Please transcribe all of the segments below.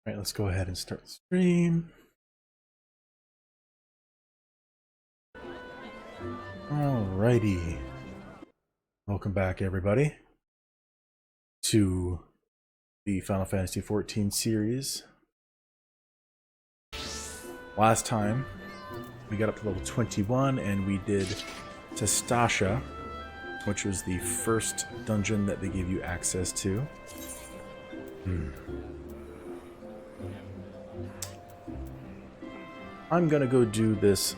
Alright, let's go ahead and start the stream. Alrighty. Welcome back, everybody, to the Final Fantasy XIV series. Last time, we got up to level 21 and we did Sestasha, which was the first dungeon that they gave you access to. I'm gonna go do this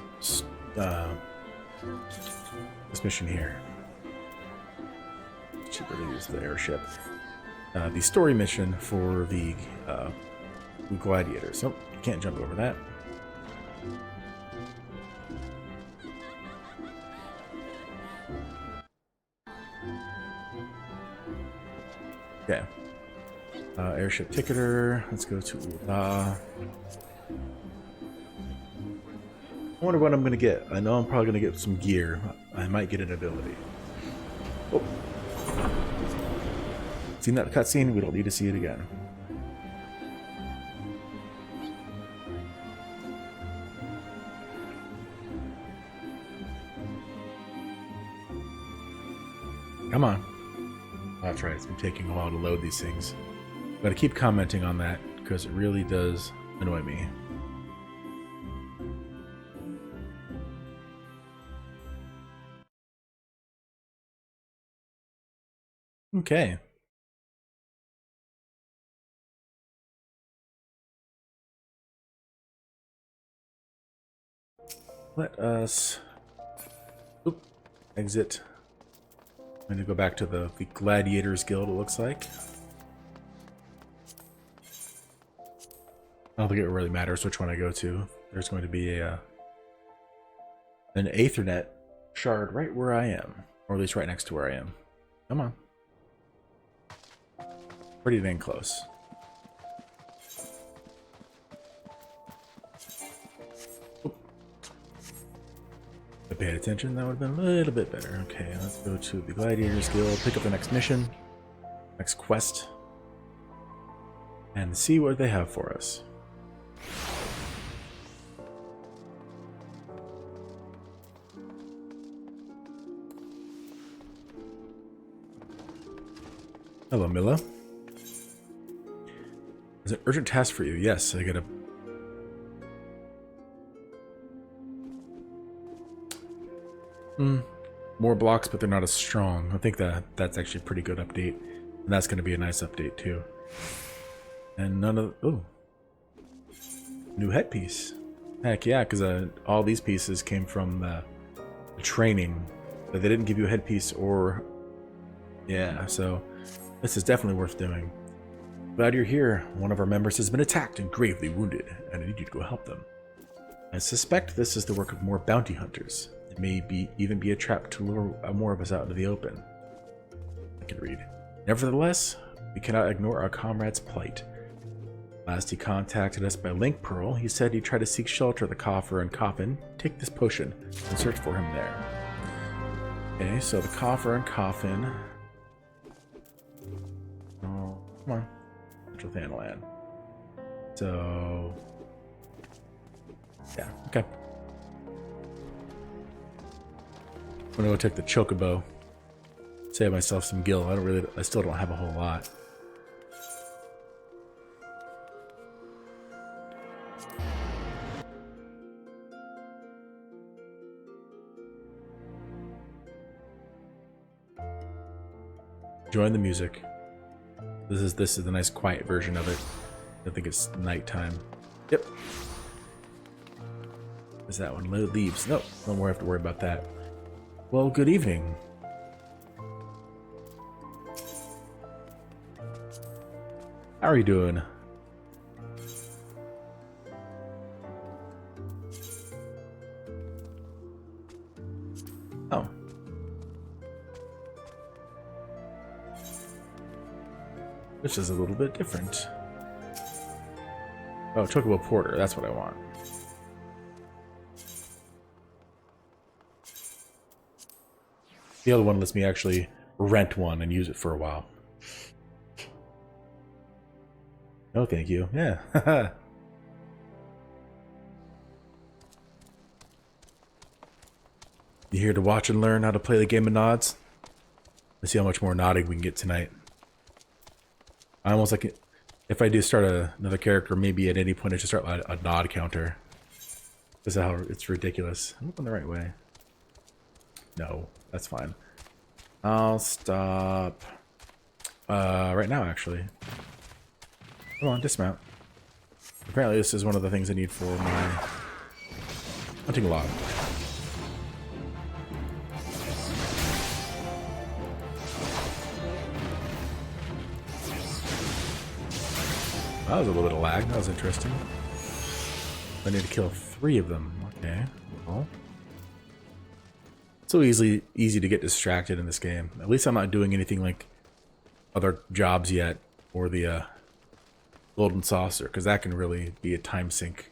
mission here. Cheaper to use the airship. The story mission for the gladiators. Nope, you can't jump over that. Okay. Airship ticketer. Let's go to Ula. I wonder what I'm going to get. I know I'm probably going to get some gear. I might get an ability. Oh. Seen that cutscene? We don't need to see it again. Come on. That's right, it's been taking a while to load these things. I've got to keep commenting on that because it really does annoy me. Okay. Let us exit. I'm going to go back to the Gladiators Guild, it looks like. I don't think it really matters which one I go to. There's going to be an Aethernet shard right where I am. Or at least right next to where I am. Come on. Pretty dang close. If I paid attention, that would have been a little bit better. Okay, let's go to the Gladiators Guild, pick up the next mission, next quest, and see what they have for us. Hello, Milla. Is an urgent task for you? Yes, I gotta... More blocks, but they're not as strong. I think that's actually a pretty good update. And that's going to be a nice update, too. And none of... Oh. New headpiece. Heck yeah, because all these pieces came from the training. But they didn't give you a headpiece or... Yeah, so this is definitely worth doing. Glad you're here. One of our members has been attacked and gravely wounded, and I need you to go help them. I suspect this is the work of more bounty hunters. It may even be a trap to lure more of us out into the open. I can read. Nevertheless, we cannot ignore our comrade's plight. Last he contacted us by link pearl, he said he'd try to seek shelter at the coffer and coffin. Take this potion and search for him there. Okay, so the coffer and coffin. Oh, come on. Central Thanalan. So... yeah, okay. I'm gonna go take the chocobo. Save myself some gil. I still don't have a whole lot. Join the music. This is the nice quiet version of it. I think it's nighttime. Yep. Is that one? Leaves. Nope. No more have to worry about that. Well, good evening. How are you doing? Oh. This is a little bit different. Oh, Chocobo Porter. That's what I want. The other one lets me actually rent one and use it for a while. No, thank you. Yeah. You here to watch and learn how to play the game of nods? Let's see how much more nodding we can get tonight. I almost like it. If I do start another character, maybe at any point I should start a nod counter. This is how it's ridiculous. I'm looking the right way. No, that's fine. I'll stop right now, actually. Come on, dismount. Apparently this is one of the things I need for my hunting log. That was a little bit of lag. That was interesting. I need to kill 3 of them. Okay. Well, it's so easy to get distracted in this game. At least I'm not doing anything like other jobs yet, or the golden saucer, because that can really be a time sink.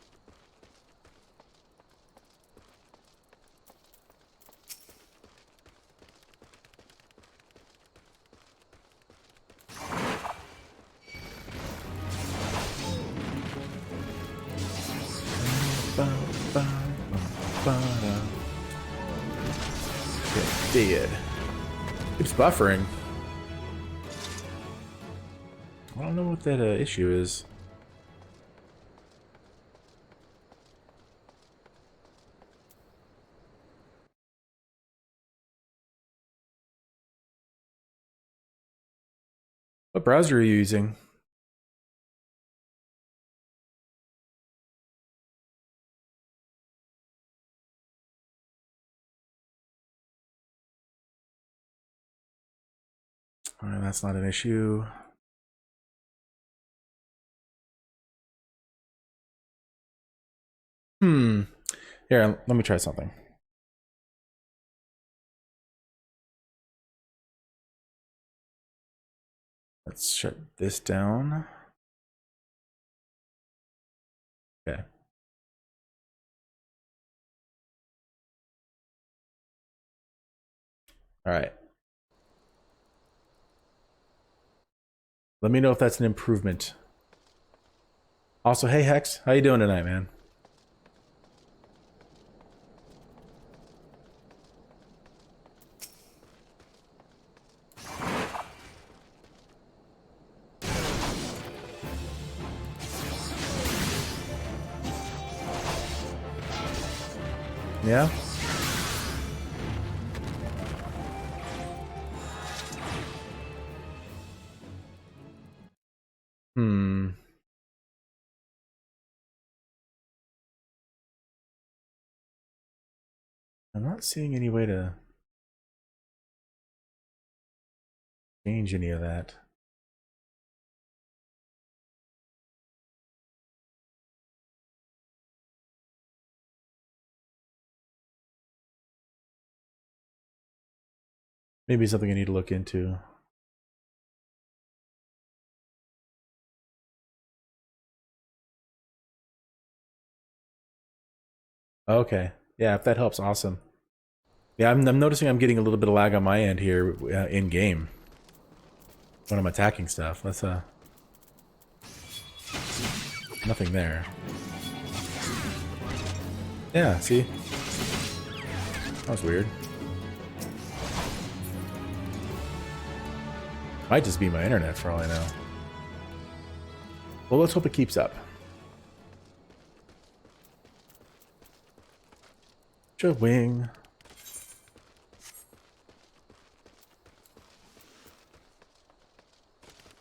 Dead. Keeps buffering. I don't know what that issue is. What browser are you using? Alright, that's not an issue. Here, let me try something. Let's shut this down. Okay. Alright. Let me know if that's an improvement. Also, hey Hex, how you doing tonight, man? Yeah? I'm not seeing any way to change any of that. Maybe something I need to look into. Okay. Yeah, if that helps, awesome. Yeah, I'm noticing I'm getting a little bit of lag on my end here in game when I'm attacking stuff. That's nothing there. Yeah, see? That was weird. Might just be my internet for all I know. Well, let's hope it keeps up. Wing.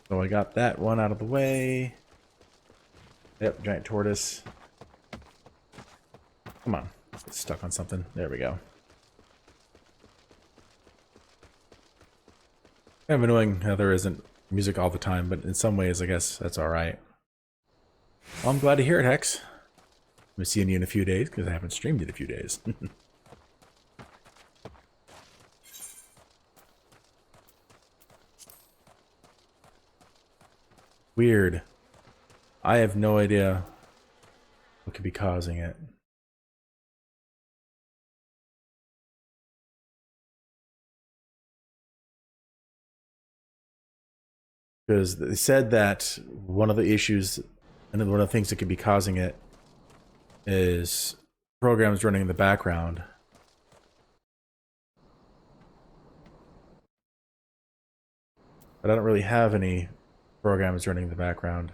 So I got that one out of the way. Yep, giant tortoise. Come on. It's stuck on something. There we go. Kind of annoying how there isn't music all the time, but in some ways, I guess that's alright. Well, I'm glad to hear it, Hex. I'm going to see you in a few days, because I haven't streamed in a few days. Weird. I have no idea what could be causing it. because they said that one of the issues and then one of the things that could be causing it is programs running in the background. But I don't really have any programs running in the background.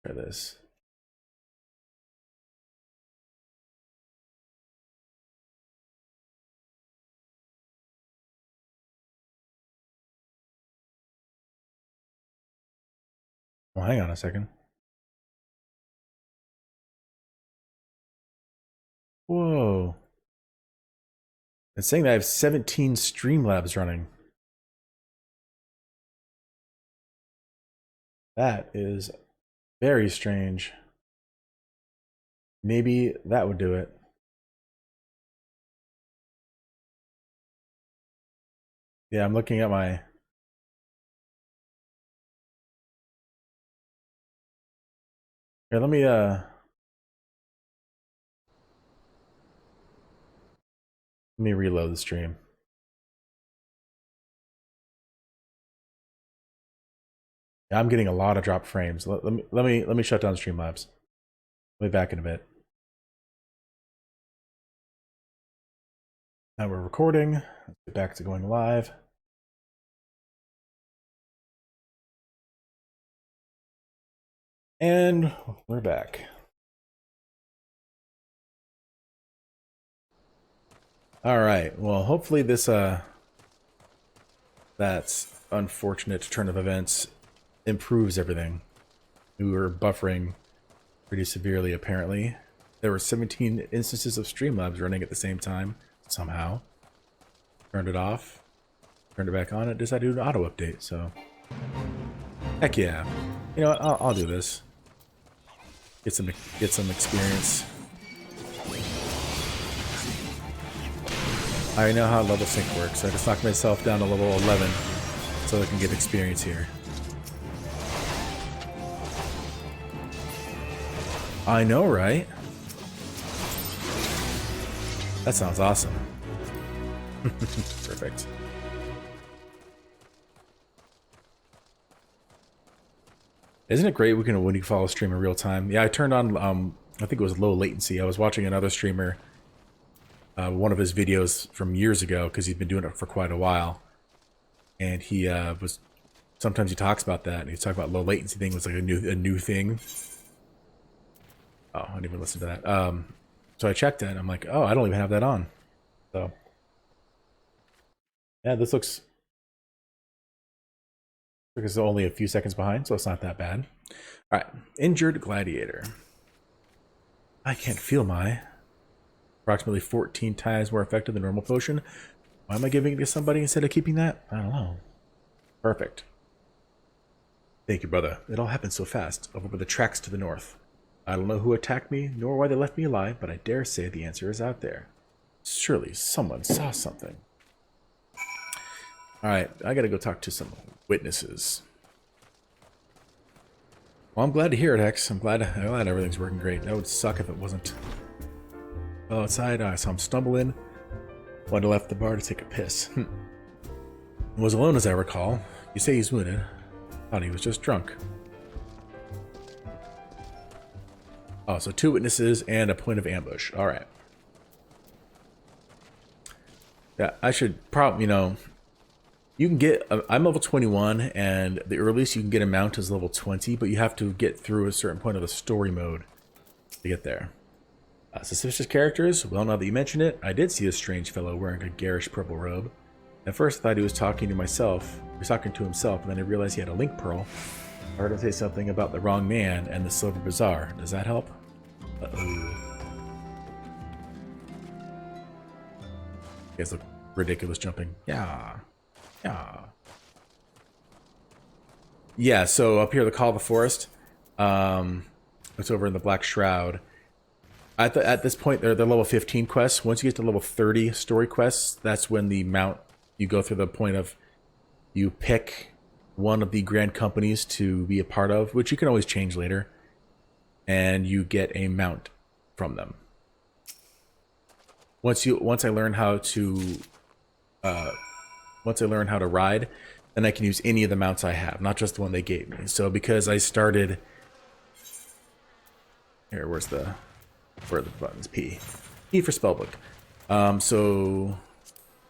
Try this. Well, hang on a second. Whoa. It's saying that I have 17 Streamlabs running. That is very strange. Maybe that would do it. Yeah, I'm looking at my... Here, let me reload the stream. Yeah, I'm getting a lot of drop frames. Let me shut down Streamlabs. Let me back in a bit. Now we're recording. Let's get back to going live. And we're back. All right. Well, hopefully this that's unfortunate turn of events improves everything. We were buffering pretty severely apparently. There were 17 instances of Streamlabs running at the same time somehow. Turned it off. Turned it back on. It decided to do an auto update, so heck yeah. You know what? I'll do this. Get some experience. I know how level sync works. I just knocked myself down to level 11 so I can get experience here. I know, right? That sounds awesome. Perfect. Isn't it great when you follow a stream in real time? Yeah, I turned on, I think it was low latency. I was watching another streamer, one of his videos from years ago, because he's been doing it for quite a while. And he sometimes he talks about that, and he's talking about low latency thing was like a new thing. Oh, I didn't even listen to that. So I checked it, and I'm like, oh, I don't even have that on. So, yeah, this looks like it's only a few seconds behind, so it's not that bad. All right, injured gladiator. I can't feel my approximately 14 times more effective than normal potion. Why am I giving it to somebody instead of keeping that? I don't know. Perfect. Thank you, brother. It all happened so fast, over by the tracks to the north. I don't know who attacked me, nor why they left me alive, but I dare say the answer is out there. Surely someone saw something. Alright, I gotta go talk to some witnesses. Well, I'm glad to hear it, Hex. I'm glad everything's working great. That would suck if it wasn't. Well, outside, I saw him stumble in. Went and left the bar to take a piss. Was alone, as I recall. You say he's wounded. Thought he was just drunk. Oh, so 2 witnesses and a point of ambush. All right. Yeah, I should probably, you can get, I'm level 21, and the earliest you can get a mount is level 20, but you have to get through a certain point of the story mode to get there. Suspicious characters? Well, now that you mention it, I did see a strange fellow wearing a garish purple robe. At first I thought he was talking to himself, and then I realized he had a link pearl. I heard him say something about the wrong man and the silver bazaar. Does that help? Uh-oh. You guys look ridiculous jumping. Yeah. Yeah, so up here, the Call of the Forest. It's over in the Black Shroud. At this point, they're level 15 quests. Once you get to level 30 story quests, that's when the mount, you go through the point of, you pick one of the grand companies to be a part of, which you can always change later. and you get a mount from them. Once I learn how to ride, then I can use any of the mounts I have, not just the one they gave me. So because I started here, where are the buttons? P for spellbook. So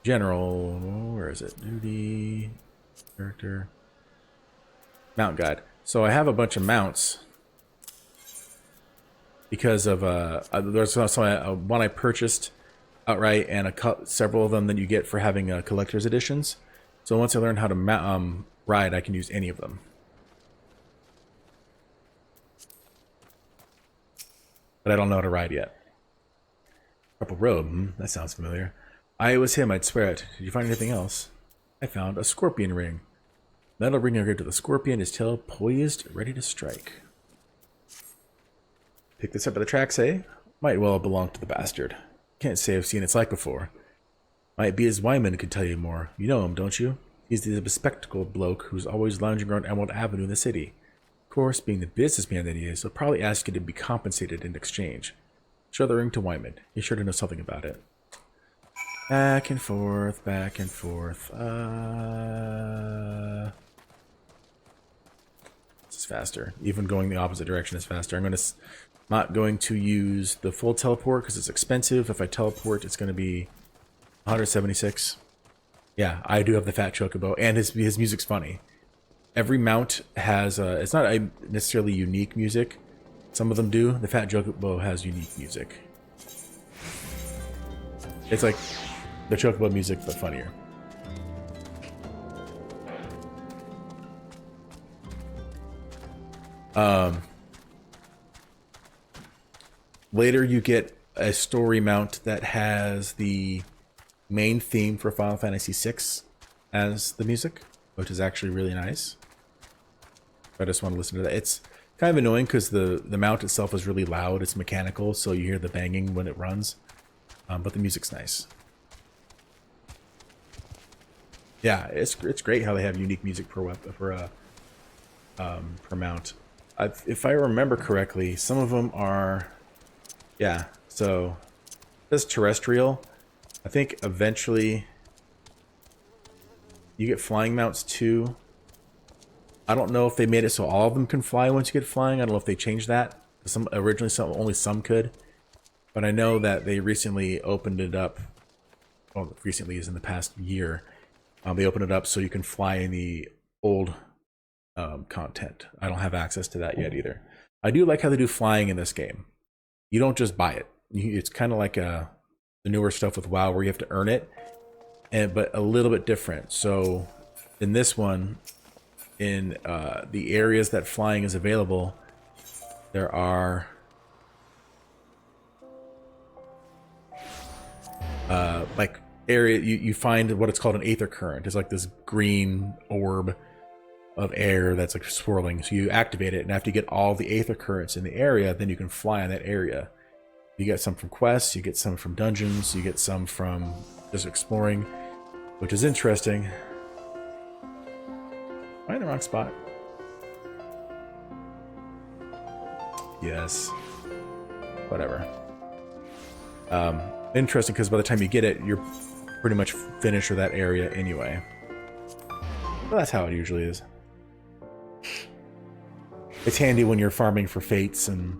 general, where is it? Duty, character, mount guide. So I have a bunch of mounts because of there's also one I purchased outright, and several of them that you get for having collector's editions. So once I learn how to ride, I can use any of them. But I don't know how to ride yet. Purple robe, that sounds familiar. I was him, I'd swear it. Did you find anything else? I found a scorpion ring. Metal ring engraved to the scorpion, his tail poised, ready to strike. Pick this up at the tracks, eh? Might well belong to the bastard. Can't say I've seen its like before. Might be as Wyman could tell you more. You know him, don't you? He's the bespectacled bloke who's always lounging around Emerald Avenue in the city. Of course, being the businessman that he is, he'll probably ask you to be compensated in exchange. Show the ring to Wyman. He's sure to know something about it. Back and forth, back and forth. This is faster. Even going the opposite direction is faster. I'm not going to use the full teleport because it's expensive. If I teleport, it's going to be 176. Yeah, I do have the fat chocobo, and his music's funny. Every mount has it's not necessarily unique music. Some of them do. The fat chocobo has unique music. It's like the chocobo music, but funnier. Later you get a story mount that has the main theme for Final Fantasy VI as the music, which is actually really nice. I just want to listen to that. It's kind of annoying because the mount itself is really loud. It's mechanical, so you hear the banging when it runs. But the music's nice. Yeah, it's great how they have unique music per mount. If I remember correctly, some of them are, yeah. So this terrestrial. I think eventually you get flying mounts too. I don't know if they made it so all of them can fly once you get flying. I don't know if they changed that. Originally only some could. But I know that they recently opened it up. Well, recently is in the past year. They opened it up so you can fly in the old content. I don't have access to that yet either. I do like how they do flying in this game. You don't just buy it. It's kind of like the newer stuff with WoW where you have to earn it, but a little bit different. So in this one, in the areas that flying is available, there are like area you find what it's called an aether current. It's like this green orb of air that's like swirling. So you activate it, and after you get all the aether currents in the area, then you can fly in that area. You get some from quests, you get some from dungeons, you get some from just exploring, which is interesting. Am I in the wrong spot? Yes. Whatever. Interesting, because by the time you get it, you're pretty much finished with that area anyway. Well, that's how it usually is. It's handy when you're farming for fates and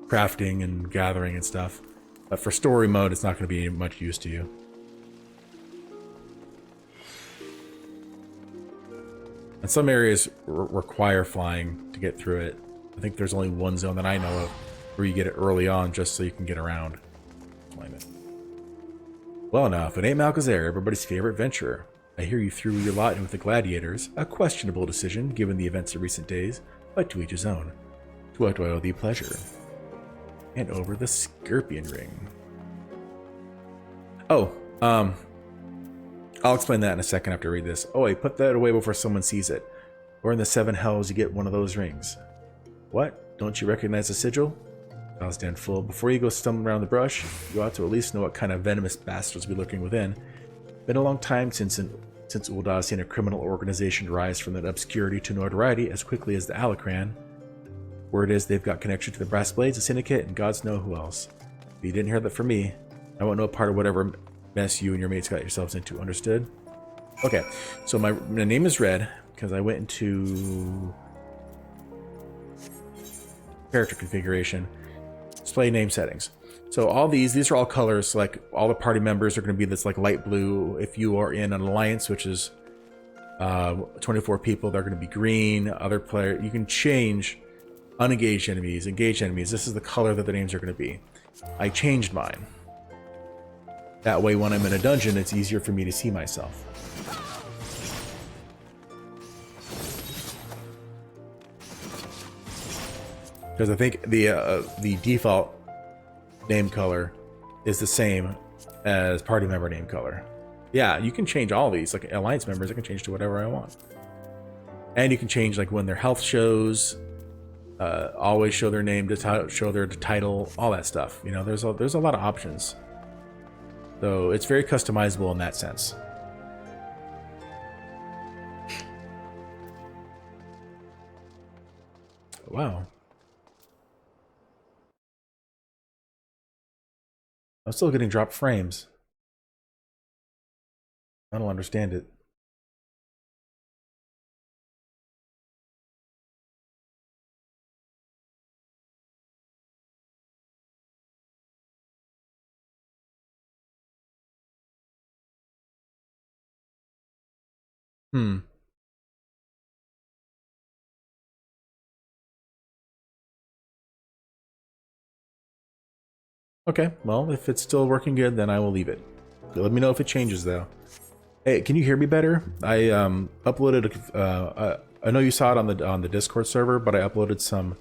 crafting and gathering and stuff. But for story mode, it's not going to be much use to you. And some areas require flying to get through it. I think there's only one zone that I know of where you get it early on just so you can get around. Claim it. Well enough, it ain't Malkazair, everybody's favorite venturer. I hear you threw your lot in with the gladiators. A questionable decision, given the events of recent days, but to each his own. To what do I owe thee pleasure? And over the Scorpion Ring. Oh, I'll explain that in a second after I read this. Oh, wait, put that away before someone sees it. Or in the 7 hells you get one of those rings. What? Don't you recognize the sigil? I'll stand full. Before you go stumbling around the brush, you ought to at least know what kind of venomous bastards be lurking within. Been a long time since Ulda's seen a criminal organization rise from that obscurity to notoriety as quickly as the Alacran. Word is they've got connection to the Brass Blades, the Syndicate, and gods know who else. But you didn't hear that from me. I want no part of whatever mess you and your mates got yourselves into. Understood? Okay, so my name is Red because I went into character configuration, display name settings. So all these are all colors. Like all the party members are going to be this like light blue. If you are in an alliance, which is 24 people, they're going to be green. Other player, you can change unengaged enemies, engaged enemies. This is the color that the names are going to be. I changed mine. That way, when I'm in a dungeon, it's easier for me to see myself. Because I think the default name color is the same as party member name color. Yeah, you can change all these. Like alliance members, I can change to whatever I want. And you can change like when their health shows, always show their name, show their title, all that stuff. You know, there's a lot of options. So it's very customizable in that sense. Wow. I'm still getting dropped frames. I don't understand it. Okay, well, if it's still working good, then I will leave it. Let me know if it changes, though. Hey, can you hear me better? I uploaded. I know you saw it on the Discord server, but I uploaded some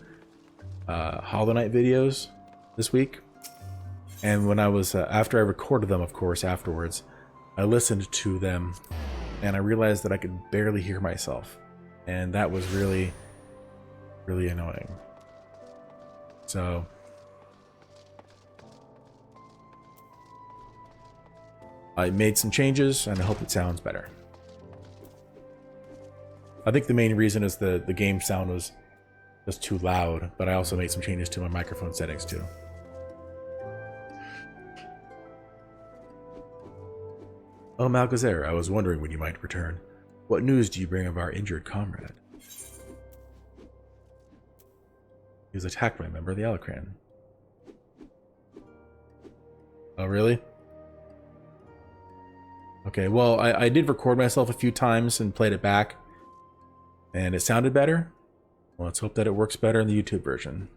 Hollow Knight videos this week. And when I was after I recorded them, of course, afterwards, I listened to them, and I realized that I could barely hear myself, and that was really, really annoying. So. I made some changes, and I hope it sounds better. I think the main reason is the game sound was just too loud, but I also made some changes to my microphone settings too. Oh, Malgazer, I was wondering when you might return. What news do you bring of our injured comrade? He was attacked by a member of the Alacran. Oh, really? Okay, well, I did record myself a few times and played it back, and it sounded better. Well, let's hope that it works better in the YouTube version.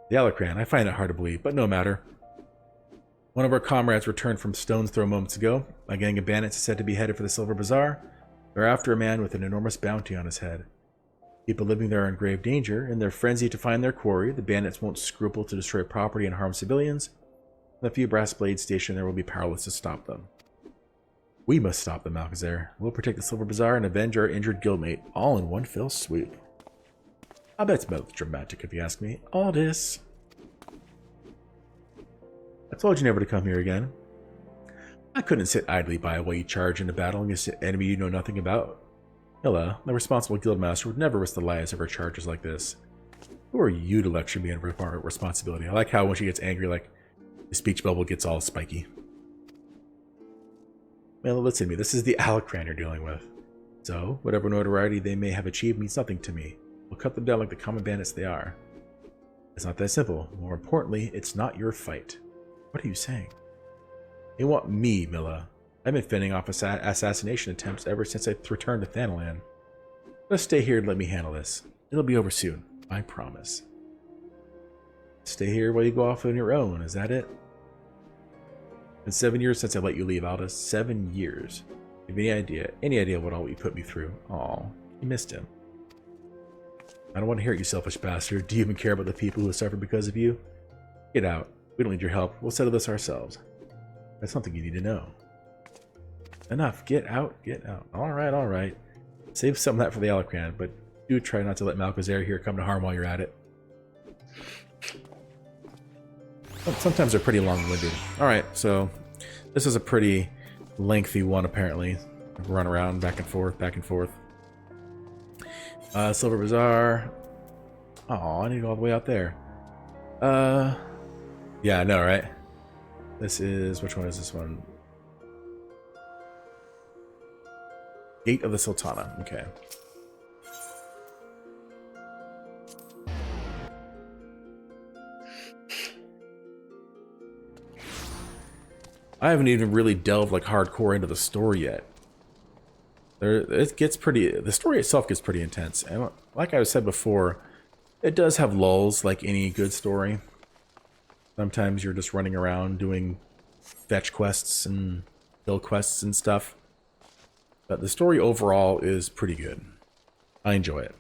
The Alacran, I find it hard to believe, but no matter. One of our comrades returned from Stone's Throw moments ago. A gang of bandits is said to be headed for the Silver Bazaar. They're after a man with an enormous bounty on his head. People living there are in grave danger. In their frenzy to find their quarry, the bandits won't scruple to destroy property and harm civilians. The few brass blades stationed there will be powerless to stop them. We must stop them, Alcazar. We'll protect the Silver Bazaar and avenge our injured guildmate, all in one fell swoop. I bet it's melodramatic if you ask me. All this. I told you never to come here again. I couldn't sit idly by while you charge into battle against an enemy you know nothing about. Hilla, the responsible guildmaster, would never risk the lives of her charges like this. Who are you to lecture me on responsibility? I like how when she gets angry, like, the speech bubble gets all spiky. Well, listen to me. This is the Alacran you're dealing with. So, whatever notoriety they may have achieved means nothing to me. We'll cut them down like the common bandits they are. It's not that simple. More importantly, it's not your fight. What are you saying? They want me, Milla. I've been fending off assassination attempts ever since I returned to Thanalan. Just stay here and let me handle this. It'll be over soon. I promise. Stay here while you go off on your own. Is that it? It's been 7 years since I let you leave, Aldous. 7 years. You have any idea what all you put me through? Aw, you missed him. I don't want to hear it, you selfish bastard. Do you even care about the people who have suffered because of you? Get out. We don't need your help. We'll settle this ourselves. That's something you need to know. Enough. Get out. Get out. Alright, alright. Save some of that for the Alacran, but do try not to let Malcazar here come to harm while you're at it. Sometimes they're pretty long-winded. Alright, so this is a pretty lengthy one apparently. Run around back and forth, back and forth. Silver Bazaar. Oh, I need to go all the way out there. Yeah, I know, right? This is, which one is this one? Gate of the Sultana. Okay. I haven't even really delved like hardcore into the story yet. It gets pretty. The story itself gets pretty intense, and like I said before, it does have lulls like any good story. Sometimes you're just running around doing fetch quests and kill quests and stuff, but the story overall is pretty good. I enjoy it.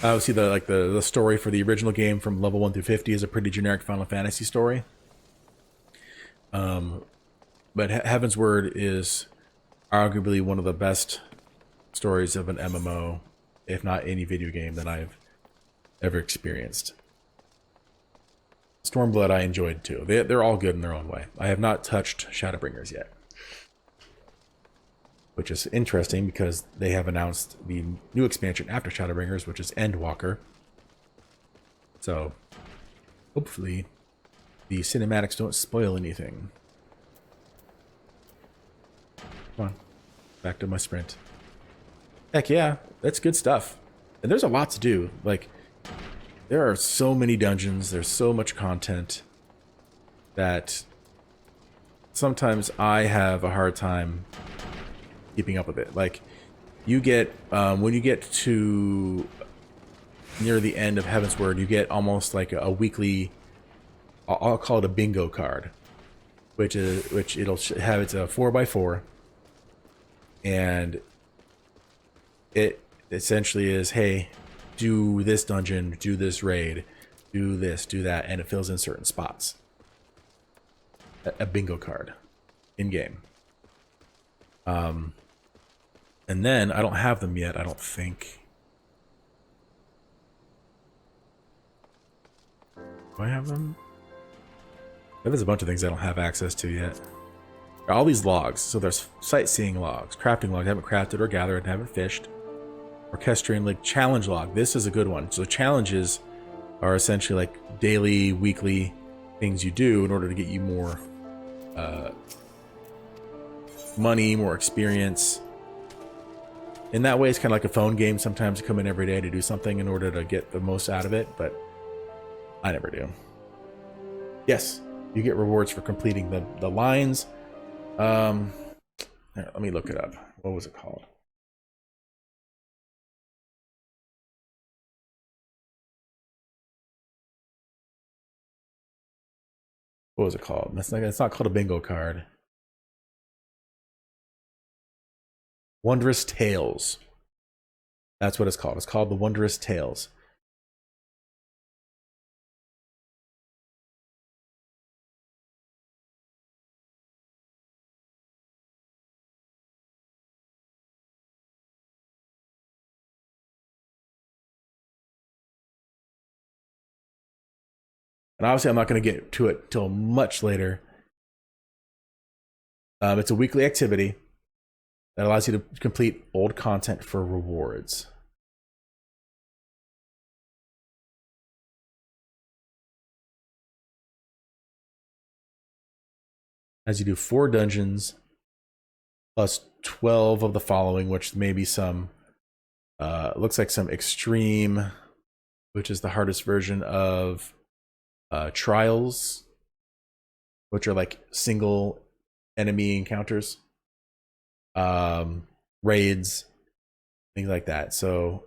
Obviously, the story for the original game from level 1 through 50 is a pretty generic Final Fantasy story. But Heaven's Word is arguably one of the best stories of an MMO, if not any video game that I've ever experienced. Stormblood I enjoyed too. They're all good in their own way. I have not touched Shadowbringers yet, which is interesting because they have announced the new expansion after Shadowbringers, which is Endwalker. So hopefully the cinematics don't spoil anything. Come on, back to my sprint. Heck yeah, that's good stuff. And there's a lot to do. Like, there are so many dungeons, there's so much content that sometimes I have a hard time keeping up with it. Like, you get, when you get to near the end of Heaven's Word, you get almost like a weekly, I'll call it a bingo card, which it'll have, it's a 4x4, and it essentially is, hey, do this dungeon, do this raid, do this, do that, and it fills in certain spots. A bingo card in game. And then I don't have them yet, I don't think. Do I have them? There's a bunch of things I don't have access to yet. All these logs. So there's sightseeing logs, crafting logs, I haven't crafted or gathered, haven't fished. Orchestrion like challenge log. This is a good one. So challenges are essentially like daily, weekly things you do in order to get you more money, more experience. In that way, it's kind of like a phone game. Sometimes you come in every day to do something in order to get the most out of it, but I never do. Yes, you get rewards for completing the lines. Here, let me look it up. What was it called? What was it called? It's not called a bingo card. Wondrous Tales. That's what it's called. It's called the Wondrous Tales. And obviously, I'm not going to get to it till much later. It's a weekly activity that allows you to complete old content for rewards. As you do 4 dungeons, plus 12 of the following, which may be some, looks like some extreme, which is the hardest version of trials, which are like single enemy encounters, raids, things like that. So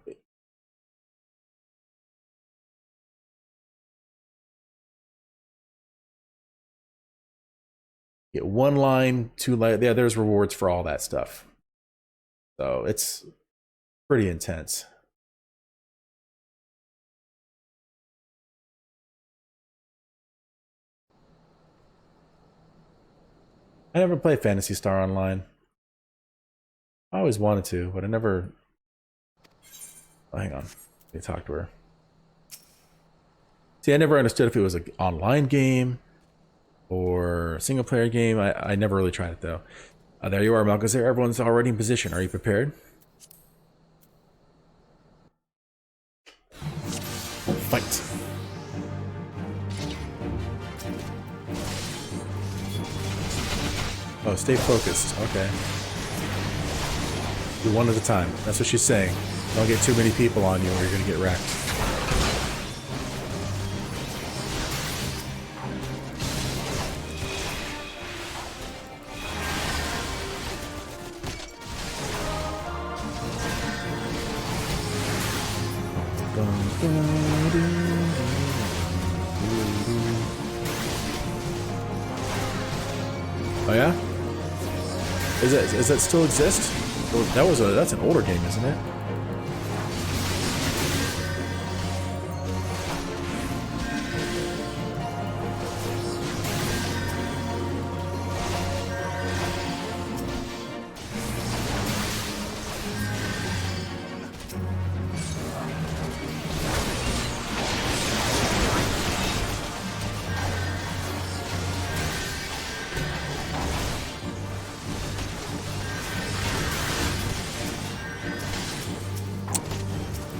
get 1 line, 2 line. Yeah, there's rewards for all that stuff. So it's pretty intense. I never played Phantasy Star Online. I always wanted to, but I never... Oh, hang on. Let me talk to her. See, I never understood if it was an online game, or single player game. I never really tried it though. There you are, Malcazar. Everyone's already in position. Are you prepared? Fight. Oh, stay focused. Okay. Do one at a time. That's what she's saying. Don't get too many people on you or you're gonna get wrecked. Oh yeah? Does that still exist? That's an older game, isn't it?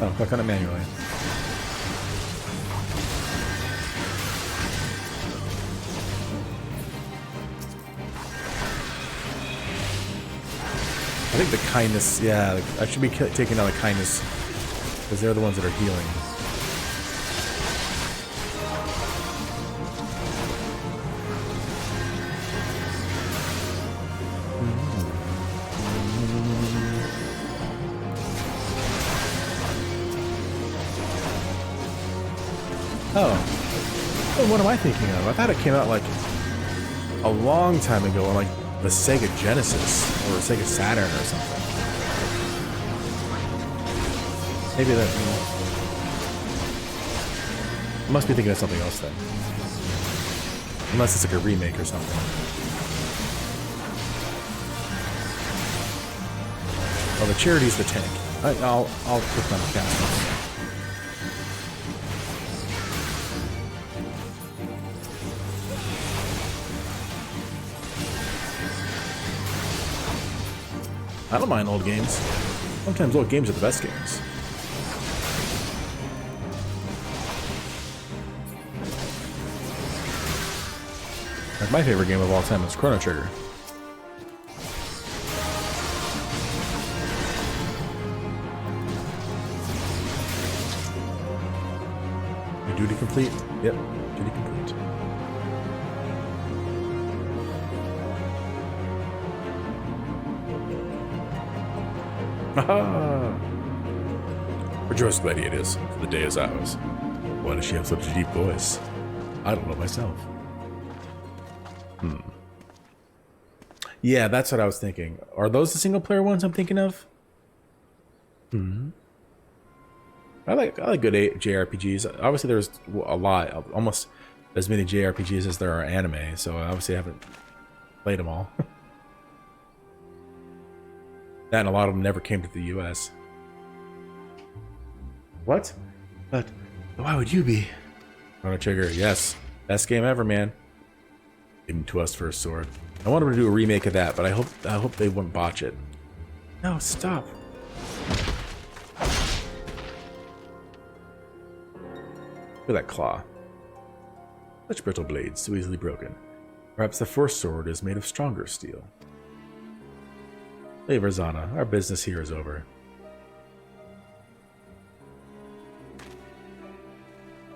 Oh, click on it manually. I think the kindness, yeah, I should be taking out the kindness because they're the ones that are healing. Oh, what am I thinking of? I thought it came out like a long time ago on like the Sega Genesis or Sega Saturn or something. Maybe that. I must be thinking of something else then. Unless it's like a remake or something. Oh, the charity's the tank. I'll click on the cast. I don't mind old games. Sometimes old games are the best games. Like my favorite game of all time is Chrono Trigger. Your duty complete? Yep, duty complete. Haha! Rejoice, gladiators, for the day is ours. Why does she have such a deep voice? I don't know myself. Yeah, that's what I was thinking. Are those the single player ones I'm thinking of? I like good JRPGs. Obviously, there's a lot, almost as many JRPGs as there are anime. So obviously, I haven't played them all. That and a lot of them never came to the US. What? But why would you be? Chrono Trigger, yes. Best game ever, man. Given to us for a sword. I wanted to do a remake of that, but I hope they wouldn't botch it. No, stop. Look at that claw. Such brittle blades, so easily broken. Perhaps the first sword is made of stronger steel. Hey, Verzana, our business here is over.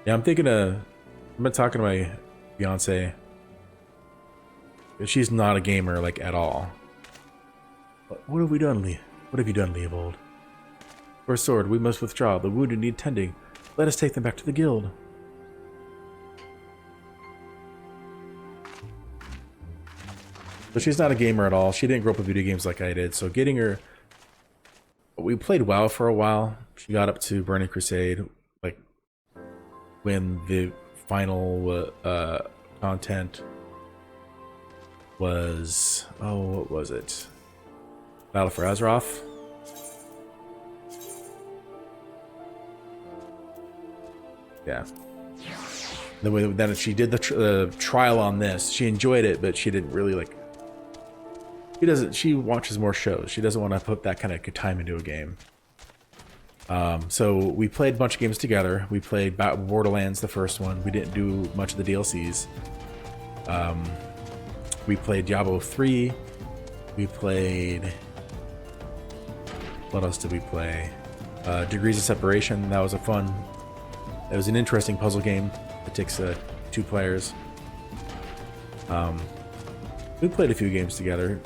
Yeah, I've been talking to my fiance. She's not a gamer, like, at all. What have we done, Lee? What have you done, Leopold? For a sword, we must withdraw. The wounded need tending. Let us take them back to the guild. But she's not a gamer at all. She didn't grow up with video games like I did. So getting her... We played WoW for a while. She got up to Burning Crusade. Like, when the final content was... Oh, what was it? Battle for Azeroth? Yeah. Then she did the trial on this. She enjoyed it, but she didn't really like. She watches more shows. She doesn't want to put that kind of time into a game. So we played a bunch of games together. We played Borderlands, the first one. We didn't do much of the DLCs. We played Diablo 3. We played... What else did we play? Degrees of Separation. That was it was an interesting puzzle game. It takes 2 players. We played a few games together.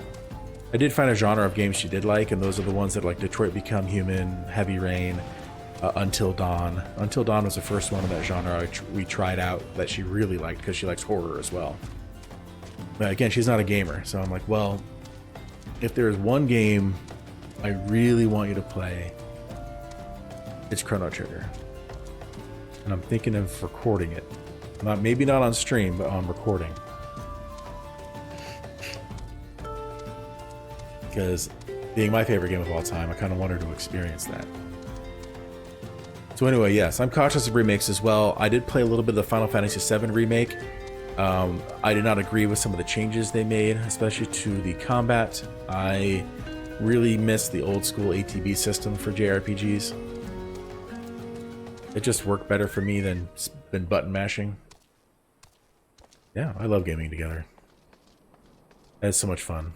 I did find a genre of games she did like, and those are the ones that like Detroit Become Human, Heavy Rain, Until Dawn. Until Dawn was the first one of that genre we tried out that she really liked because she likes horror as well. But again, she's not a gamer, so I'm like, well, if there's one game I really want you to play, it's Chrono Trigger. And I'm thinking of recording it. Maybe not on stream, but on recording. Because being my favorite game of all time, I kind of want her to experience that. So anyway, yes, I'm cautious of remakes as well. I did play a little bit of the Final Fantasy VII remake. I did not agree with some of the changes they made, especially to the combat. I really miss the old school ATB system for JRPGs. It just worked better for me than button mashing. Yeah, I love gaming together. It's so much fun.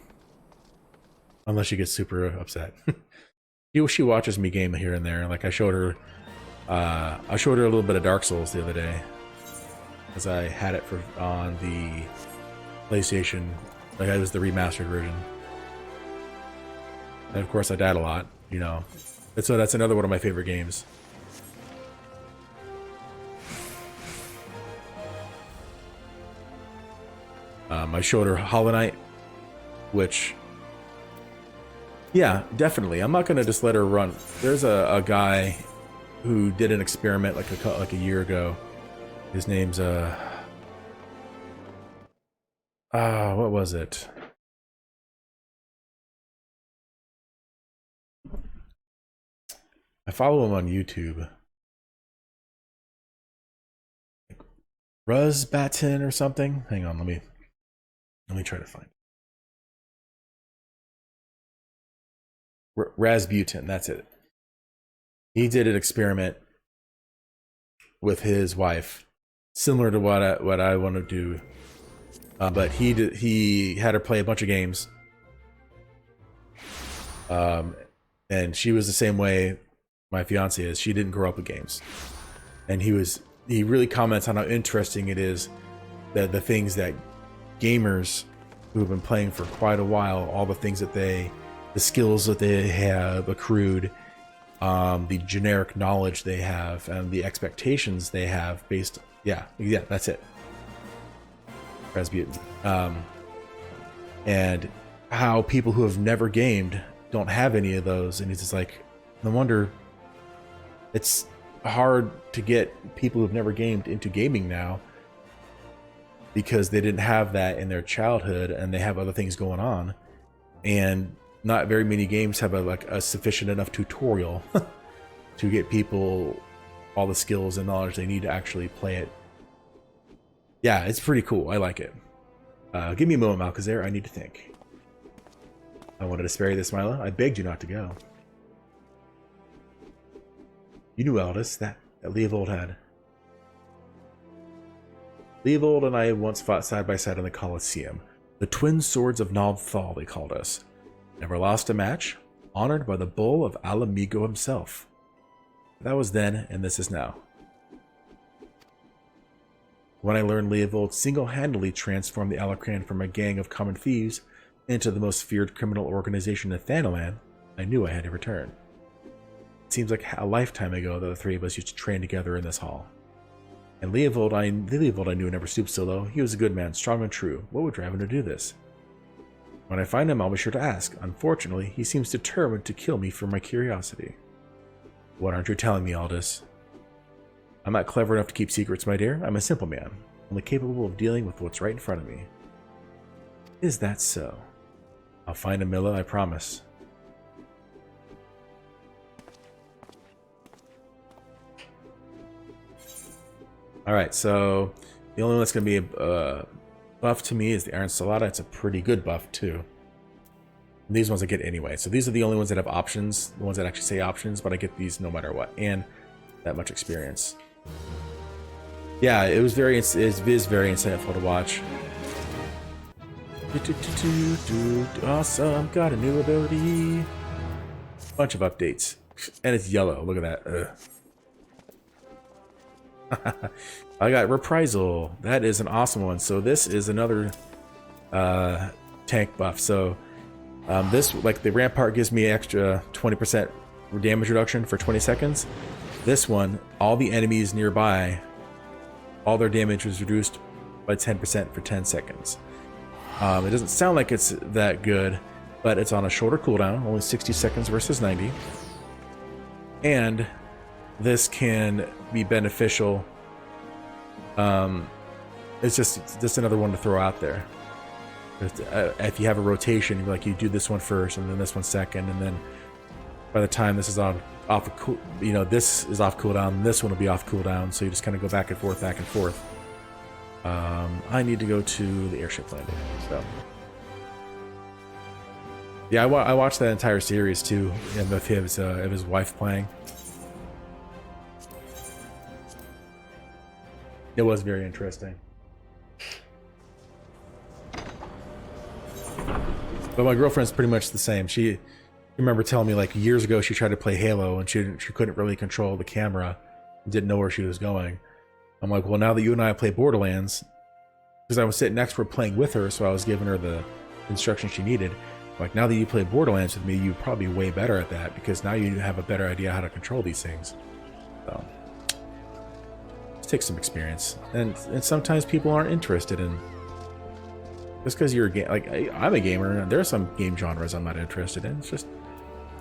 Unless she gets super upset. She watches me game here and there. Like I showed her a little bit of Dark Souls the other day, because I had it on the PlayStation. Like it was the remastered version. And of course I died a lot, you know. And so that's another one of my favorite games. I showed her Hollow Knight, which, yeah, definitely. I'm not gonna just let her run. There's a guy who did an experiment like a year ago. His name's what was it? I follow him on YouTube. Ruzbatin or something. Hang on, let me try to find Rasputin, that's it. He did an experiment with his wife, similar to what I want to do, but he had her play a bunch of games, and she was the same way my fiance is. She didn't grow up with games, and he really comments on how interesting it is that the things that gamers who have been playing for quite a while, all the things that the skills that they have accrued, the generic knowledge they have, and the expectations they have based, yeah, that's it. Rasputin. And how people who have never gamed don't have any of those, and he's just like, no wonder it's hard to get people who've never gamed into gaming now, because they didn't have that in their childhood and they have other things going on, and not very many games have a sufficient enough tutorial to get people all the skills and knowledge they need to actually play it. Yeah, it's pretty cool. I like it. Give me a moment, Malcazar. I need to think. I wanted to spare you this, Mila. I begged you not to go. You knew Aldous, that Leovold had. Leovold and I once fought side by side in the Colosseum. The twin swords of Nobthal, they called us. Never lost a match, honored by the bull of Alamigo himself. That was then, and this is now. When I learned Leovold single-handedly transformed the Alacran from a gang of common thieves into the most feared criminal organization in Thanalan, I knew I had to return. It seems like a lifetime ago that the three of us used to train together in this hall. And the Leovold I knew never stooped so low. He was a good man, strong and true. What would drive him to do this? When I find him, I'll be sure to ask. Unfortunately, he seems determined to kill me for my curiosity. What aren't you telling me, Aldous? I'm not clever enough to keep secrets, my dear. I'm a simple man, only capable of dealing with what's right in front of me. Is that so? I'll find him, Milla, I promise. All right, so the only one that's going to be a buff to me is the Iron Salata. It's a pretty good buff too. And these ones I get anyway. So these are the only ones that have options, the ones that actually say options, but I get these no matter what, and that much experience. Yeah, it is very insightful to watch. Awesome, got a new ability. Bunch of updates, and it's yellow. Look at that. I got Reprisal. That is an awesome one. So this is another tank buff. So this, like the Rampart, gives me extra 20% damage reduction for 20 seconds. This one, all the enemies nearby, all their damage was reduced by 10% for 10 seconds. It doesn't sound like it's that good, but it's on a shorter cooldown, only 60 seconds versus 90. And this can be beneficial. It's just another one to throw out there. If you have a rotation, like you do this one first and then this one second, and then by the time this is this is off cooldown, this one will be off cooldown, so you just kind of go back and forth, back and forth. I need to go to the airship landing. So yeah, I watched that entire series too, and of his wife playing. It was very interesting. But my girlfriend's pretty much the same. She remember telling me like years ago she tried to play Halo and she couldn't really control the camera, didn't know where she was going. I'm like, well, now that you and I play Borderlands, because I was sitting next to her playing with her, so I was giving her the instructions she needed. Like, now that you play Borderlands with me, you'd probably be way better at that, because now you have a better idea how to control these things. So it takes some experience, and sometimes people aren't interested in. Just because you're a game, like I'm a gamer, and there are some game genres I'm not interested in. It's just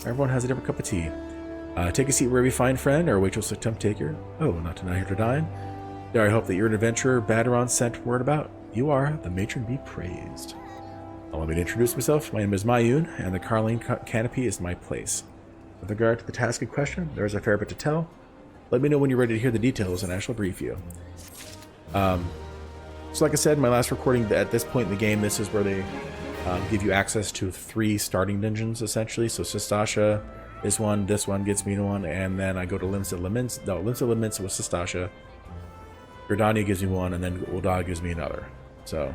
everyone has a different cup of tea. Take a seat wherever you find friend, or wait till some taker. Oh, not tonight here to dine. There, I hope that you're an adventurer, Baderon sent word about. You are, the matron be praised. Allow me to introduce myself. My name is Mayun, and the Carline Canopy is my place. With regard to the task in question, there is a fair bit to tell. Let me know when you're ready to hear the details, and I shall brief you. So like I said in my last recording, at this point in the game, this is where they give you access to 3 starting dungeons, essentially. So Sestasha is one, this one gets me to one, and then I go to Limbs of Laments. No, Limbs of Laments with Sestasha. Gridania gives me one, and then Ul'dah gives me another. So,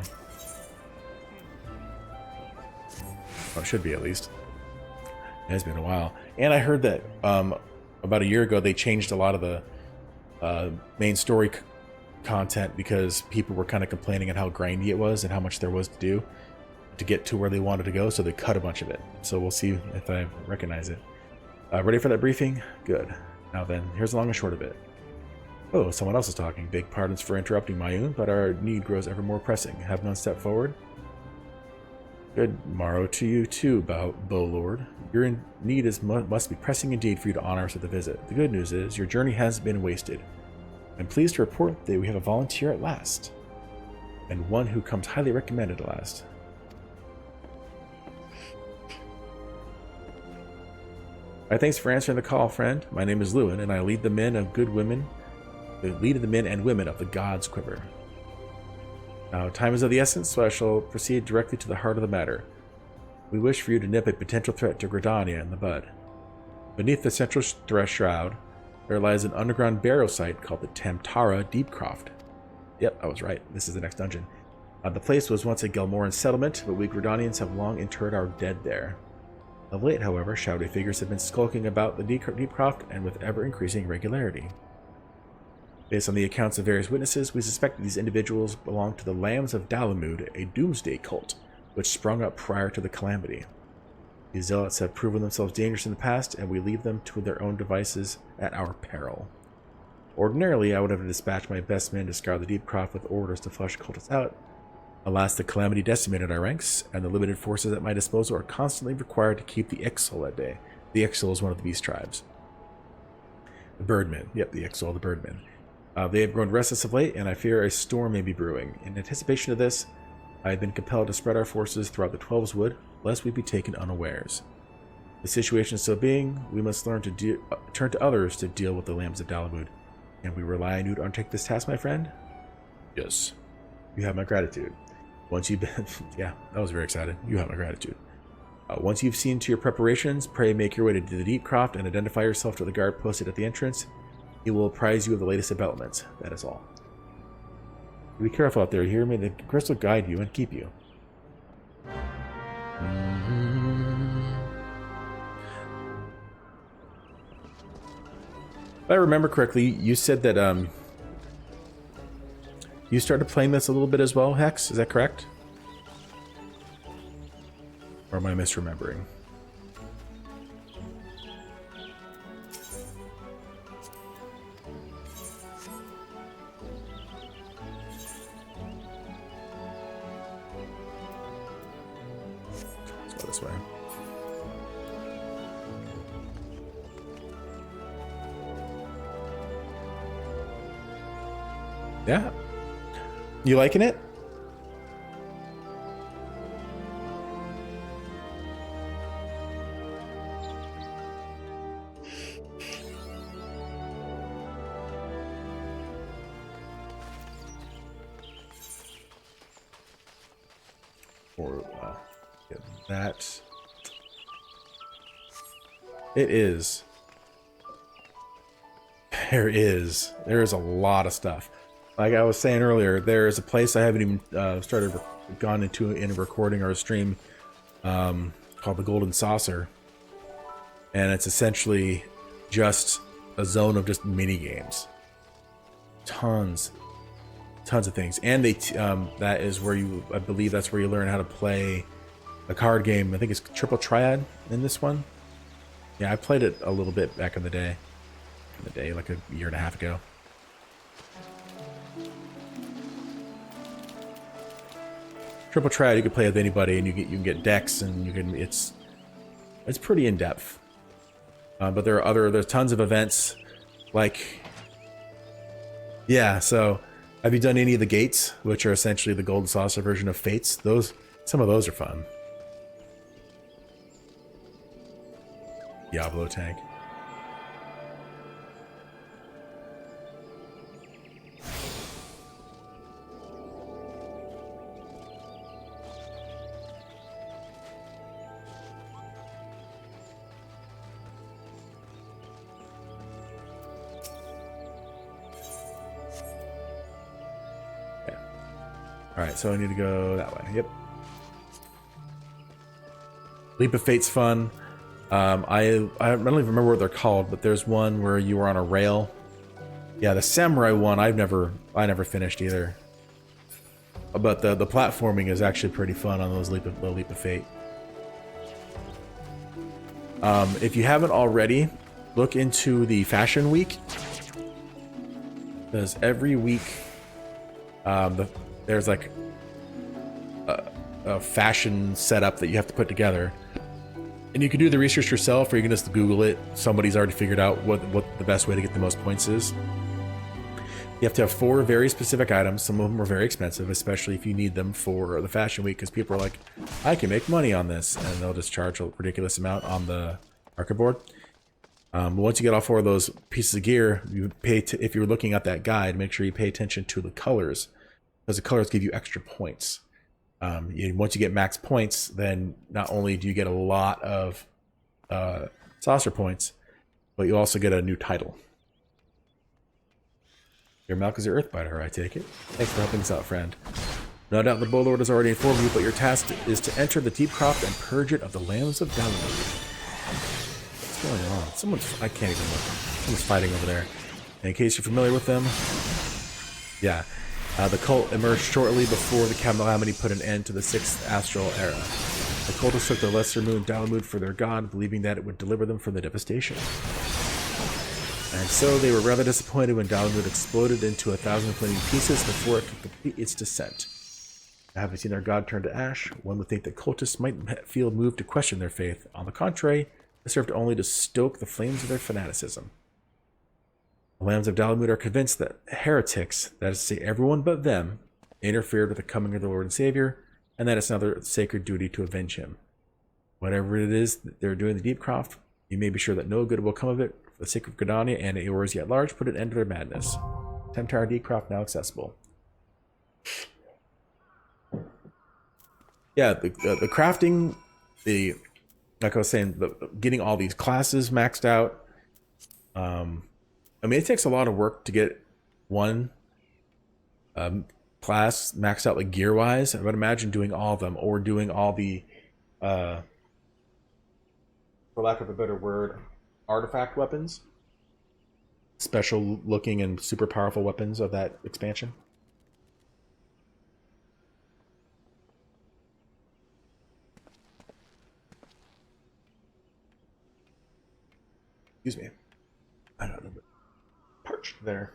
well, it should be at least. It has been a while. And I heard that about a year ago they changed a lot of the main story content because people were kind of complaining on how grindy it was and how much there was to do to get to where they wanted to go, so they cut a bunch of it. So we'll see if I recognize it. Ready for that briefing? Good. Now then, here's the long and short of it. Oh, someone else is talking. Beg pardons for interrupting, Mayun, but our need grows ever more pressing. Have none step forward? Good morrow to you too, Bowlord. Your need must be pressing indeed for you to honor us with a visit. The good news is, your journey has been wasted. I'm pleased to report that we have a volunteer at last. And one who comes highly recommended at last. Thanks for answering the call, friend. My name is Lewin, and I lead the men and women of the God's Quiver. Now, time is of the essence, so I shall proceed directly to the heart of the matter. We wish for you to nip a potential threat to Gridania in the bud. Beneath the central shroud, there lies an underground burial site called the Tamtara Deepcroft. Yep, I was right. This is the next dungeon. The place was once a Gelmoran settlement, but we Gridanians have long interred our dead there. Of late, however, shadowy figures have been skulking about the Deepcroft, and with ever-increasing regularity. Based on the accounts of various witnesses, we suspect that these individuals belong to the Lambs of Dalamud, a doomsday cult, which sprung up prior to the calamity. These zealots have proven themselves dangerous in the past, and we leave them to their own devices at our peril. Ordinarily, I would have dispatched my best men to scour the Deepcroft with orders to flush cultists out. Alas, the calamity decimated our ranks, and the limited forces at my disposal are constantly required to keep the Ixal at bay. The Ixal is one of the beast tribes. The Birdmen. Yep, the Ixal, the Birdmen. They have grown restless of late, and I fear a storm may be brewing. In anticipation of this, I have been compelled to spread our forces throughout the Twelves Wood, lest we be taken unawares. The situation so being, we must learn to turn to others to deal with the Lambs of Dalamud, And we rely on you to undertake this task, my friend? Yes. You have my gratitude. Once you've been... yeah, that was very exciting. You have my gratitude. Once you've seen to your preparations, pray make your way to the Deep Croft and identify yourself to the guard posted at the entrance. He will apprise you of the latest developments. That is all. Be careful out there. Here, may the crystal guide you and keep you. If I remember correctly, you said that you started playing this a little bit as well, Hex. Is that correct? Or am I misremembering? Let's go this way. Yeah. You liking it? Or get that. It is. There is a lot of stuff. Like I was saying earlier, there is a place I haven't even gone into in a recording or a stream called the Golden Saucer, and it's essentially just a zone of just mini games. Tons of things, and that is where I believe that's where you learn how to play a card game. I think it's Triple Triad in this one. Yeah, I played it a little bit back in the day, like a year and a half ago. Triple Triad, you can play with anybody, and you can get decks, and it's pretty in depth. But there's tons of events, like, yeah. So, have you done any of the gates, which are essentially the Golden Saucer version of Fates? Some of those are fun. Diablo tank. Alright, so I need to go that way. Yep. Leap of Fate's fun. I don't even remember what they're called, but there's one where you were on a rail. Yeah, the samurai one I never finished either. But the platforming is actually pretty fun on those Leap of Fate. If you haven't already, look into the Fashion Week. Because every week there's like a fashion setup that you have to put together, and you can do the research yourself, or you can just Google it. Somebody's already figured out what the best way to get the most points is. You have to have 4 very specific items. Some of them are very expensive, especially if you need them for the Fashion Week, because people are like, I can make money on this, and they'll just charge a ridiculous amount on the market board. Once you get all 4 of those pieces of gear, you pay if you're looking at that guide, make sure you pay attention to the colors, because the colors give you extra points. Once you get max points, then not only do you get a lot of saucer points, but you also get a new title. Your Malk is your Earthbiter, I take it. Thanks for helping us out, friend. No doubt the Bowlord has already informed you, but your task is to enter the Deep Croft and purge it of the Lambs of Dalamud. What's going on? I can't even look. Someone's fighting over there. And in case you're familiar with them, yeah. The cult emerged shortly before the Calamity put an end to the 6th astral era. The cultists took the lesser moon Dalamud for their god, believing that it would deliver them from the devastation. And so they were rather disappointed when Dalamud exploded into 1,000 flaming pieces before it could complete its descent. Having seen their god turn to ash, one would think that cultists might feel moved to question their faith. On the contrary, it served only to stoke the flames of their fanaticism. The Lambs of Dalamud are convinced that heretics, that is to say everyone but them, interfered with the coming of the Lord and Savior, and that it's now their sacred duty to avenge him. Whatever it is that they're doing in the Deep Croft, you may be sure that no good will come of it, for the sake of Gridania and Eorzea at large, put an end to their madness. Temptar Decroft now accessible. Yeah, the crafting, like I was saying, getting all these classes maxed out. I mean, it takes a lot of work to get one class maxed out, like gear-wise. I would imagine doing all of them, or doing all the, for lack of a better word, artifact weapons. Special looking and super powerful weapons of that expansion. Excuse me. I don't know. Parched there.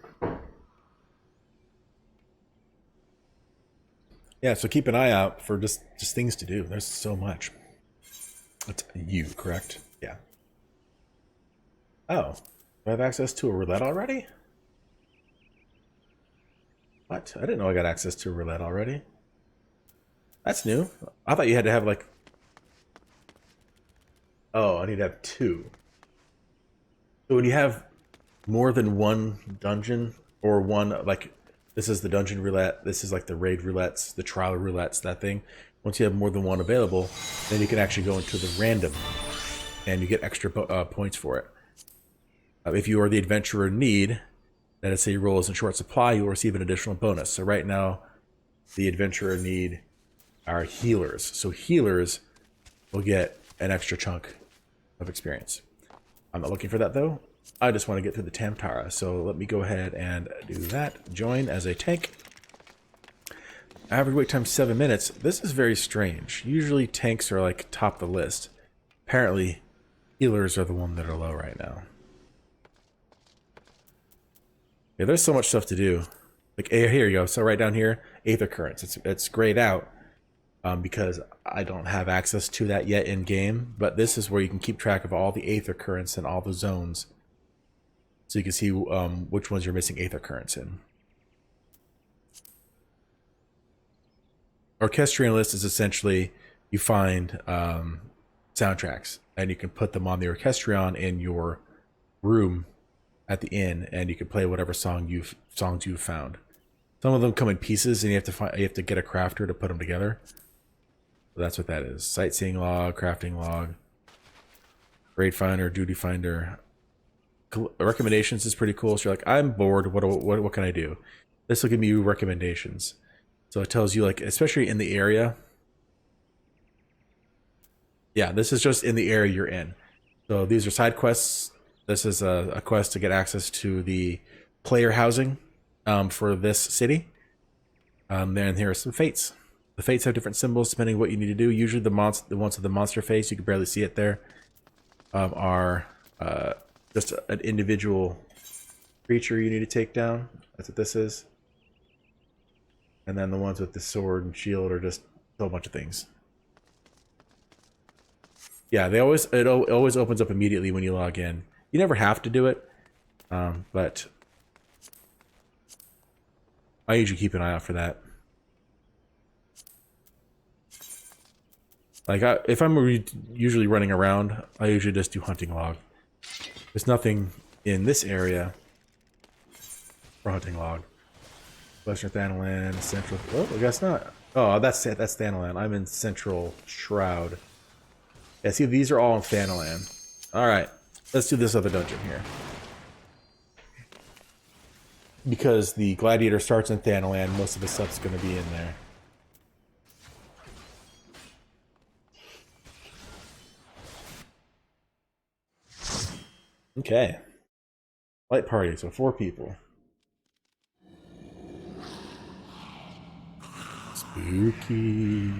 Yeah, so keep an eye out for just things to do. There's so much. That's you, correct? Yeah. Oh. Do I have access to a roulette already? What? I didn't know I got access to a roulette already. That's new. I thought you had to have like... Oh, I need to have 2. So when you have more than one dungeon, or one, like, this is the dungeon roulette, this is like the raid roulettes, the trial roulettes, that thing. Once you have more than one available, then you can actually go into the random, and you get extra points for it. If you are the adventurer in need, that is, say your roll is in short supply, you will receive an additional bonus. So right now, the adventurer in need are healers. So healers will get an extra chunk of experience. I'm not looking for that though. I just want to get through the Tamtara. So let me go ahead and do that. Join as a tank. Average wait time 7 minutes. This is very strange. Usually tanks are like top of the list. Apparently healers are the one that are low right now. Yeah, there's so much stuff to do. Like, here you go. So right down here, Aether Currents. It's grayed out because I don't have access to that yet in game. But this is where you can keep track of all the Aether Currents and all the zones, so you can see which ones you're missing Aether Currents in. Orchestrion list is essentially you find soundtracks and you can put them on the Orchestrion in your room at the inn, and you can play whatever songs you've found. Some of them come in pieces, and you have to get a crafter to put them together. So that's what that is. Sightseeing log, crafting log, raid finder, duty finder. Recommendations is pretty cool. So you're like, I'm bored. What can I do? This will give you recommendations. So it tells you, like, especially in the area. Yeah, this is just in the area you're in. So these are side quests. This is a quest to get access to the player housing for this city. Then here are some fates. The fates have different symbols depending on what you need to do. Usually the ones with the monster face, you can barely see it there, are just an individual creature you need to take down. That's what this is. And then the ones with the sword and shield are just a whole bunch of things. Yeah, it always opens up immediately when you log in. You never have to do it, but I usually keep an eye out for that. Like, if I'm usually running around, I usually just do hunting log. There's nothing in this area for hunting log. Western Thanalan, Central... Oh, I guess not. Oh, that's Thanalan. I'm in Central Shroud. Yeah, see, these are all in Thanalan. Alright, let's do this other dungeon here. Because the Gladiator starts in Thanalan, most of the stuff's going to be in there. Okay. Light party, so 4 people. Spooky.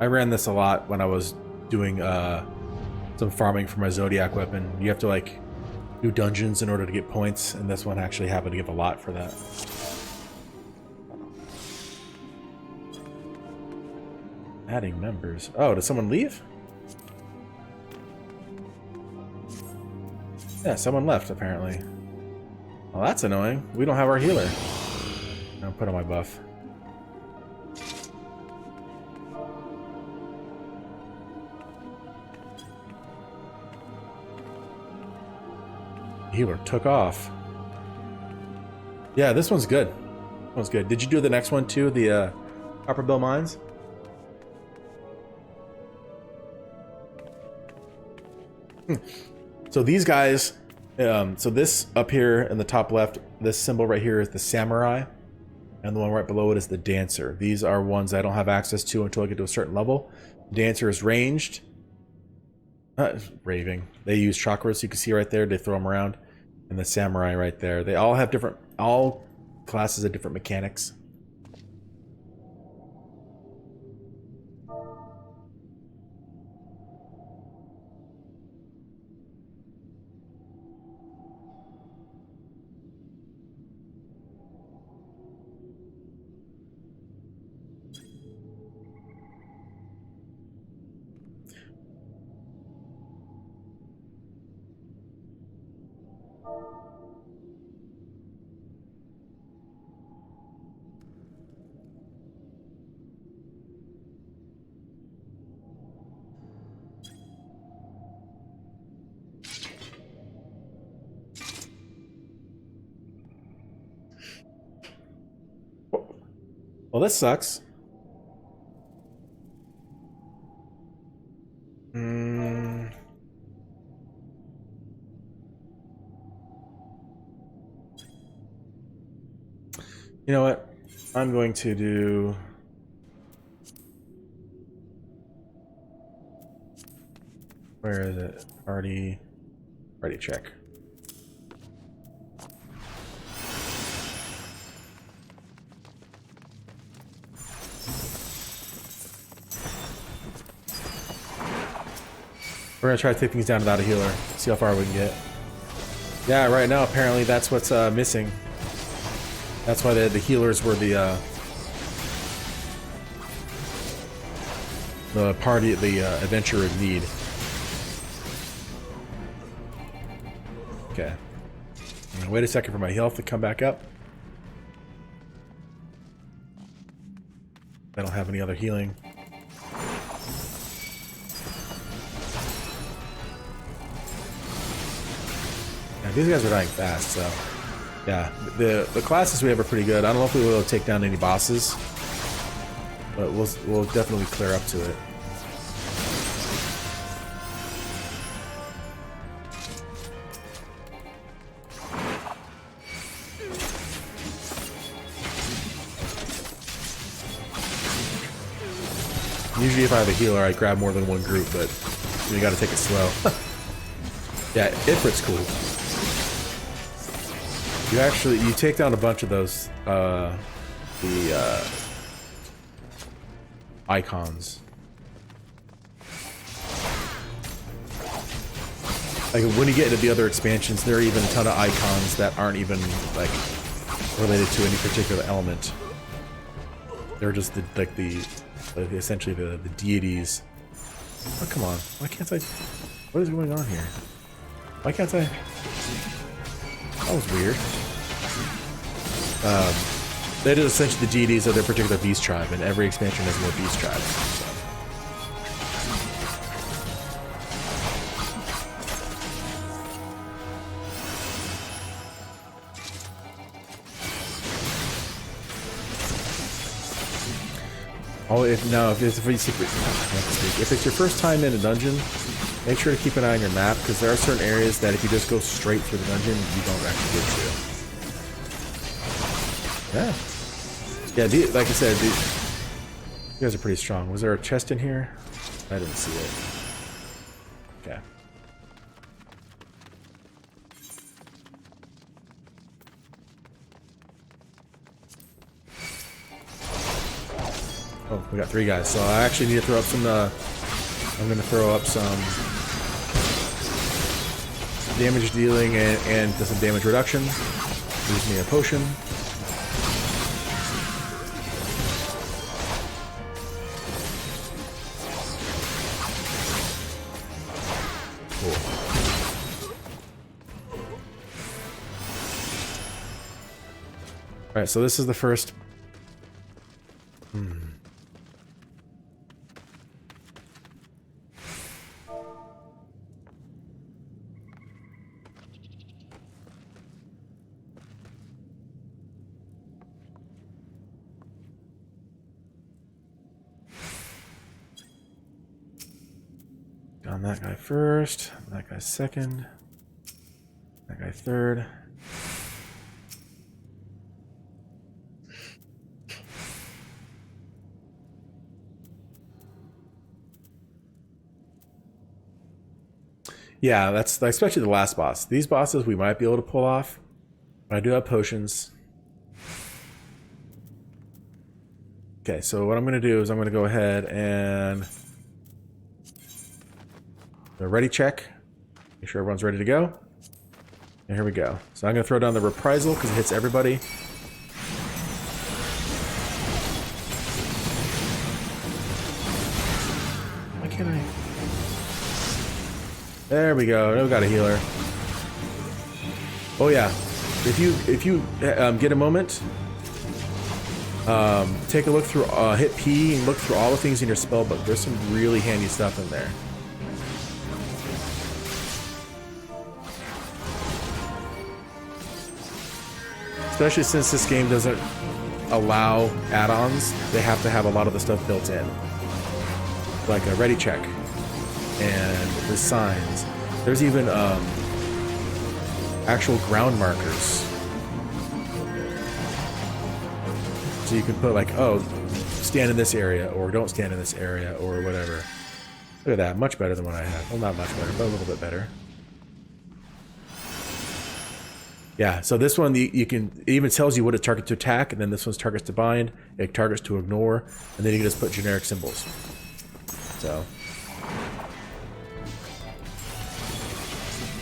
I ran this a lot when I was doing some farming for my Zodiac weapon. You have to, like, do dungeons in order to get points, and this one actually happened to give a lot for that. Adding members. Oh, did someone leave? Yeah, someone left, apparently. Well, that's annoying. We don't have our healer. I'll put on my buff. Healer took off. Yeah, this one's good. This one's good. Did you do the next one too? The Upper Bill Mines? So these guys, so this up here in the top left, this symbol right here is the samurai, and the one right below it is the dancer. These are ones I don't have access to until I get to a certain level. Dancer is ranged. Raving. They use chakras, so you can see right there. They throw them around. And the samurai right there. They all have different, all classes have different mechanics. Well, this sucks. You know what? I'm going to do... Where is it? Party check. We're gonna try to take things down without a healer. See how far we can get. Yeah, right now apparently that's what's missing. That's why the healers were the party, the adventure of need. Okay. I'm gonna wait a second for my health to come back up. I don't have any other healing. Yeah, these guys are dying fast, so yeah. The classes we have are pretty good. I don't know if we will take down any bosses, but we'll definitely clear up to it. Usually if I have a healer, I grab more than one group, but you gotta take it slow. Yeah, Ifrit's cool. You take down a bunch of those, icons. Like, when you get into the other expansions, there are even a ton of icons that aren't even, like, related to any particular element. They're just, essentially the deities. Oh, come on. Why can't I... What is going on here? Why can't I... That was weird. That is essentially the deities of their particular beast tribe, and every expansion has more beast tribes. So. Oh, if it's your first time in a dungeon, make sure to keep an eye on your map, because there are certain areas that if you just go straight through the dungeon, you don't actually get to. Yeah. Yeah, like I said, you guys are pretty strong. Was there a chest in here? I didn't see it. Okay. Oh, we got 3 guys, so I actually need to throw up some, I'm gonna throw up some damage dealing and some damage reduction. Gives me a potion. Cool. Alright, so this is the first... On that guy first, that guy second, that guy third. Yeah, that's especially the last boss. These bosses we might be able to pull off. But I do have potions. Okay, so what I'm going to do is I'm going to go ahead and the ready check. Make sure everyone's ready to go. And here we go. So I'm going to throw down the reprisal because it hits everybody. Why can't I? There we go. Now we got a healer. Oh yeah, if you get a moment, take a look through, hit P and look through all the things in your spell book. There's some really handy stuff in there. Especially since this game doesn't allow add-ons, they have to have a lot of the stuff built in, like a ready check. And the signs. There's even actual ground markers. So you can put like, oh, stand in this area, or don't stand in this area, or whatever. Look at that, much better than what I had. Well, not much better, but a little bit better. Yeah, so this one, you can, it even tells you what it targets to attack, and then this one's targets to bind, it targets to ignore, and then you can just put generic symbols. So.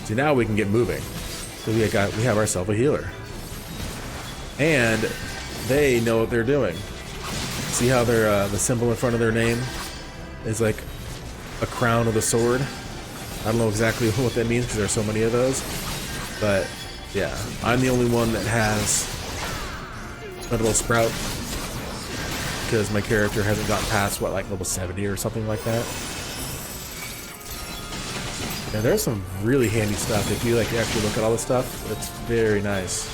See, now we can get moving. So we have ourselves a healer. And they know what they're doing. See how their the symbol in front of their name is like a crown with a sword? I don't know exactly what that means because there's so many of those. But yeah, I'm the only one that has a little sprout because my character hasn't gotten past, what, like level 70 or something like that. Yeah, there's some really handy stuff. If you like actually look at all the stuff, it's very nice.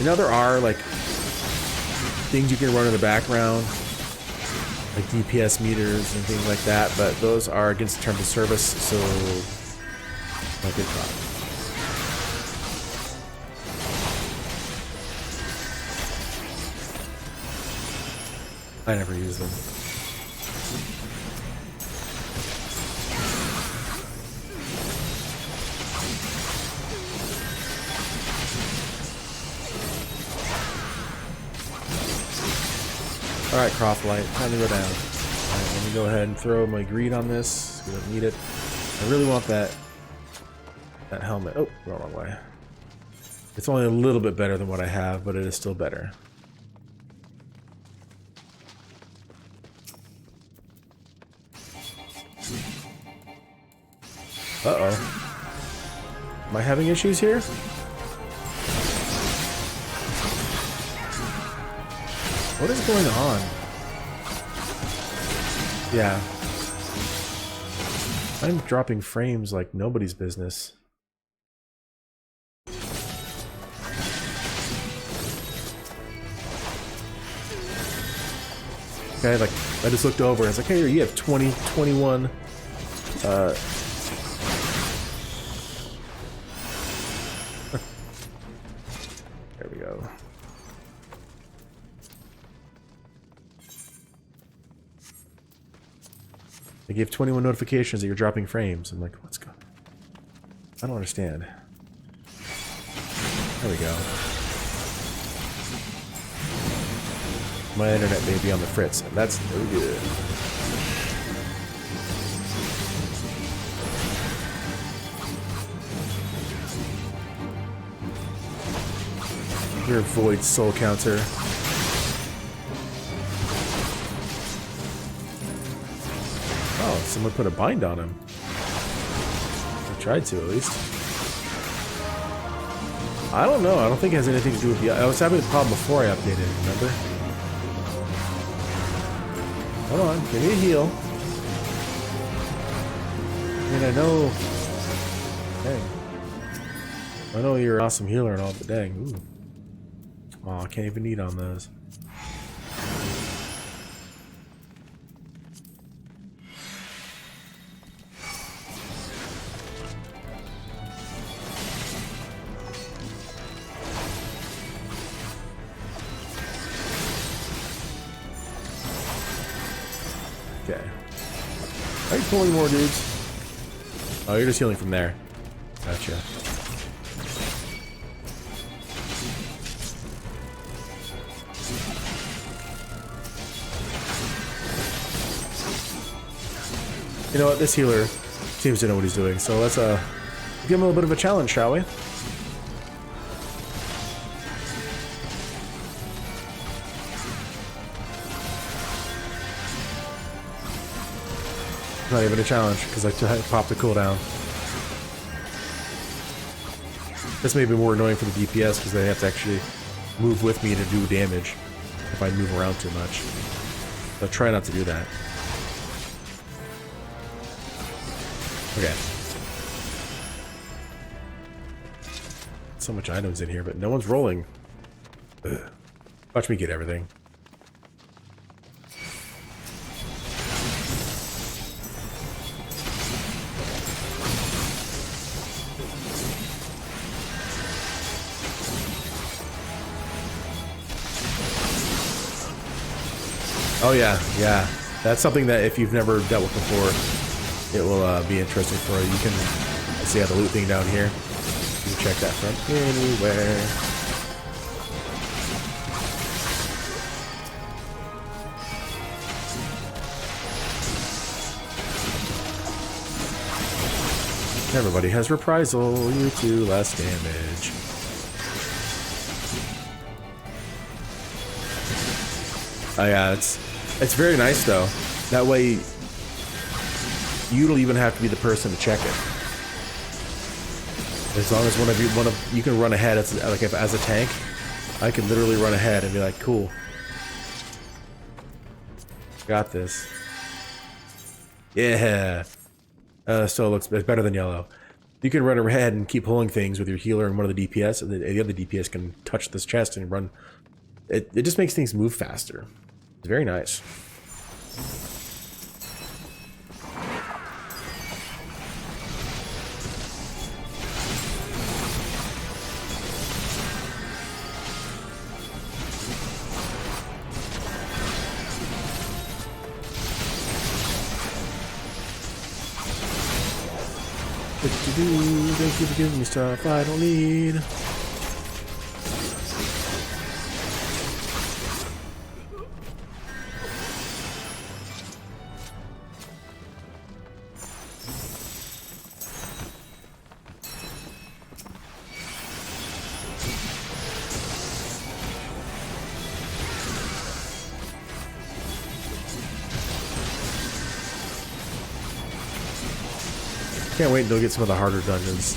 You know, there are like things you can run in the background, like DPS meters and things like that, but those are against terms of service, so not good problem. I never use them. Alright, Croftlight, time to go down. Alright, let me go ahead and throw my greed on this. We don't need it. I really want that helmet. Oh, wrong way. It's only a little bit better than what I have, but it is still better. Uh-oh. Am I having issues here? What is going on? Yeah. I'm dropping frames like nobody's business. Okay, like, I just looked over and it's like, hey, you have 21, there we go. They gave 21 notifications that you're dropping frames. I'm like, what's going on? I don't understand. There we go. My internet may be on the fritz, and that's no good. Your void soul counter. Oh, someone put a bind on him. I tried to, at least. I don't know. I don't think it has anything to do with the... I was having a problem before I updated it, remember? Hold on. Give me a heal. I mean, I know... Dang. I know you're an awesome healer and all, but dang. Ooh. Oh, I can't even eat on those. Okay. Are you pulling more dudes? Oh, you're just healing from there. Gotcha. You know what? This healer seems to know what he's doing, so let's give him a little bit of a challenge, shall we? Not even a challenge, because I popped the cooldown. This may be more annoying for the DPS, because they have to actually move with me to do damage if I move around too much. So try not to do that. Okay. So much items in here, but no one's rolling. Ugh. Watch me get everything. Oh yeah, yeah. That's something that if you've never dealt with before, it will be interesting for you. You can see how the loot thing down here. You can check that from anywhere. Everybody has reprisal. You do less damage. Oh yeah, it's very nice though. That way, you don't even have to be the person to check it. As long as one of you can run ahead. It's like if as a tank, I can literally run ahead and be like, cool, got this. Yeah. So it looks better than yellow. You can run ahead and keep pulling things with your healer and one of the DPS, and the other DPS can touch this chest and run. It just makes things move faster. It's very nice. Thank you for giving me stuff I don't need. Can't wait until we get some of the harder dungeons.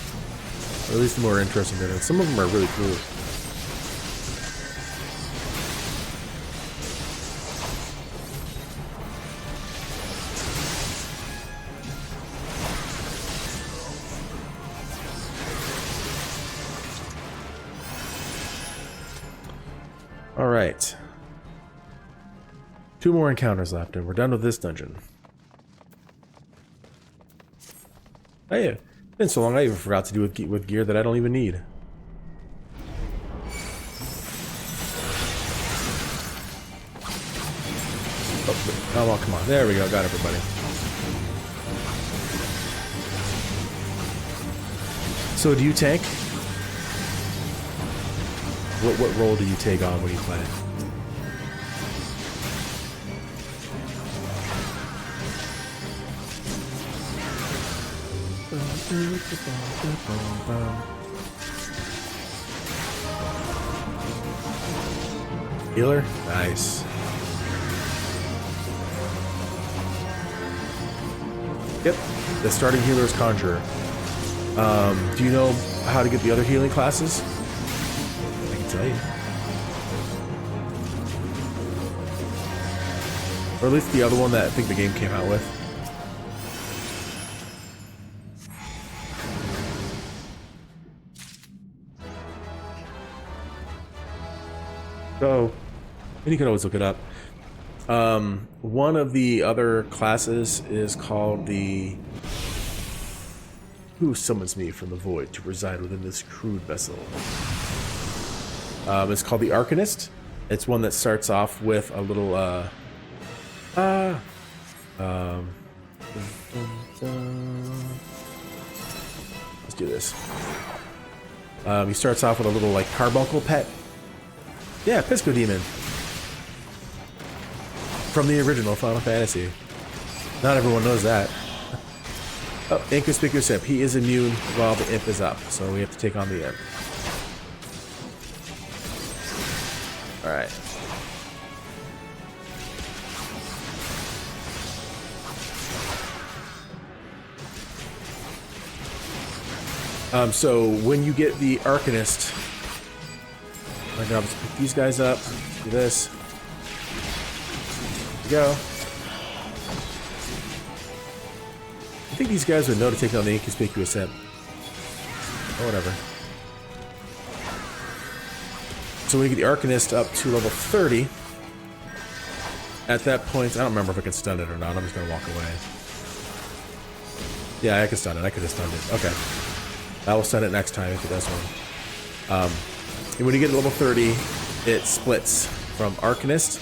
Or at least the more interesting dungeons. Some of them are really cool. Alright. 2 more encounters left and we're done with this dungeon. Hey, it's been so long I even forgot to do with gear that I don't even need. Oh, well, come on. There we go. Got everybody. So do you tank? What role do you take on when you play? Healer? Nice. Yep, the starting healer is Conjurer. Do you know how to get the other healing classes? I can tell you. Or at least the other one that I think the game came out with. So, and you can always look it up. One of the other classes is called the Who Summons Me from the Void to reside within this crude vessel. It's called the Arcanist. It's one that starts off with a little let's do this. He starts off with a little like carbuncle pet. Yeah, Pisco Demon. From the original Final Fantasy. Not everyone knows that. Oh, Inconspicuous Imp. He is immune while the imp is up, so we have to take on the imp. Alright. So when you get the Arcanist, my job is to pick these guys up, do this. There we go. I think these guys would know to take down the Inconspicuous Imp. Or whatever. So when you get the Arcanist up to level 30, at that point, I don't remember if I can stun it or not. I'm just going to walk away. Yeah, I can stun it. I could have stunned it. Okay. I will stun it next time if it does one. And when you get to level 30, it splits from Arcanist.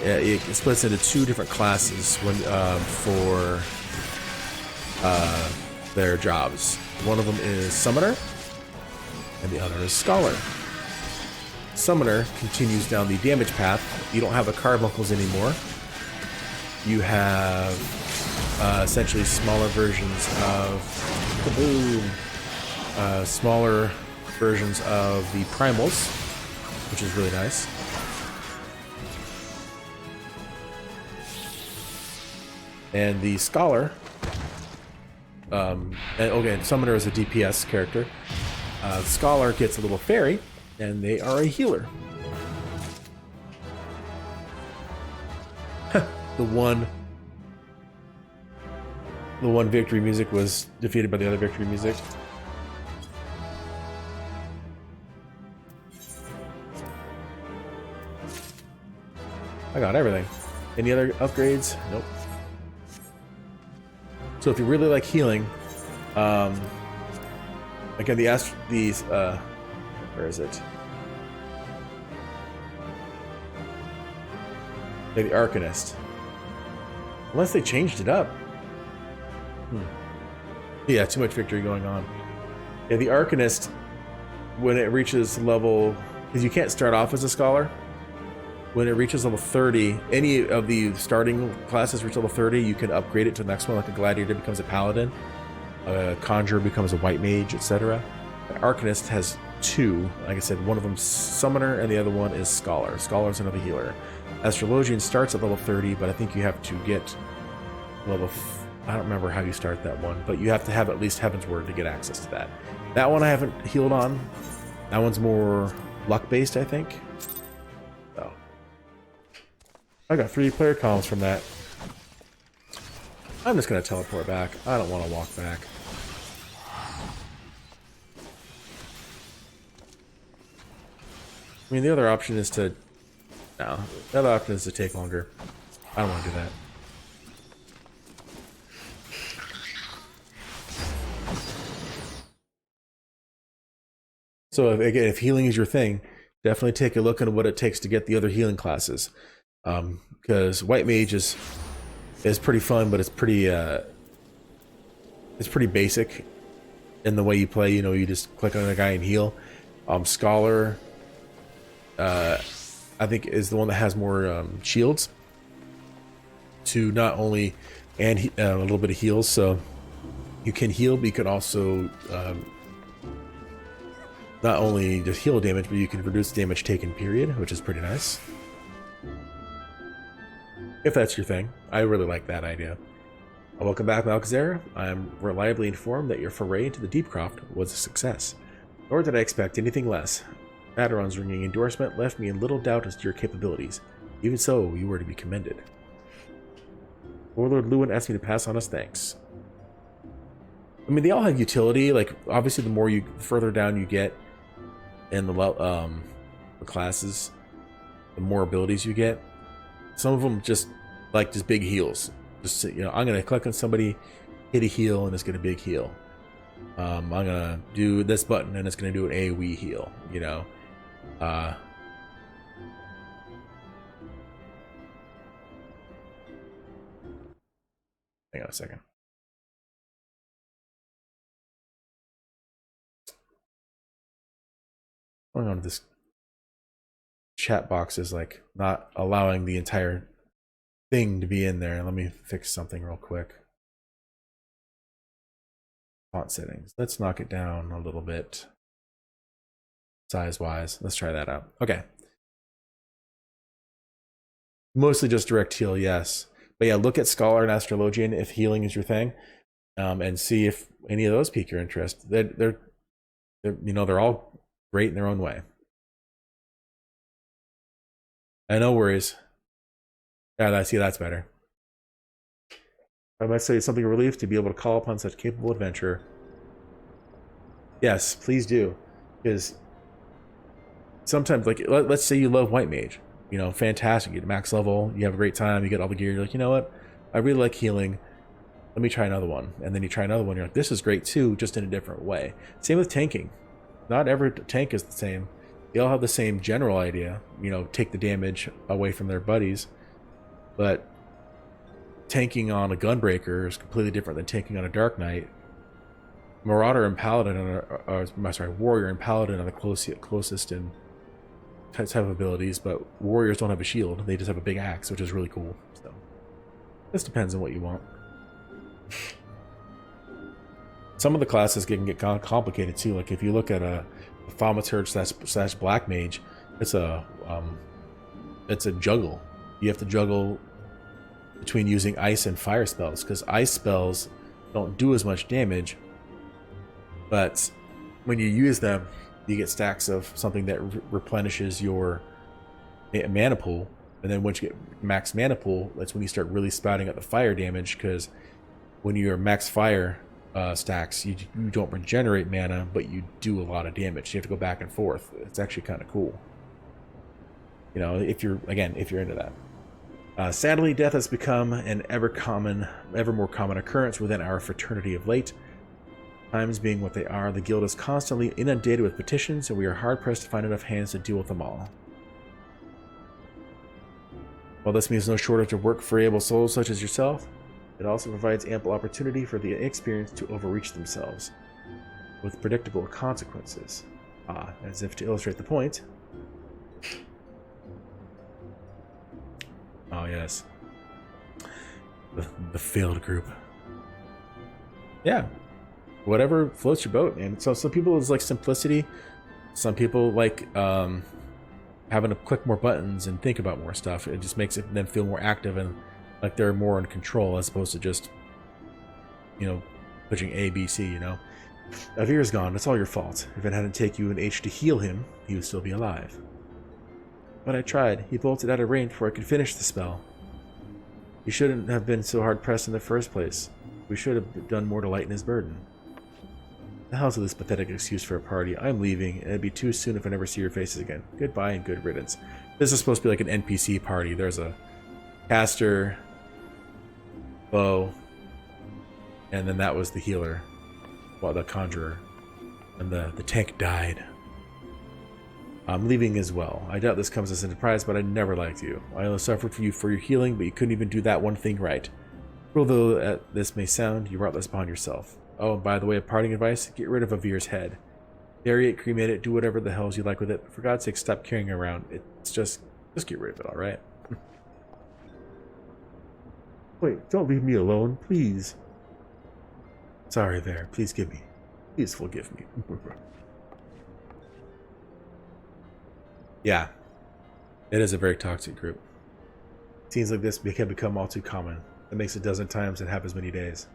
It splits into two different classes when for their jobs. One of them is Summoner, and the other is Scholar. Summoner continues down the damage path. You don't have the carbuncles anymore. You have essentially smaller versions of smaller versions of the primals, which is really nice. And the Scholar, and okay, Summoner is a DPS character. Scholar gets a little fairy, and they are a healer. The one victory music was defeated by the other victory music. I got everything. Any other upgrades? Nope. So if you really like healing, again, where is it? Yeah, the Arcanist. Unless they changed it up. Yeah, too much victory going on. Yeah, the Arcanist, when it reaches level, because you can't start off as a Scholar. When it reaches level 30, any of the starting classes reach level 30, you can upgrade it to the next one, like a Gladiator becomes a Paladin, a Conjurer becomes a White Mage, etc. An Arcanist has two. Like I said, one of them's Summoner and the other one is Scholar. Scholar's another healer. Astrologian starts at level 30, but I think you have to get level... I don't remember how you start that one, but you have to have at least Heaven's Word to get access to that. That one I haven't healed on. That one's more luck-based, I think. So. I got 3 player columns from that. I'm just going to teleport back. I don't want to walk back. I mean, the other option is to... No, the other option is to take longer. I don't want to do that. So if healing is your thing, definitely take a look at what it takes to get the other healing classes. Because White Mage is pretty fun, but it's pretty basic in the way you play. You know, you just click on a guy and heal. Scholar, I think, is the one that has more shields to not only and a little bit of heals. So you can heal, but you can also not only just heal damage, but you can reduce damage taken, period, which is pretty nice. If that's your thing. I really like that idea. Welcome back, Malkazera. I am reliably informed that your foray into the Deepcroft was a success. Nor did I expect anything less. Madaron's ringing endorsement left me in little doubt as to your capabilities. Even so, you were to be commended. Warlord Lewin asked me to pass on his thanks. I mean, they all have utility. Like, obviously, the more further down you get in the classes, the more abilities you get. Some of them just big heals. Just, you know, I'm gonna click on somebody, hit a heal, and it's gonna big heal. I'm gonna do this button and it's gonna do an AoE heal, you know. Hang on a second. Going on, this chat box is like not allowing the entire thing to be in there. Let me fix something real quick. Font settings. Let's knock it down a little bit. Size wise. Let's try that out. Okay. Mostly just direct heal, yes. But yeah, look at Scholar and Astrologian if healing is your thing, and see if any of those pique your interest. They're you know, they're all great in their own way. No worries. Yeah, I see, that's better. I might say it's something of relief to be able to call upon such capable adventurer. Yes, please do. Because sometimes, like, let's say you love White Mage. You know, fantastic. You get max level, you have a great time, you get all the gear. You're like, you know what? I really like healing. Let me try another one. And then you try another one. You're like, this is great too, just in a different way. Same with tanking. Not every tank is the same. They all have the same general idea. You know, take the damage away from their buddies. But tanking on a Gunbreaker is completely different than tanking on a Dark Knight. Marauder and Paladin Warrior and Paladin are the closest in type of abilities, but Warriors don't have a shield. They just have a big axe, which is really cool. So this depends on what you want. Some of the classes can get complicated too. Like if you look at a Thaumaturge slash Black Mage, it's a juggle. You have to juggle between using ice and fire spells, because ice spells don't do as much damage, but when you use them, you get stacks of something that replenishes your mana pool, and then once you get max mana pool, that's when you start really spouting out the fire damage, because when you're max fire stacks, you don't regenerate mana, but you do a lot of damage. You have to go back and forth. It's actually kind of cool, you know, if you're into that. Sadly, death has become an ever more common occurrence within our fraternity of late. Times being what they are, the guild is constantly inundated with petitions, and we are hard-pressed to find enough hands to deal with them all. While this means no shortage of work for able souls such as yourself, it also provides ample opportunity for the inexperienced to overreach themselves, with predictable consequences. As if to illustrate the point. Oh yes. The failed group. Yeah. Whatever floats your boat, man. So some people is like simplicity. Some people like having to click more buttons and think about more stuff. It just makes them feel more active and like they're more in control, as opposed to just, you know, pushing A, B, C, you know. Avir's gone. It's all your fault. If it hadn't taken you an H to heal him, he would still be alive. But I tried. He bolted out of range before I could finish the spell. He shouldn't have been so hard-pressed in the first place. We should have done more to lighten his burden. The hell's with this pathetic excuse for a party? I'm leaving, and it'd be too soon if I never see your faces again. Goodbye and good riddance. This is supposed to be like an NPC party. There's a caster, bow, and then that was the healer, well, the conjurer, and the tank died. I'm leaving as well. I doubt this comes as a surprise, but I never liked you. I only suffered for you for your healing, but you couldn't even do that one thing right. Although this may sound, you brought this upon yourself. Oh, and by the way, a parting advice, get rid of Avir's head. Bury it, cremate it, do whatever the hells you like with it. For God's sake, stop carrying it around. It's just get rid of it, alright? Wait, don't leave me alone, please. Sorry there, please forgive me. Yeah, it is a very toxic group. Scenes like this can become all too common. It makes a dozen times in half as many days.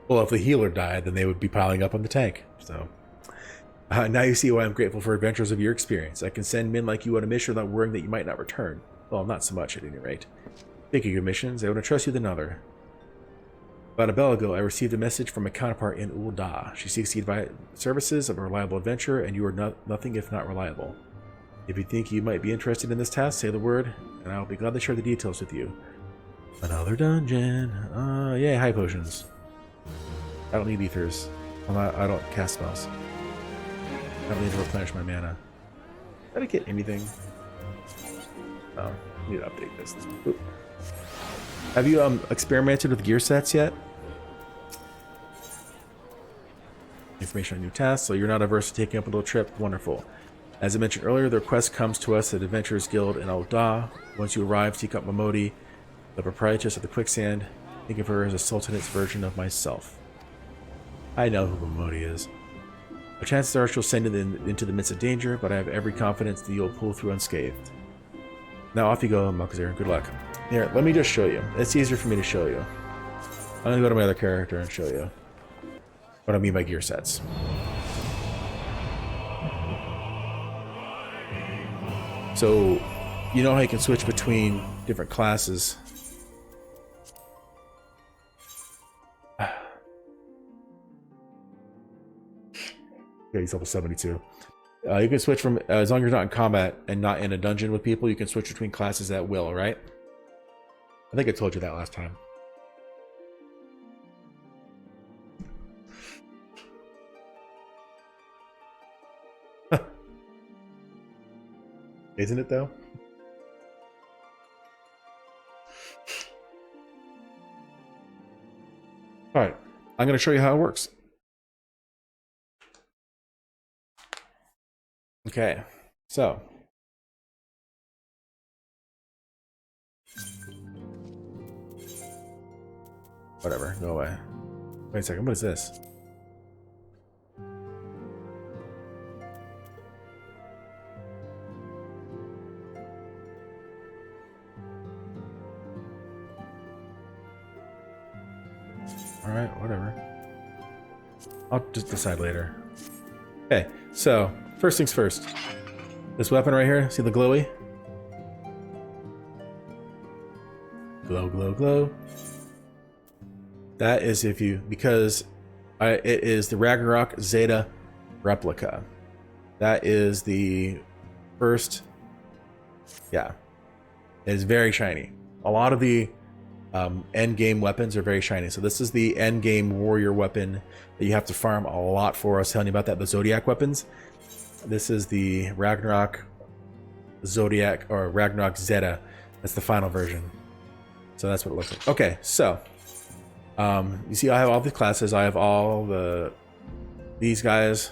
Well, if the healer died, then they would be piling up on the tank. So now you see why I'm grateful for adventures of your experience. I can send men like you on a mission without worrying that you might not return. Well, not so much at any rate. Speaking of your missions, I would trust you than another. About a bell ago, I received a message from a counterpart in Ul'dah. She seeks the services of a reliable adventurer, and you are nothing if not reliable. If you think you might be interested in this task, say the word, and I'll be glad to share the details with you. Another dungeon. Yeah, high potions. I don't need ethers. I don't cast spells. I don't need to replenish my mana. Did I get anything? Oh, I need to update this. Oop. Have you experimented with gear sets yet? Information on new tasks, so you're not averse to taking up a little trip. Wonderful. As I mentioned earlier, the request comes to us at Adventurers Guild in Alda. Once you arrive, seek out Momodi, the proprietress of the quicksand. Think of her as a sultanate version of myself. I know who Momodi is. The chances are she'll send you into the midst of danger, but I have every confidence that you'll pull through unscathed. Now off you go, Malkazir. Good luck. Here, let me just show you. It's easier for me to show you. I'm going to go to my other character and show you what I mean by gear sets. So, you know how you can switch between different classes. Yeah, he's level 72. You can switch from, as long as you're not in combat and not in a dungeon with people, you can switch between classes at will, right? I think I told you that last time. Isn't it though? All right, I'm going to show you how it works. Okay, so whatever, go away. Wait a second, what is this? Alright, whatever. I'll just decide later. Okay, so first things first. This weapon right here, see the glowy? Glow, glow, glow. That is if you, because it is the Ragnarok Zeta replica. That is the first, yeah. It is very shiny. A lot of the end game weapons are very shiny. So this is the end game warrior weapon that you have to farm a lot for. I was telling you about that, the Zodiac weapons. This is the Ragnarok Zodiac, or Ragnarok Zeta. That's the final version. So that's what it looks like. Okay, so you see I have all the classes. I have all these guys.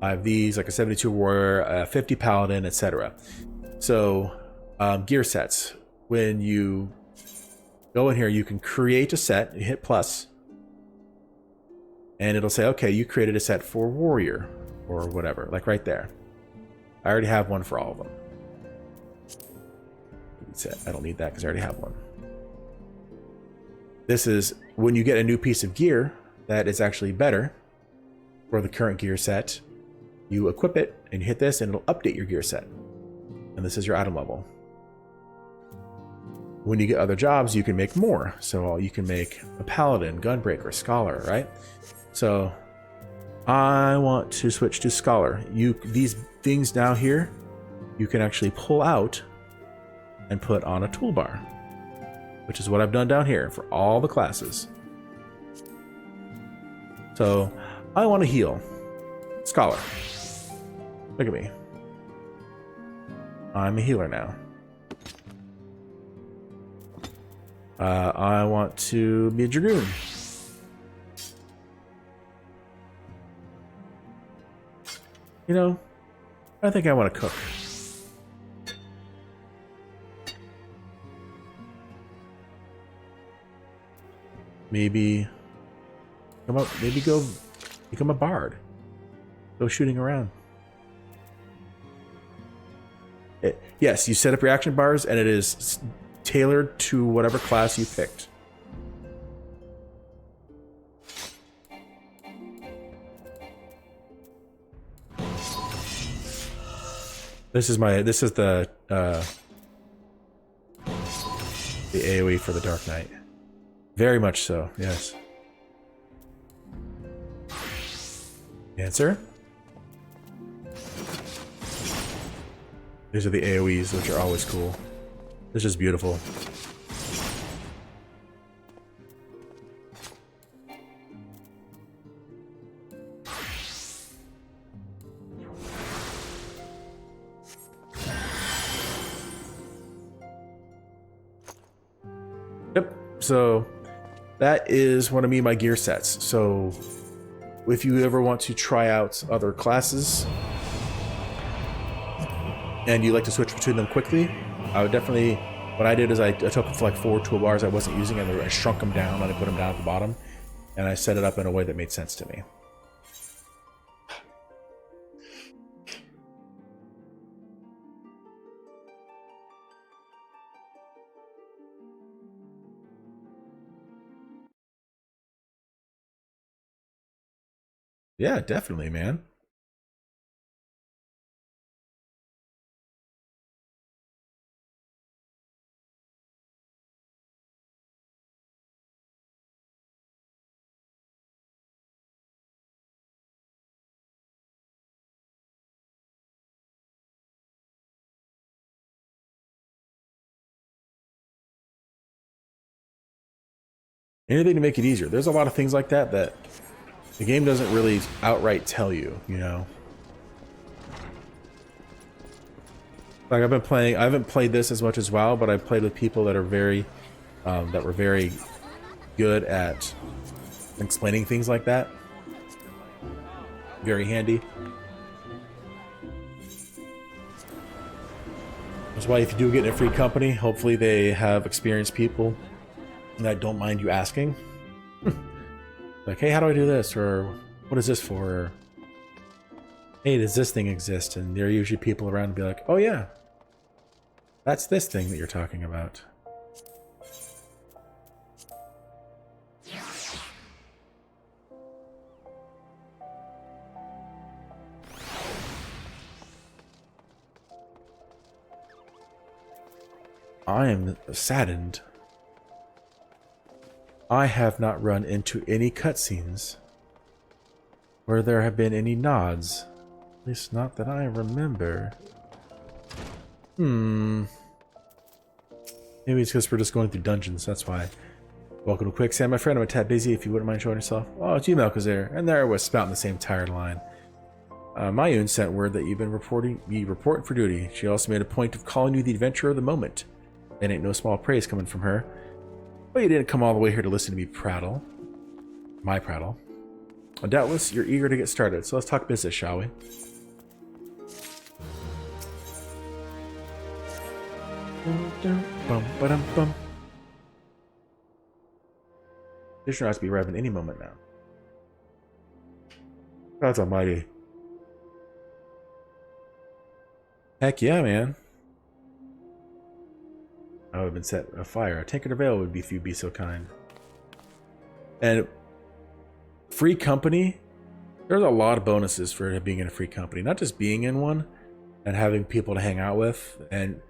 I have these, like a 72 warrior, a 50 paladin, etc. So gear sets. When you go in here, you can create a set. You hit plus, and it'll say, okay, you created a set for warrior or whatever, like right there. I already have one for all of them. I don't need that because I already have one. This is when you get a new piece of gear that is actually better for the current gear set. You equip it and hit this, and it'll update your gear set. And this is your item level. When you get other jobs, you can make more. So you can make a paladin, gunbreaker, scholar, right? So I want to switch to scholar. These things down here, you can actually pull out and put on a toolbar, which is what I've done down here for all the classes. So I want to heal. Scholar. Look at me. I'm a healer now. I want to be a dragoon. You know, I think I want to cook. Maybe go become a bard. Go shooting around. Yes, you set up your action bars, and it is tailored to whatever class you picked. This is the AoE for the Dark Knight. Very much so, yes. These are the AoEs, which are always cool. It's just beautiful. Yep, so that is one of my gear sets. So if you ever want to try out other classes and you like to switch between them quickly, I would definitely, what I did is I took like 4 toolbars I wasn't using and I shrunk them down and I put them down at the bottom and I set it up in a way that made sense to me. Yeah, definitely, man. Anything to make it easier. There's a lot of things like that that the game doesn't really outright tell you, you know? Like I've been playing, I haven't played this as much as WoW, but I've played with people that are very, that were very good at explaining things like that. Very handy. That's why if you do get in a free company, hopefully they have experienced people that don't mind you asking. Like, hey, how do I do this? Or what is this for? Or, hey, does this thing exist? And there are usually people around to be like, oh yeah, that's this thing that you're talking about. I am saddened. I have not run into any cutscenes where there have been any nods. At least not that I remember. Maybe it's because we're just going through dungeons, that's why. Welcome to Quicksand, my friend. I'm a tad busy if you wouldn't mind showing yourself. Oh, it's you, Malkazar. And there I was spouting the same tired line. Mayun sent word that you've been reporting for duty. She also made a point of calling you the adventurer of the moment. It ain't no small praise coming from her. But you didn't come all the way here to listen to me prattle. My prattle. Well, doubtless, you're eager to get started, so let's talk business, shall we? This has to be arriving any moment now. God's almighty. Heck yeah, man. I would have been set afire. A tankard of ale would be if you'd be so kind. And free company, there's a lot of bonuses for being in a free company. Not just being in one and having people to hang out with. And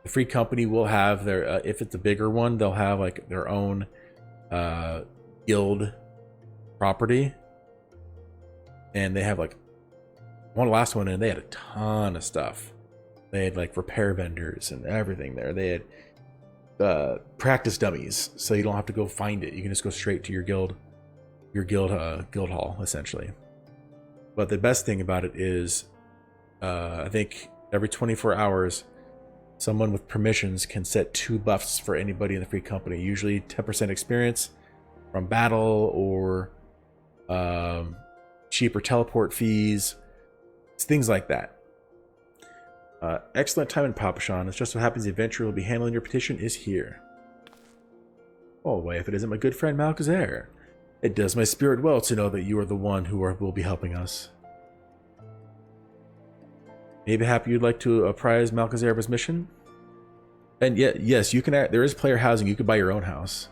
the free company will have their, if it's a bigger one, they'll have like their own guild property. And they have like, one last one, and they had a ton of stuff. They had like repair vendors and everything there. They had practice dummies, so you don't have to go find it. You can just go straight to your guild hall, essentially. But the best thing about it is, I think every 24 hours, someone with permissions can set 2 buffs for anybody in the free company. Usually 10% experience from battle or cheaper teleport fees, things like that. Excellent time in Papashan. It's just so happens the adventurer will be handling your petition is here. Oh, why, if it isn't my good friend Malkazar. It does my spirit well to know that you are the one who will be helping us. Maybe happy you'd like to apprise Malkazar of his mission? And yeah, yes, you can. There is player housing. You could buy your own house.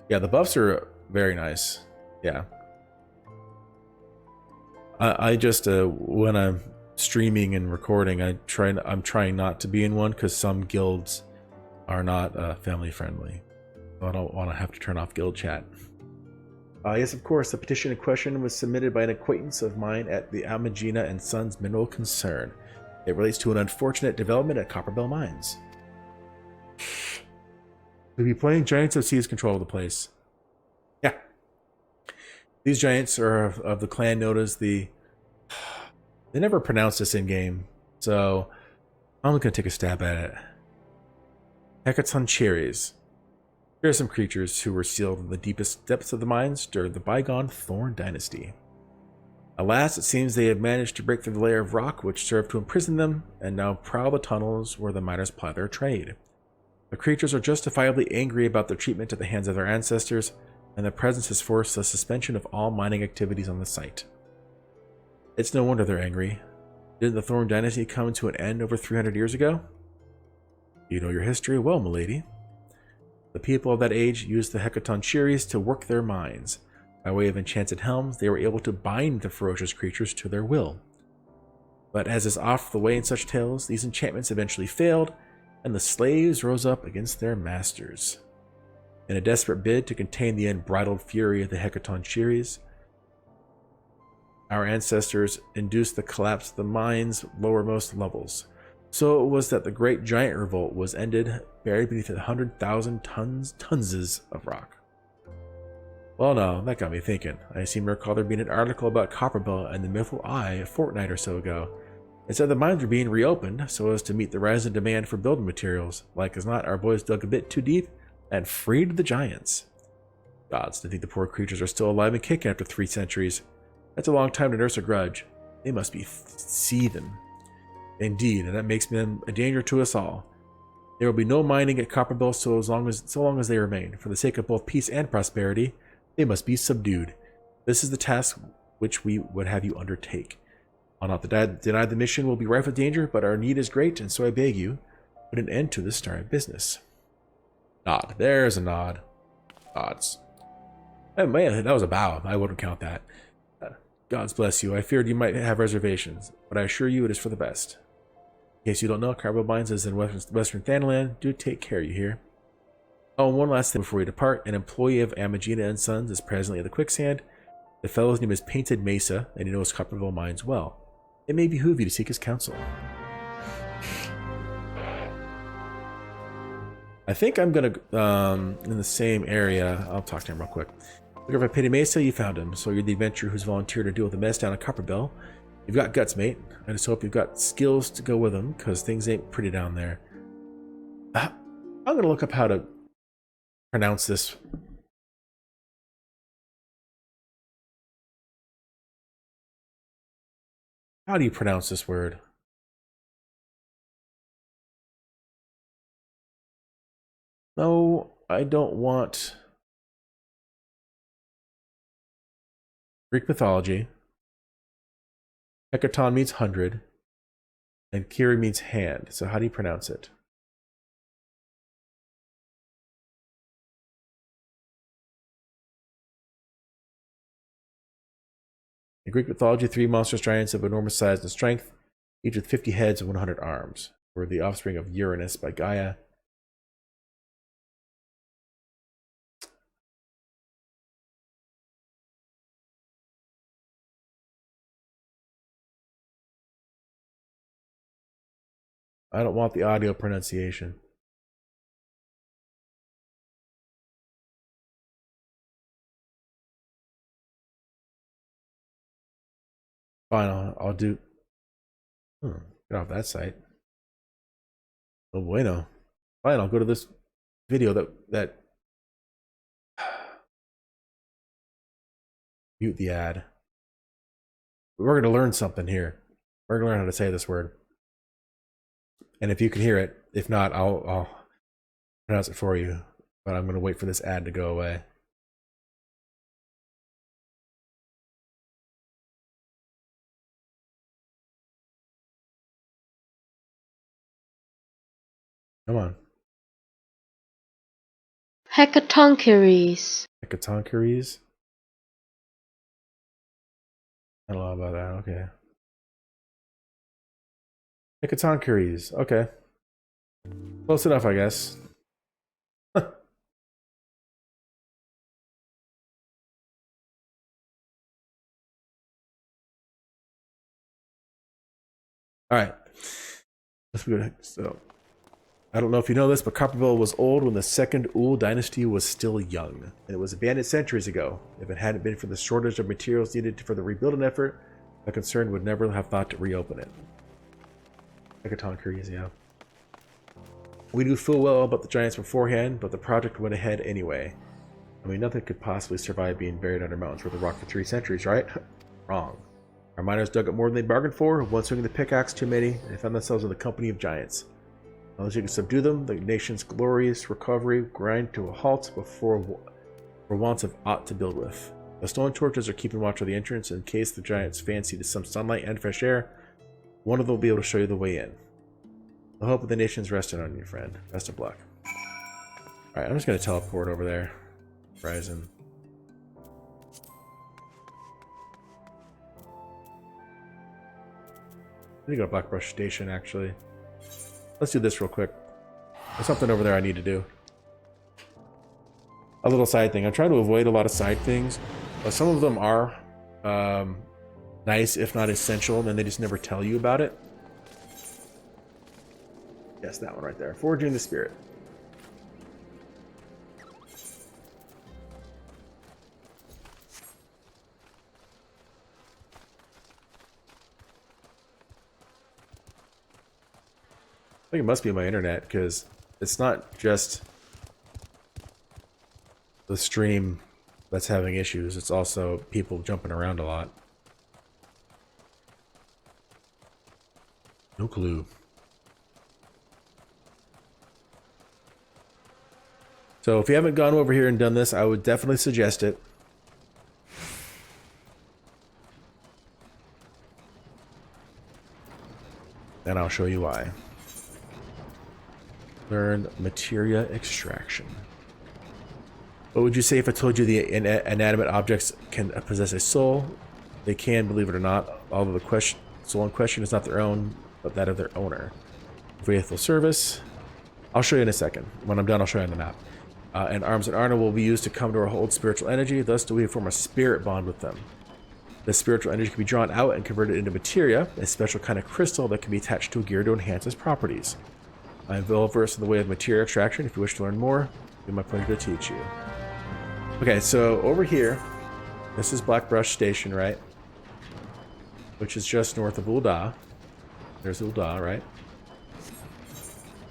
Yeah, the buffs are very nice. Yeah. I just when I'm streaming and recording, I'm trying not to be in one because some guilds are not family friendly. So I don't want to have to turn off guild chat. Yes, of course. The petition in question was submitted by an acquaintance of mine at the Amagina and Sons Mineral Concern. It relates to an unfortunate development at Copperbell Mines. We'll be playing giants have seized control of the place. Yeah. These giants are of the clan known as the... They never pronounce this in-game, so I'm going to take a stab at it. Hecatoncheires. Here are some creatures who were sealed in the deepest depths of the mines during the bygone Thorn Dynasty. Alas, it seems they have managed to break through the layer of rock which served to imprison them, and now prowl the tunnels where the miners ply their trade. The creatures are justifiably angry about their treatment at the hands of their ancestors, and their presence has forced the suspension of all mining activities on the site. It's no wonder they're angry. Didn't the Thorn Dynasty come to an end over 300 years ago? You know your history well, milady. The people of that age used the Hecatoncheires to work their mines. By way of enchanted helms, they were able to bind the ferocious creatures to their will. But as is oft the way in such tales, these enchantments eventually failed, and the slaves rose up against their masters. In a desperate bid to contain the unbridled fury of the Hecatoncheires, our ancestors induced the collapse of the mine's lowermost levels. So it was that the great giant revolt was ended, buried beneath 100,000 tons of rock. Well, no, that got me thinking. I seem to recall there being an article about Copperbell and the Mythful Eye a fortnight or so ago. It said the mines were being reopened so as to meet the rising demand for building materials. Like as not, our boys dug a bit too deep and freed the giants. Gods, to think the poor creatures are still alive and kicking after 3 centuries. That's a long time to nurse a grudge. They must be seething. Indeed, and that makes them a danger to us all. There will be no mining at Copperbell so long as they remain. For the sake of both peace and prosperity, they must be subdued. This is the task which we would have you undertake. I'll not deny the mission will be rife with danger, but our need is great, and so I beg you, put an end to this starry business. Nod. There's a nod. Nods. Oh, man, that was a bow. I wouldn't count that. Gods bless you. I feared you might have reservations, but I assure you it is for the best. In case you don't know, Copperbell Mines is in western Thanalan. Do take care, you hear? Oh, and one last thing before we depart. An employee of Amagina and Sons is presently at the Quicksand. The fellow's name is Painted Mesa, and he knows Copperbell Mines well. It may behoove you to seek his counsel. I think I'm gonna, in the same area, I'll talk to him real quick. Look over at Painted Mesa, you found him, so you're the adventurer who's volunteered to deal with the mess down at Copperbell. You've got guts, mate. I just hope you've got skills to go with them, because things ain't pretty down there. I'm gonna look up how to pronounce this. How do you pronounce this word? No, I don't want Greek mythology. Hecaton means 100, and Kiri means hand. So how do you pronounce it? In Greek mythology, 3 monstrous giants of enormous size and strength, each with 50 heads and 100 arms, were the offspring of Uranus by Gaia. I don't want the audio pronunciation. Fine, I'll do... get off that site. Oh bueno. Fine, I'll go to this video that mute the ad. We're going to learn something here. We're going to learn how to say this word. And if you can hear it, if not, I'll pronounce it for you. But I'm going to wait for this ad to go away. Come on. Hecatoncheires. Hecatoncheires? I don't know about that. Okay. Hecatoncheires. Okay. Close enough, I guess. All right. So, I don't know if you know this, but Copperville was old when the second Ul dynasty was still young, and it was abandoned centuries ago. If it hadn't been for the shortage of materials needed for the rebuilding effort, the concern would never have thought to reopen it. Hecaton yeah. We knew full well about the giants beforehand, but the project went ahead anyway. I mean, nothing could possibly survive being buried under mountains worth of rock for 3 centuries, right? Wrong. Our miners dug up more than they bargained for, one swinging the pickaxe too many, and they found themselves in the company of giants. Unless you can subdue them, the nation's glorious recovery grind to a halt before for wants of aught to build with. The stone torches are keeping watch of the entrance in case the giants fancy some sunlight and fresh air. One of them will be able to show you the way in. The hope of the nation's resting on you, friend. Best of luck. Alright, I'm just going to teleport over there. Horizon. I need to go to Blackbrush Station, actually. Let's do this real quick. There's something over there I need to do. A little side thing. I'm trying to avoid a lot of side things. But some of them are nice, if not essential, and then they just never tell you about it. Yes, that one right there. Forging the Spirit. I think it must be my internet, because it's not just the stream that's having issues, it's also people jumping around a lot. No clue. So if you haven't gone over here and done this, I would definitely suggest it. And I'll show you why. Learn materia extraction. What would you say if I told you the inanimate objects can possess a soul? They can, believe it or not, although the soul in question is not their own, but that of their owner. Faithful service. I'll show you in a second. When I'm done, I'll show you on the map. And arms and honor will be used to come to or hold spiritual energy, thus do we form a spirit bond with them. The spiritual energy can be drawn out and converted into materia, a special kind of crystal that can be attached to a gear to enhance its properties. I am well versed in the way of materia extraction. If you wish to learn more, it'll be my pleasure to teach you. Okay, so over here, this is Blackbrush Station, right? Which is just north of Ul'dah. There's Ul'dah, right?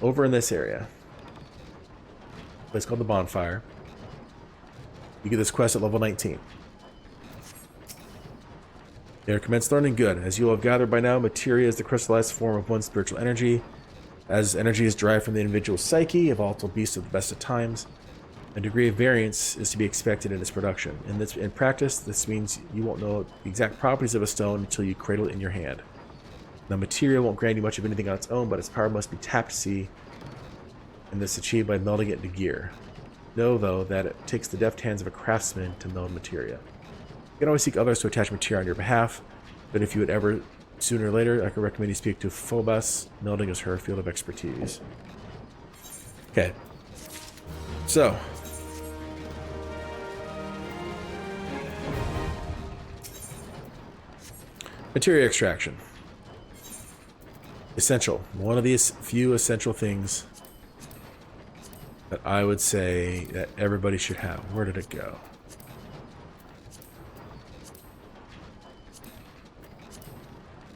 Over in this area, a place called the Bonfire. You get this quest at level 19. They are commenced learning good. As you will have gathered by now, materia is the crystallized form of one spiritual energy. As energy is derived from the individual psyche, a volatile beast of the best of times, a degree of variance is to be expected in its production. In practice, this means you won't know the exact properties of a stone until you cradle it in your hand. The materia won't grant you much of anything on its own, but its power must be tapped to see, and this achieved by melding it into gear. Know, though, that it takes the deft hands of a craftsman to meld materia. You can always seek others to attach materia on your behalf, but if you would ever, sooner or later, I can recommend you speak to Phobos. Melding is her field of expertise. Okay. So. Materia extraction. Essential. One of these few essential things that I would say that everybody should have. Where did it go?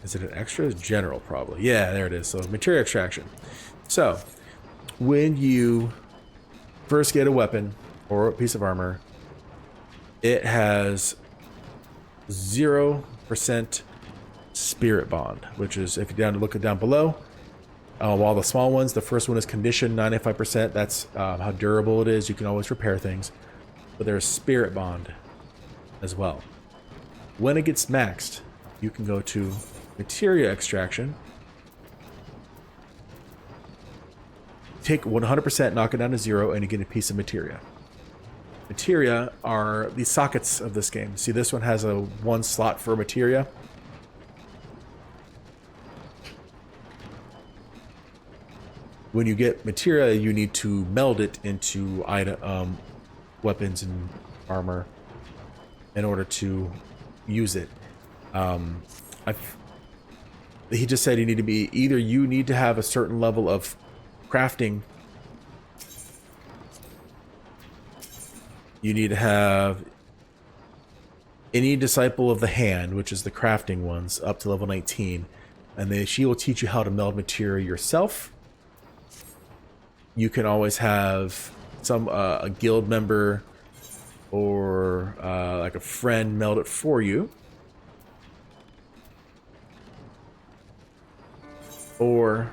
Is it an extra? General, probably. Yeah, there it is. So, materia extraction. So, when you first get a weapon or a piece of armor, it has 0% spirit bond, which is, if you look down below, while the small ones, the first one is conditioned 95%. That's how durable it is. You can always repair things. But there's spirit bond as well. When it gets maxed, you can go to materia extraction, take 100%, knock it down to 0, and you get a piece of materia. Materia are the sockets of this game. See, this one has a 1 slot for materia. When you get materia, you need to meld it into weapons and armor in order to use it. he just said you need to be, either you need to have a certain level of crafting. You need to have any disciple of the hand, which is the crafting ones, up to level 19. And then she will teach you how to meld material yourself. You can always have some a guild member or like a friend meld it for you. Or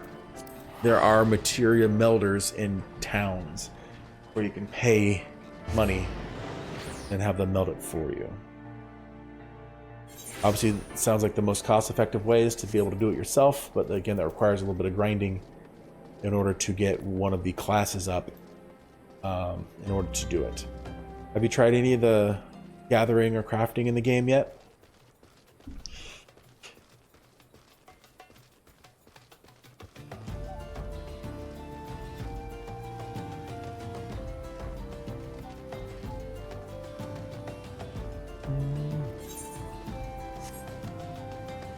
there are materia melders in towns where you can pay money and have them meld it for you. Obviously, it sounds like the most cost-effective way is to be able to do it yourself, but again, that requires a little bit of grinding in order to get one of the classes up in order to do it. Have you tried any of the gathering or crafting in the game yet?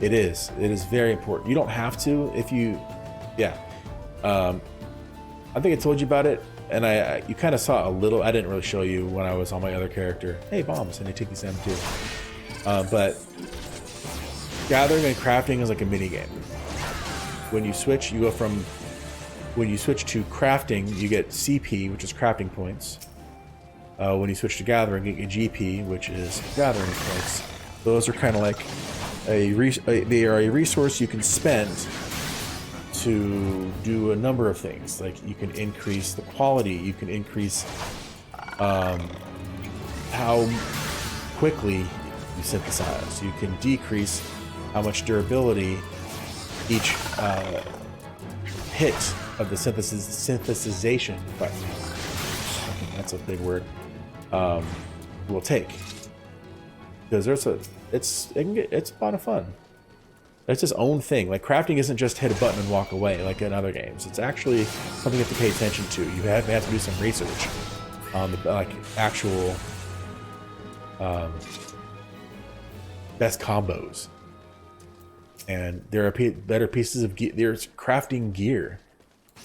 It is very important. You don't have to if you, yeah. I think I told you about it, and you kind of saw a little. I didn't really show you when I was on my other character. Hey, bombs, and I take these them too. But gathering and crafting is like a mini game. When you switch, when you switch to crafting, you get CP, which is crafting points. When you switch to gathering, you get GP, which is gathering points. Those are kind of like they are a resource you can spend to do a number of things. Like you can increase the quality, you can increase how quickly you synthesize, you can decrease how much durability each hit of the synthesization button, that's a big word, will take. Because it's a lot of fun. It's its own thing. Like crafting isn't just hit a button and walk away like in other games. It's actually something you have to pay attention to. You have to do some research on the like actual best combos. And there are better pieces of gear. There's crafting gear.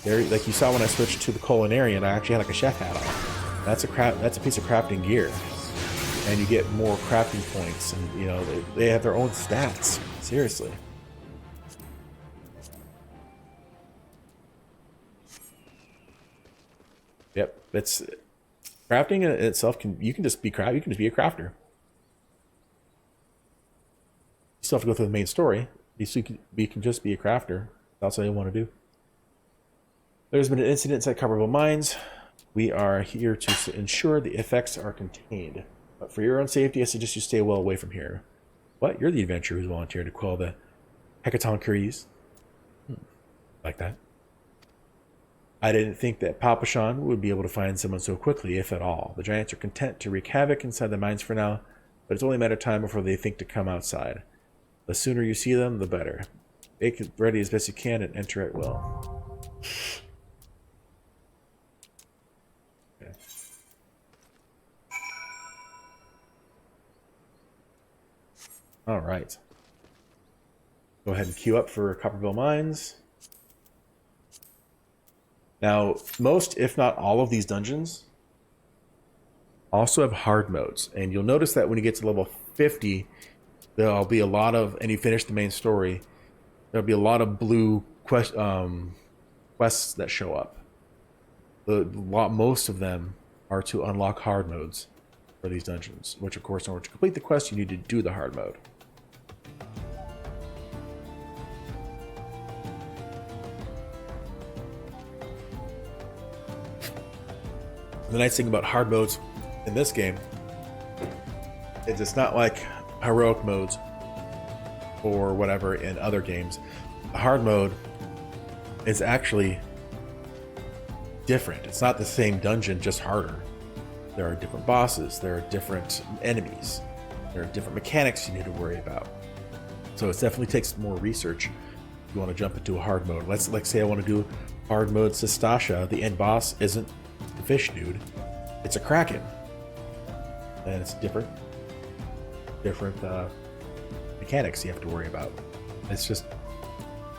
There, like you saw when I switched to the culinarian, I actually had like a chef hat on. That's a piece of crafting gear. And you get more crafting points, and you know they have their own stats. Seriously. Yep, it's crafting in itself. You can just be a crafter. You still have to go through the main story. You can just be a crafter. That's all you want to do. There's been an incident at Copperville Mines. We are here to ensure the effects are contained. But for your own safety, I suggest you stay well away from here. What? You're the adventurer who's volunteered to quell the Hecatoncheires. Like that. I didn't think that Papashan would be able to find someone so quickly, if at all. The giants are content to wreak havoc inside the mines for now, but it's only a matter of time before they think to come outside. The sooner you see them, the better. Make it ready as best you can and enter at will. Okay. All right. Go ahead and queue up for Copperville Mines. Now, most, if not all of these dungeons also have hard modes. And you'll notice that when you get to level 50, there'll be a lot of, and you finish the main story, there'll be a lot of blue quests that show up. Most of them are to unlock hard modes for these dungeons, which of course, in order to complete the quest, you need to do the hard mode. The nice thing about hard modes in this game is it's not like heroic modes or whatever in other games. The hard mode is actually different. It's not the same dungeon, just harder. There are different bosses, there are different enemies, there are different mechanics you need to worry about. So it definitely takes more research if you want to jump into a hard mode. Let's say I want to do hard mode Sistasha. The end boss isn't the fish dude, it's a kraken, and it's different mechanics you have to worry about. It's just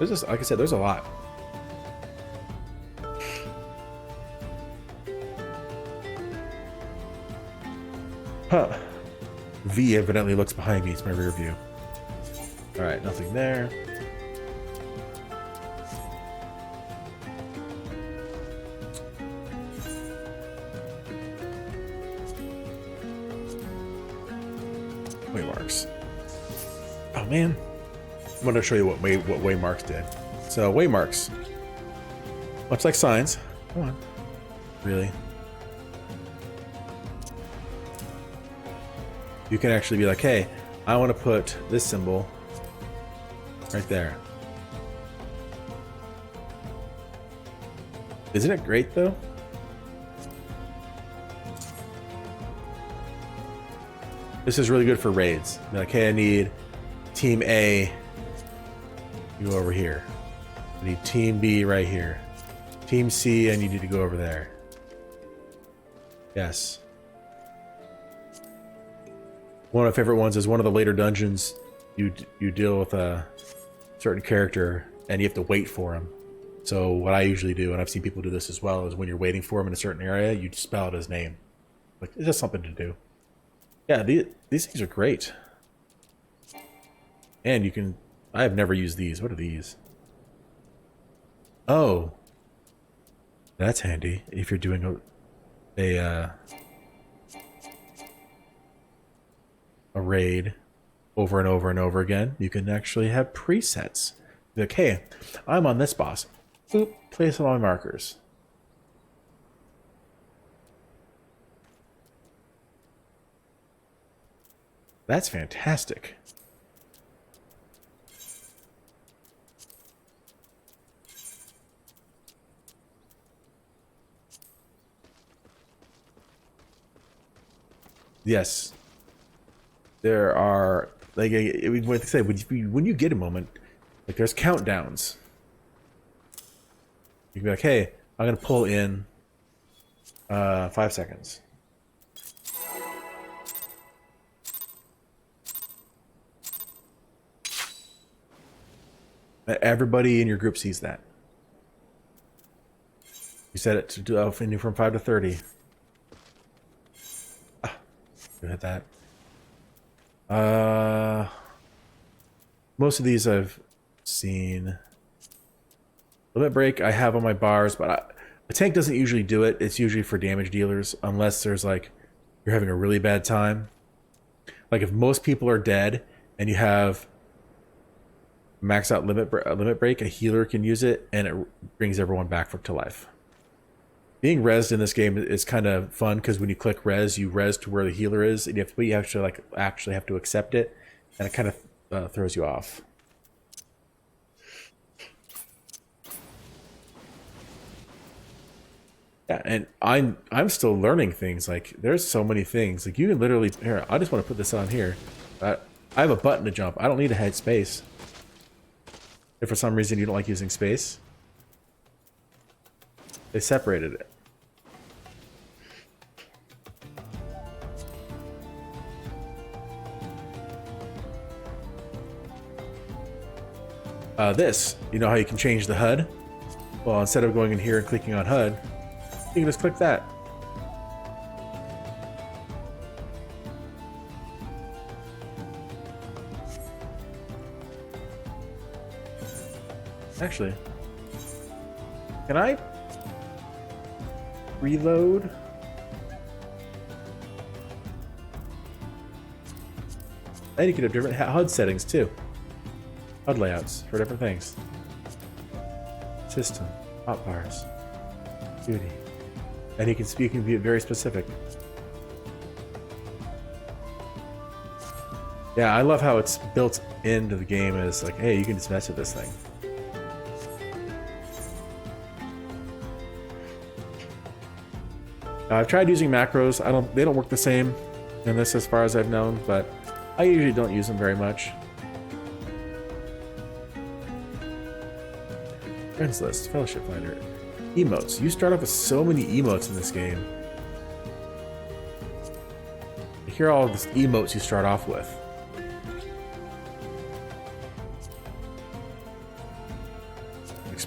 There's just, like I said, there's a lot. Huh. V evidently looks behind me. It's my rear view. All right, nothing there. Waymarks. Oh man, I'm going to show you what waymarks did. So waymarks, much like signs. Come on, really. You can actually be like, hey, I want to put this symbol right there. Isn't it great though? This is really good for raids. Be like, hey, I need team A, you go over here. I need team B right here. Team C, I need you to go over there. Yes. One of my favorite ones is one of the later dungeons. You deal with a certain character and you have to wait for him. So what I usually do, and I've seen people do this as well, is when you're waiting for him in a certain area, you spell out his name. Like, it's just something to do. Yeah, these things are great. And you can... I have never used these. What are these? Oh. That's handy if you're doing a raid over and over and over again. You can actually have presets. Like, hey, I'm on this boss. Boop, place all my markers. That's fantastic. Yes. There are, like I say, when you get a moment, like there's countdowns. You can be like, hey, I'm going to pull in 5 seconds. Everybody in your group sees that. You set it to do from 5 to 30. Ah, hit that. Most of these I've seen. Limit break I have on my bars, but a tank doesn't usually do it. It's usually for damage dealers, unless there's like you're having a really bad time. Like if most people are dead and you have max out limit break, a healer can use it and it brings everyone back to life. Being rezzed in this game is kind of fun because when you click res, you res to where the healer is, and you have to like actually have to accept it, and it kind of throws you off. Yeah, and I'm still learning things. Like there's so many things. Like you can literally here. I just want to put this on here. I have a button to jump. I don't need to hit space. If for some reason you don't like using space, they separated it. This, you know how you can change the HUD? Well, instead of going in here and clicking on HUD, you can just click that. Actually, can I reload? And you can have different HUD settings too. HUD layouts for different things. System, hotbars, duty. And you can be very specific. Yeah, I love how it's built into the game as like, hey, you can just mess with this thing. I've tried using macros. They don't work the same in this as far as I've known, but I usually don't use them very much. Friends list, fellowship finder, emotes. You start off with so many emotes in this game. Here are all the emotes you start off with.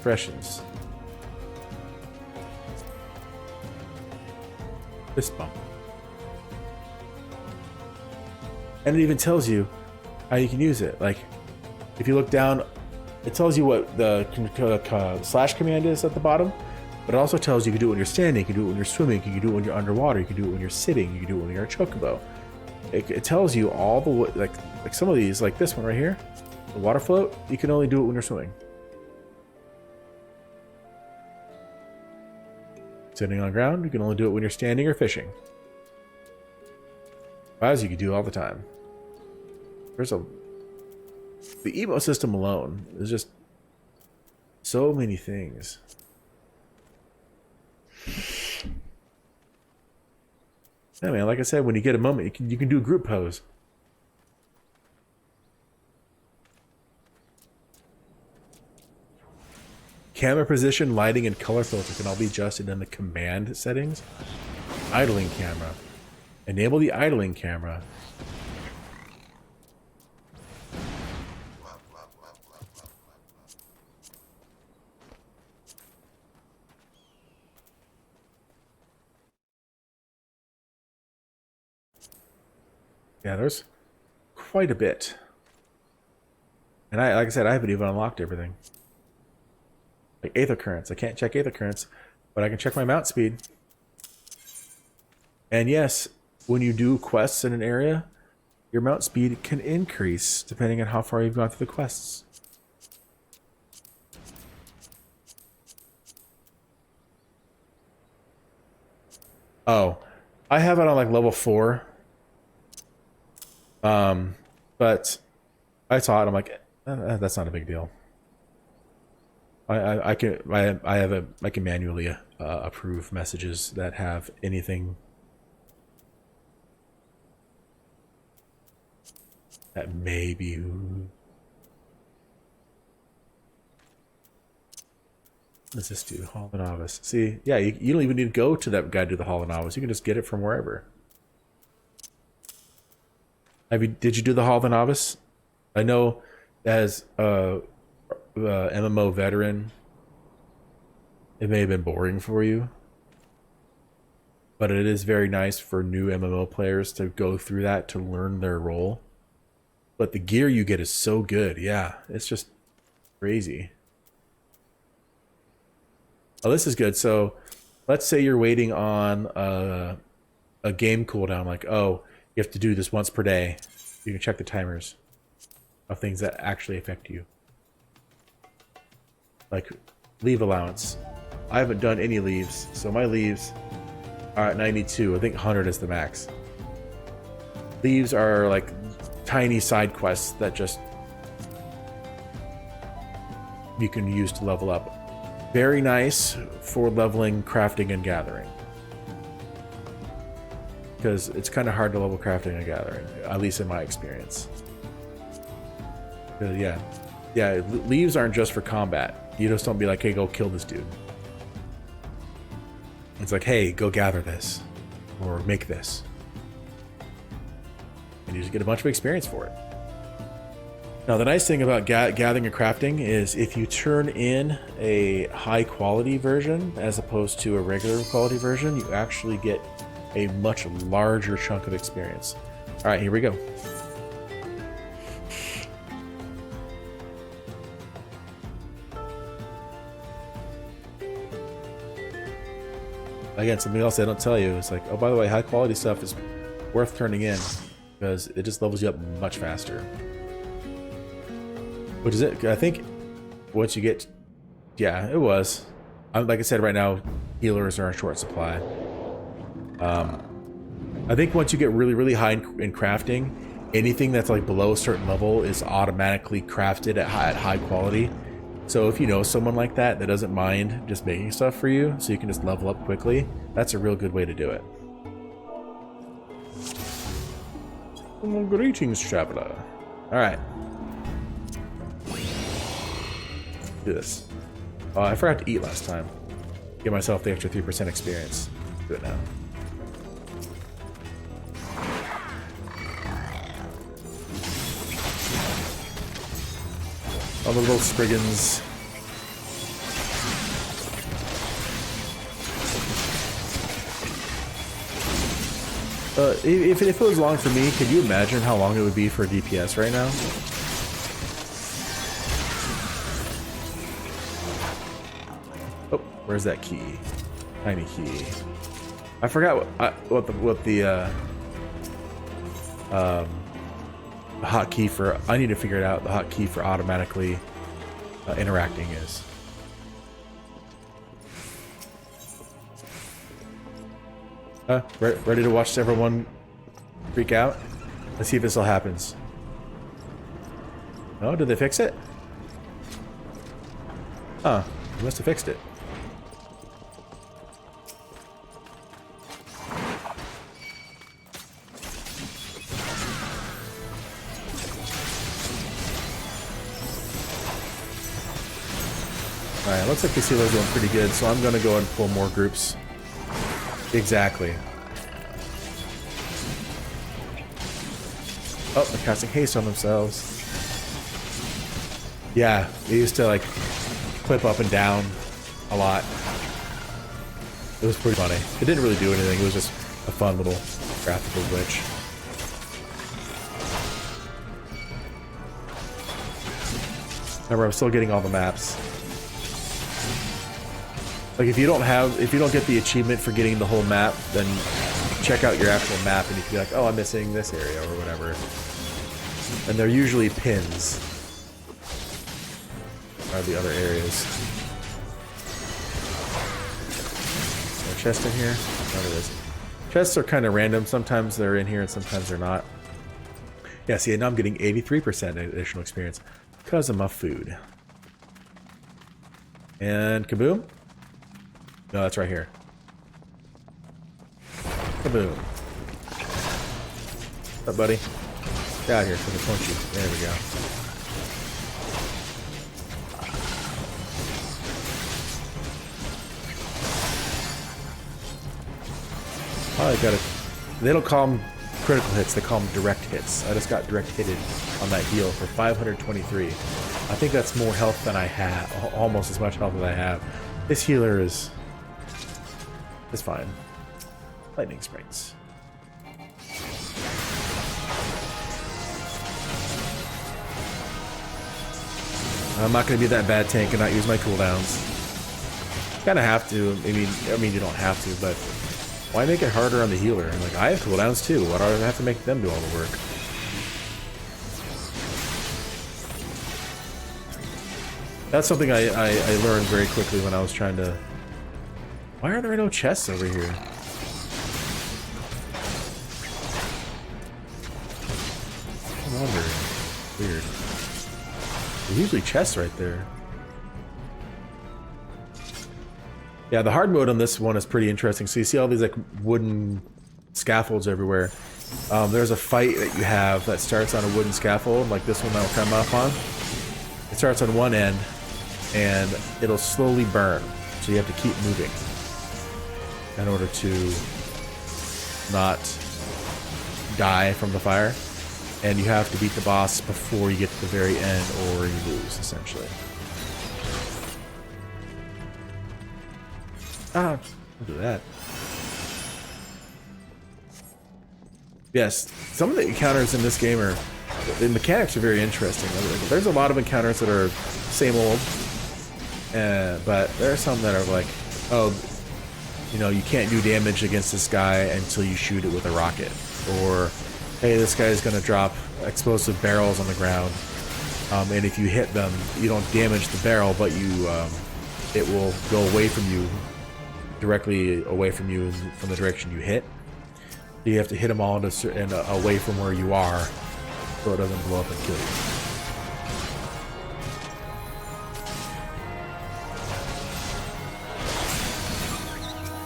expressions. Fist bump. And it even tells you how you can use it. Like, if you look down, it tells you what the slash command is at the bottom, but it also tells you can do it when you're standing, you can do it when you're swimming, you can do it when you're underwater, you can do it when you're sitting, you can do it when you're a chocobo. It tells you all the way, like some of these, like this one right here, the water float, you can only do it when you're swimming. Sitting on the ground, you can only do it when you're standing or fishing. As you can do all the time. The emo system alone is just so many things. Yeah, man, like I said, when you get a moment, you can do a group pose. Camera position, lighting, and color filter can all be adjusted in the command settings. Idling camera. Enable the idling camera. Yeah, there's quite a bit. And like I said, I haven't even unlocked everything. Like Aether Currents. I can't check Aether Currents, but I can check my mount speed. And yes, when you do quests in an area, your mount speed can increase depending on how far you've gone through the quests. Oh, I have it on like level 4. But I saw it. I'm like, that's not a big deal. I can manually approve messages that have anything that may be. What does this do? Hall of Novice. See, yeah, you don't even need to go to that guy to do the Hall of Novice. You can just get it from wherever. Did you do the Hall of the Novice? I know as a MMO veteran, it may have been boring for you, but it is very nice for new MMO players to go through that to learn their role. But the gear you get is so good. Yeah, it's just crazy. Oh, this is good. So let's say you're waiting on a game cooldown, like, oh, you have to do this once per day. You can check the timers of things that actually affect you. Like leave allowance. I haven't done any leaves, so my leaves are at 92. I think 100 is the max. Leaves are like tiny side quests that just you can use to level up. Very nice for leveling, crafting, and gathering. Because it's kind of hard to level crafting and gathering, at least in my experience. Yeah, leaves aren't just for combat. You just don't be like, hey, go kill this dude. It's like, hey, go gather this, or make this. And you just get a bunch of experience for it. Now, the nice thing about gathering and crafting is if you turn in a high quality version as opposed to a regular quality version, you actually get a much larger chunk of experience. All right, here we go. Again, something else I don't tell you is like, oh, by the way, high quality stuff is worth turning in because it just levels you up much faster. Which is it? I think once you get, yeah, it was. Like I said, right now, healers are in short supply. I think once you get really, really high in crafting, anything that's like below a certain level is automatically crafted at high quality. So if you know someone like that doesn't mind just making stuff for you, so you can just level up quickly, that's a real good way to do it. Well, greetings, traveler. All right. Do this. Oh, I forgot to eat last time. Give myself the extra 3% experience. Do it now. All the little Spriggans. If it was long for me, could you imagine how long it would be for DPS right now? Oh, where's that key? Tiny key. I forgot what the hotkey for. I need to figure it out. The hotkey for automatically interacting is. Ready to watch everyone freak out? Let's see if this all happens. Oh, did they fix it? Huh, they must have fixed it. Alright, looks like the sealer's doing pretty good, so I'm gonna go ahead and pull more groups. Exactly. Oh, they're casting haste on themselves. Yeah, they used to like clip up and down a lot. It was pretty funny. It didn't really do anything, it was just a fun little graphical glitch. Remember, I'm still getting all the maps. Like if you don't get the achievement for getting the whole map, then check out your actual map and you can be like, oh, I'm missing this area or whatever. And they're usually pins. Are the other areas. Is there a chest in here? No, there is. Chests are kind of random. Sometimes they're in here and sometimes they're not. Yeah, see, now I'm getting 83% additional experience because of my food. And kaboom. No, that's right here. Kaboom. What's up, buddy? Get out of here, so I punch you. There we go. Oh, I got it. They don't call them critical hits, they call them direct hits. I just got direct hitted on that heal for 523. I think that's more health than I have, almost as much health as I have. This healer is fine. Lightning sprites. I'm not going to be that bad tank and not use my cooldowns. Kind of have to. I mean, you don't have to, but why make it harder on the healer? Like, I have cooldowns too. Why do I have to make them do all the work? That's something I learned very quickly when I was trying to... Why are there no chests over here? I'm wondering. Weird. There's usually chests right there. Yeah, the hard mode on this one is pretty interesting. So you see all these like wooden scaffolds everywhere. There's a fight that you have that starts on a wooden scaffold, like this one that will come up on. It starts on one end, and it'll slowly burn. So you have to keep moving in order to not die from the fire. And you have to beat the boss before you get to the very end, or you lose, essentially. Ah, don't do that. Yes, some of the encounters in this game are... The mechanics are very interesting. There's a lot of encounters that are same old, but there are some that are like, oh, you know, you can't do damage against this guy until you shoot it with a rocket. Or, hey, this guy's going to drop explosive barrels on the ground, and if you hit them, you don't damage the barrel, but you it will go away from you, directly away from you from the direction you hit. You have to hit them all and away from where you are, so it doesn't blow up and kill you.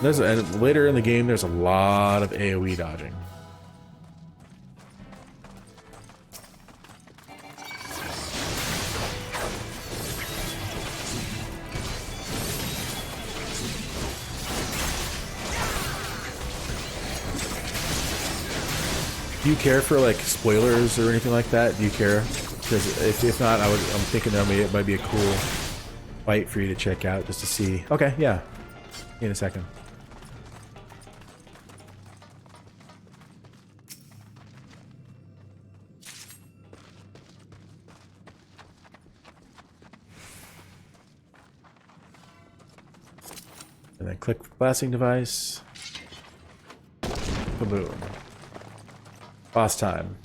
And later in the game, there's a lot of AoE dodging. Do you care for like spoilers or anything like that? Do you care? Because if not, I'm thinking that it might be a cool fight for you to check out just to see. Okay, yeah, in a second. then click blasting device. Kaboom. Boss time.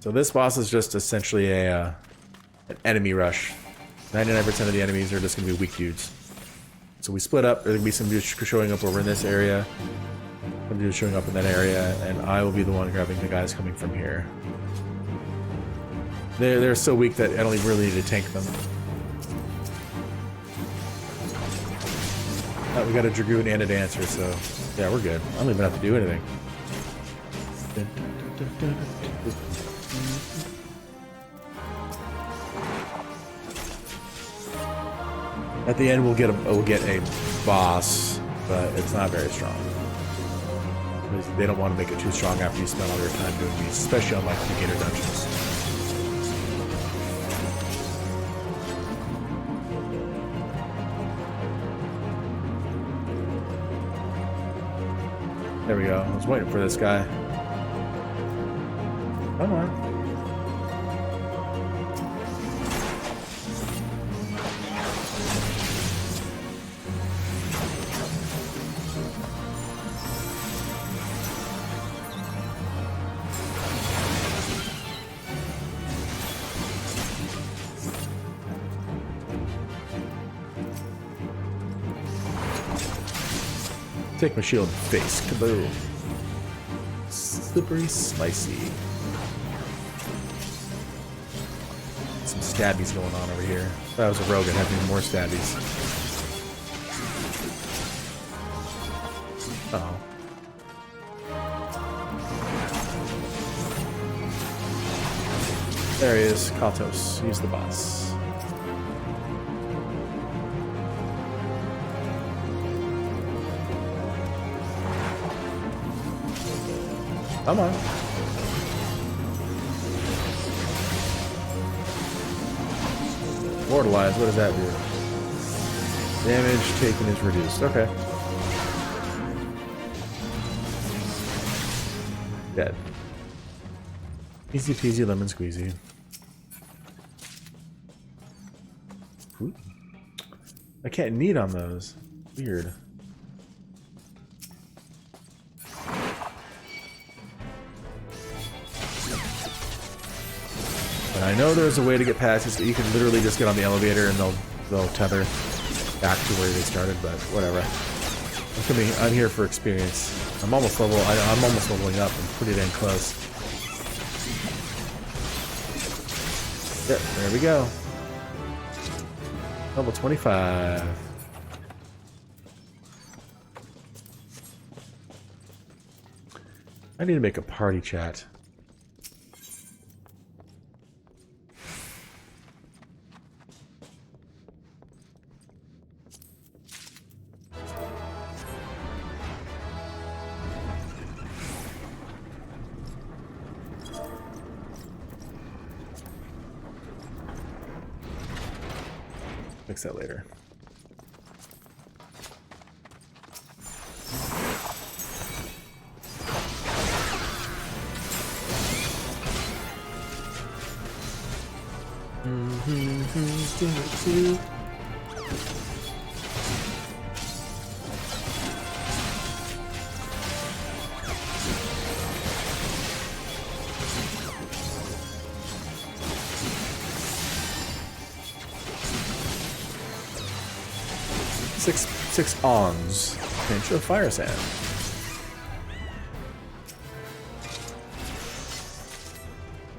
So this boss is just essentially an enemy rush. 99% of the enemies are just going to be weak dudes. So we split up. There's going to be some dudes showing up over in this area. Some dudes showing up in that area. And I will be the one grabbing the guys coming from here. They're so weak that I don't even really need to tank them. We got a Dragoon and a Dancer, so yeah, we're good. I don't even have to do anything. At the end, we'll get a boss, but it's not very strong. They don't want to make it too strong after you spend all your time doing these, especially on like beginner dungeons. There we go. I was waiting for this guy. Come on. Take my shield in the face. Kaboom. Slippery slicey. Some stabbies going on over here. That was a rogue that had even more stabbies. Uh-oh. There he is. Katos. He's the boss. Come on. Mortalize, what does that do? Damage taken is reduced. Okay. Dead. Easy peasy lemon squeezy. Ooh. I can't knead on those. Weird. I know there's a way to get past this. You can literally just get on the elevator and they'll tether back to where they started, but whatever. I'm here for experience. I'm almost leveling up. I'm pretty dang close. Yep, there we go. Level 25. I need to make a party chat. Fix that later. Six ons. Pinch of fire sand.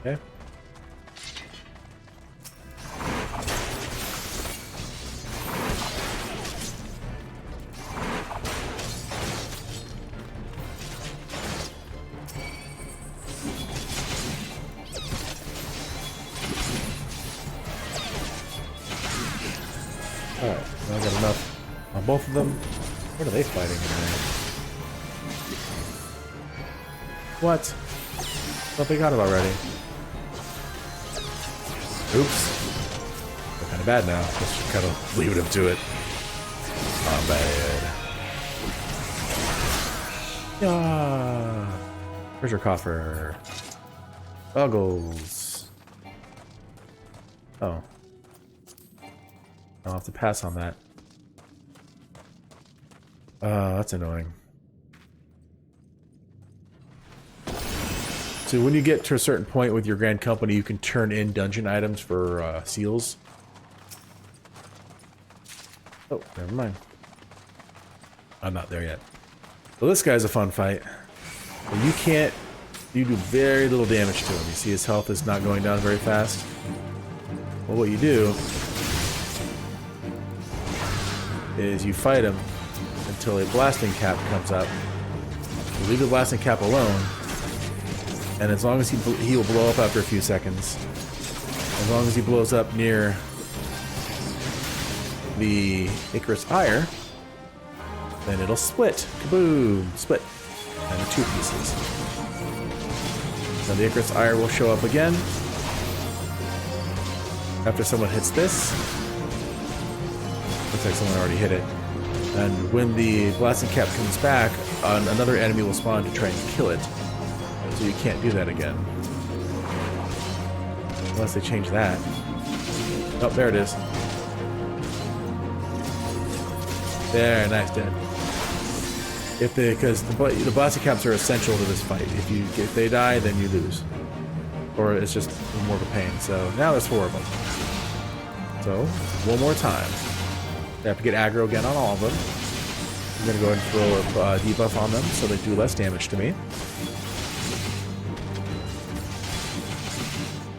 Okay. Alright, now I got enough on both of them. What are they fighting tonight? What? Thought they got it already. Oops. They're kind of bad now. Just kind of leave them to it. Not bad. Yeah. Treasure coffer. Buggles. Oh. I'll have to pass on that. That's annoying. So when you get to a certain point with your Grand Company, you can turn in dungeon items for seals. Oh, never mind. I'm not there yet. Well, this guy's a fun fight. You do very little damage to him. You see his health is not going down very fast. Well, what you do is you fight him until a blasting cap comes up. You leave the blasting cap alone, and as long as he will blow up after a few seconds. As long as he blows up near the Icarus Ire, then it'll split. Kaboom! Split. And 2 pieces. Now the Icarus Ire will show up again after someone hits this. Looks like someone already hit it. And when the blasting cap comes back, another enemy will spawn to try and kill it. So you can't do that again. Unless they change that. Oh, there it is. There, nice, dead. Because the blasting caps are essential to this fight. If they die, then you lose. Or it's just more of a pain. So now there's 4 of them. So, one more time. I have to get aggro again on all of them. I'm going to go ahead and throw a debuff on them so they do less damage to me.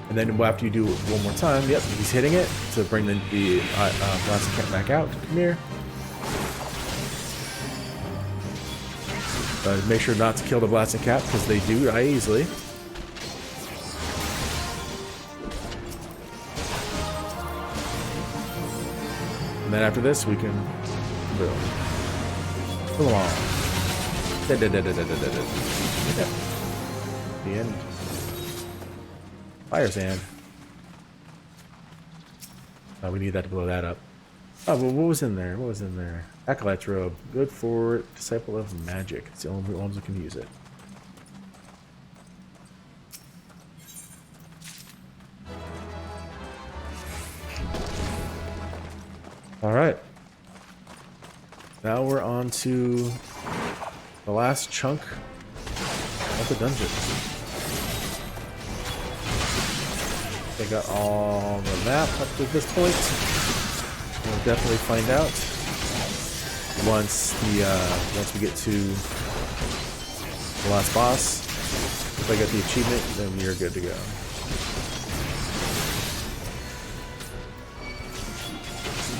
And then after you do it one more time, yep, he's hitting it to bring the blasting cap back out. Come here. Make sure not to kill the blasting cap because they do die easily. And then after this, we can boom. Come on. The end. Fire sand. We need that to blow that up. Oh, well, what was in there? What was in there? Acolyte's robe. Good for Disciple of Magic. It's the only ones that can use it. Alright. Now we're on to the last chunk of the dungeon. They got all the map up to this point. We'll definitely find out once we get to the last boss. If I get the achievement, then you're good to go.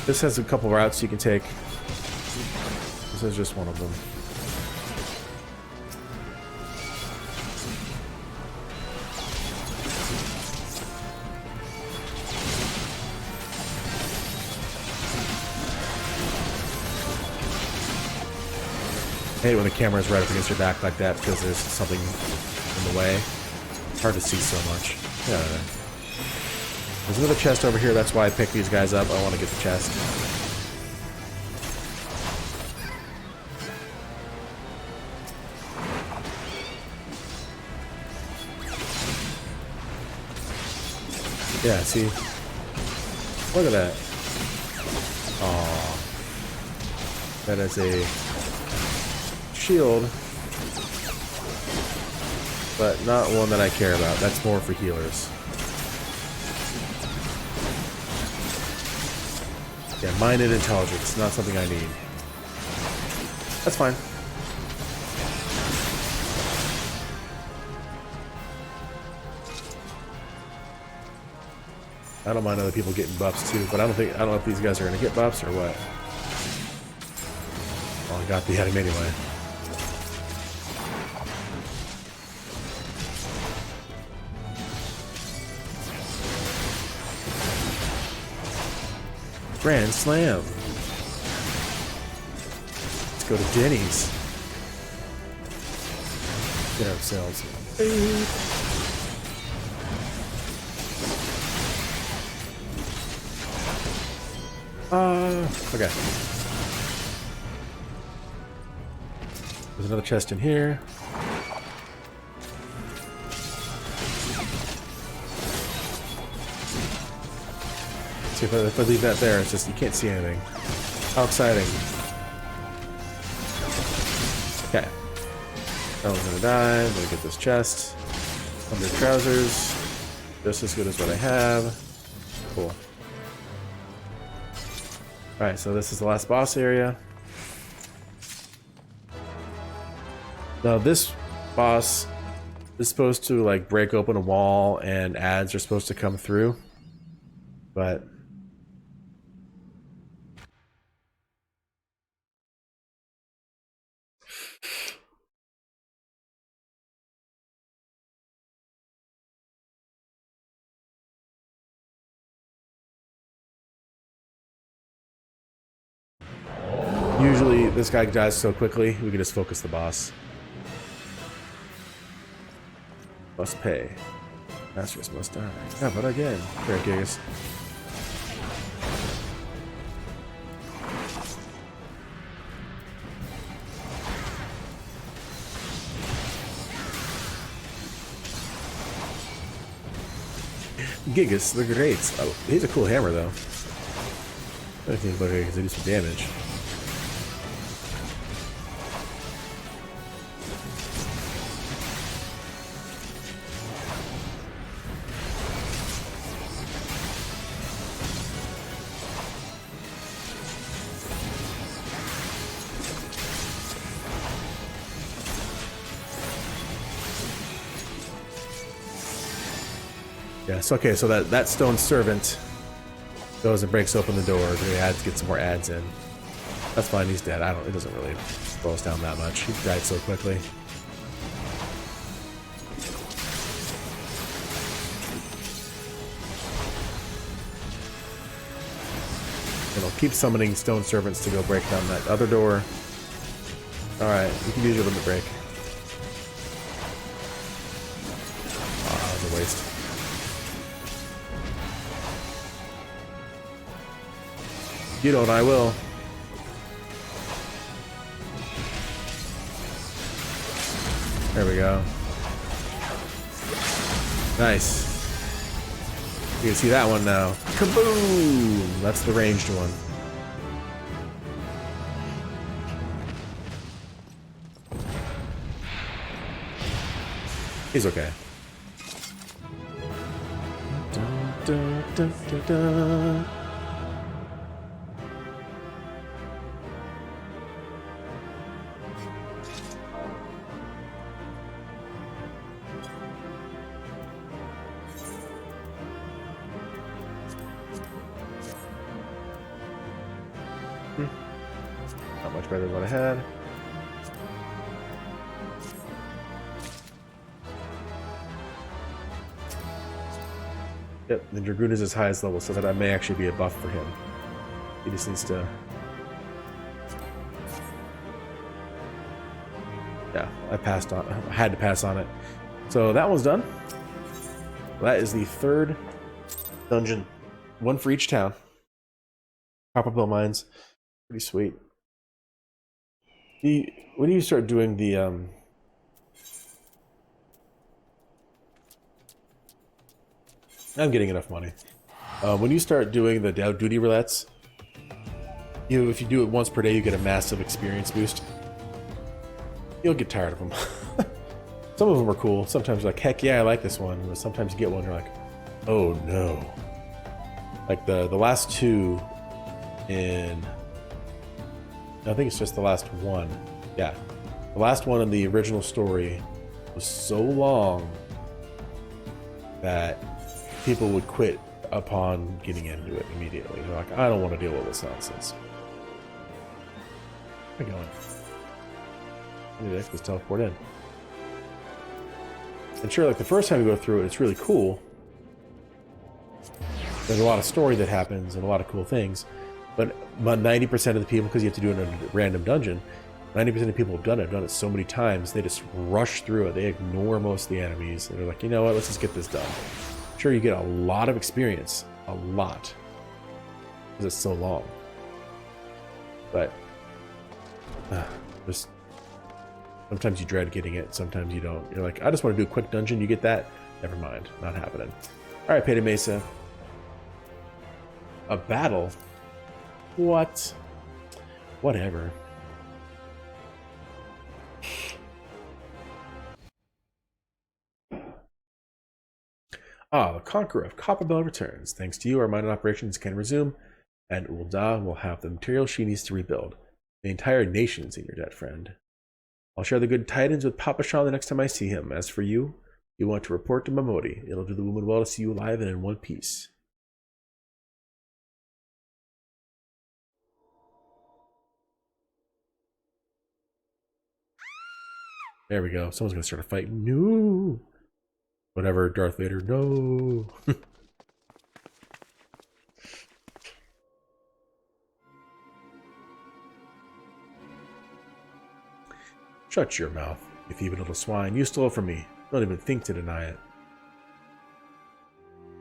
This has a couple routes you can take. This is just one of them. I hate when the camera is right up against your back like that because there's something in the way. It's hard to see so much. Yeah. There's another chest over here, that's why I picked these guys up. I want to get the chest. Yeah, see? Look at that. Aww. That is a shield, but not one that I care about. That's more for healers. Yeah, mind and intelligence, not something I need. That's fine. I don't mind other people getting buffs too, but I don't know if these guys are gonna get buffs or what. Well, I got the item anyway. Grand Slam. Let's go to Denny's. Get ourselves food. Okay. There's another chest in here. If I leave that there, it's just you can't see anything. How exciting. That one's gonna die. I'm gonna get this chest. Under trousers. Just as good as what I have. Cool. Alright, so this is the last boss area. Now this boss is supposed to like break open a wall and ads are supposed to come through. But usually this guy dies so quickly, we can just focus the boss. Must pay. Masters must die. Yeah, but again. Fair gigas. Gigas the Great. Oh, he's a cool hammer though. I think look like they do some damage. Yes, okay, so that stone servant goes and breaks open the door. The ads get some more ads in. That's fine, he's dead. It doesn't really slow us down that much. He died so quickly. And I'll keep summoning stone servants to go break down that other door. Alright, you can use your limit break. Oh, that was a waste. You don't, I will. There we go. Nice. You can see that one now. Kaboom! That's the ranged one. He's okay. Dun, dun, dun, dun, dun. Not much better than what I had. Yep, the Dragoon is his highest level, so that may actually be a buff for him. He just needs to... Yeah, I passed on. I had to pass on it. So that one's done. That is the third dungeon. One for each town. Copper Bill Mines. Pretty sweet. When do you start doing the I'm getting enough money. When you start doing the duty roulettes, if you do it once per day, you get a massive experience boost. You'll get tired of them. Some of them are cool. Sometimes you're like, heck yeah, I like this one. But sometimes you get one, you're like, oh no. Like the last two in... I think it's just the last one. Yeah. The last one in the original story was so long that people would quit upon getting into it immediately. They're like, I don't want to deal with this nonsense. Where are we going? Maybe let's just teleport in. And sure, like the first time you go through it, it's really cool. There's a lot of story that happens and a lot of cool things. But about 90% of the people, because you have to do it in a random dungeon, 90% of people have done it so many times, they just rush through it. They ignore most of the enemies. And they're like, you know what, let's just get this done. Sure, you get a lot of experience. A lot. Because it's so long. But, just... sometimes you dread getting it, sometimes you don't. You're like, I just want to do a quick dungeon, you get that? Never mind, not happening. Alright, Payday Mesa. A battle? What? Whatever. Ah, the Conqueror of Copperbell returns. Thanks to you, our mining operations can resume, and Ul'dah will have the material she needs to rebuild. The entire nation's in your debt, friend. I'll share the good tidings with Papa Sean the next time I see him. As for you, you want to report to Mamodi. It'll do the woman well to see you alive and in one piece. There we go. Someone's going to start a fight. No! Whatever, Darth Vader, no! Shut your mouth, you thieving little swine. You stole it from me. Don't even think to deny it.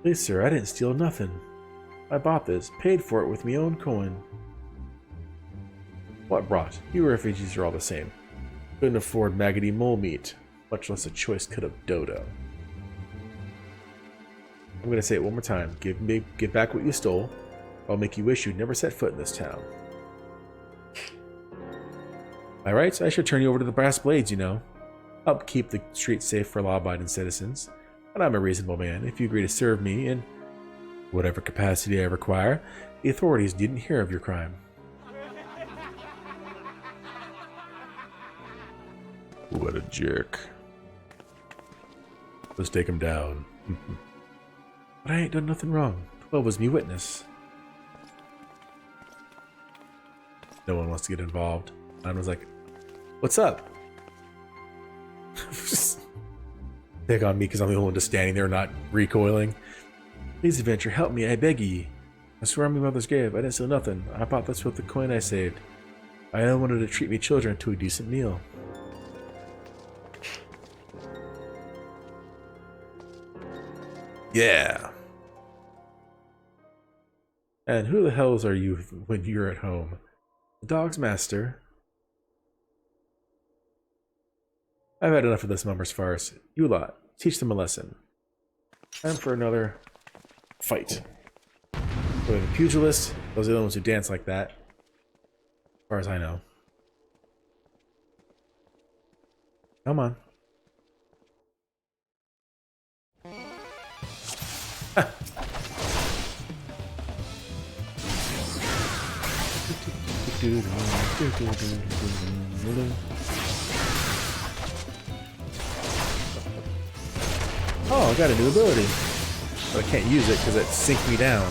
Please, sir, I didn't steal nothing. I bought this, paid for it with me own coin. What brought? You refugees are all the same. Couldn't afford maggoty mole meat, much less a choice cut of dodo. I'm gonna say it one more time. Give back what you stole. I'll make you wish you'd never set foot in this town. By rights, I should turn you over to the brass blades, you know. Help keep the streets safe for law-abiding citizens. But I'm a reasonable man. If you agree to serve me in whatever capacity I require, the authorities needn't hear of your crime. What a jerk. Let's take him down. But I ain't done nothing wrong. 12 was me witness. No one wants to get involved. I was like, what's up? Pick on me because I'm the only one just standing there not recoiling. Please, adventure, help me, I beg ye. I swear on my mother's grave, I didn't steal nothing. I bought this with the coin I saved. I only wanted to treat me children to a decent meal. Yeah. And who the hells are you when you're at home? The dog's master. I've had enough of this mummer's farce. You lot, teach them a lesson. Time for another fight. So the pugilists, those are the ones who dance like that. As far as I know. Come on. Oh, I got a new ability. But I can't use it because it sinked me down. I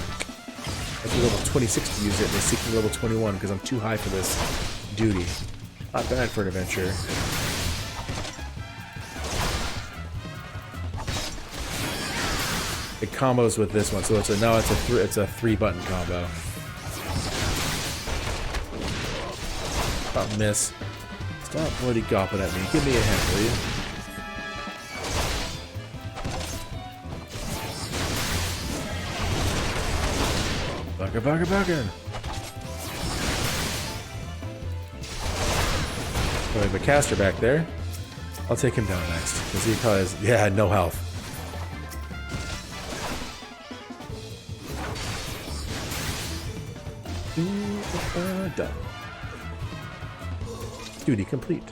have to level 26 to use it, and they sink me level 21 because I'm too high for this duty. Not bad for an adventure. It combos with this one, so it's a 3-button combo. Stop, miss. Stop bloody gopping at me. Give me a hand, will you? Bugger. We have a caster back there. I'll take him down next, because he probably has, yeah, no health. Done. Duty complete.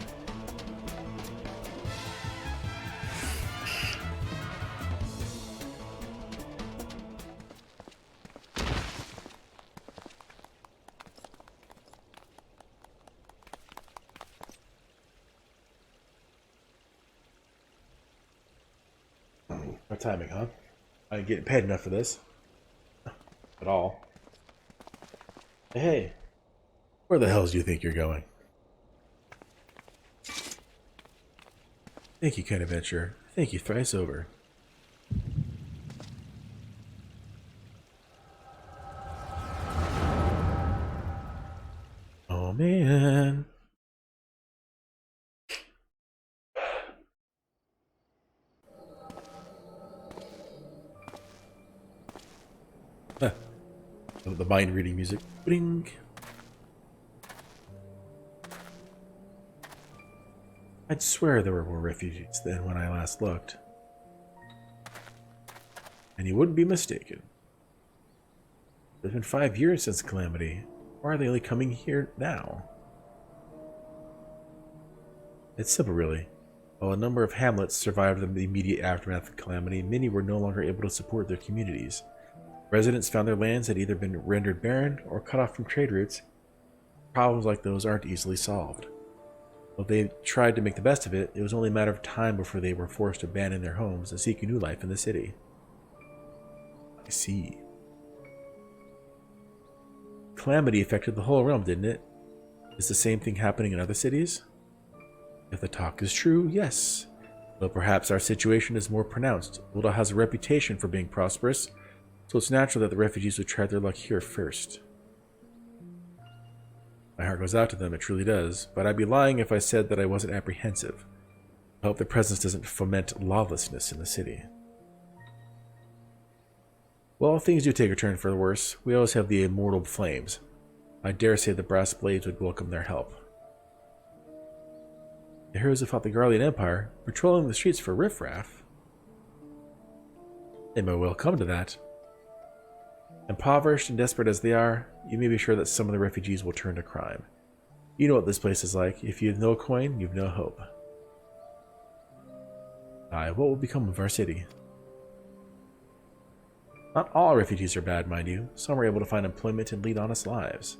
No timing, huh? I ain't getting paid enough for this. At all. Hey, where the hells do you think you're going? Thank you, kind adventurer. Thank you thrice over. Oh man. The mind reading music. Bing. I'd swear there were more refugees than when I last looked. And you wouldn't be mistaken. It's been 5 years since the calamity. Why are they only coming here now? It's simple, really. While a number of hamlets survived the immediate aftermath of the calamity, many were no longer able to support their communities. Residents found their lands had either been rendered barren or cut off from trade routes. Problems like those aren't easily solved. While they tried to make the best of it, it was only a matter of time before they were forced to abandon their homes and seek a new life in the city. I see. Calamity affected the whole realm, didn't it? Is the same thing happening in other cities? If the talk is true, yes. But perhaps our situation is more pronounced. Ul'dah has a reputation for being prosperous, so it's natural that the refugees would try their luck here first. My heart goes out to them, it truly does, but I'd be lying if I said that I wasn't apprehensive. I hope their presence doesn't foment lawlessness in the city. Well, things do take a turn for the worse. We always have the immortal flames. I dare say the brass blades would welcome their help. The heroes who fought the Garlean Empire, patrolling the streets for riffraff. They may well come to that. Impoverished and desperate as they are, you may be sure that some of the refugees will turn to crime. You know what this place is like. If you have no coin, you've no hope. Aye, what will become of our city? Not all refugees are bad, mind you. Some are able to find employment and lead honest lives.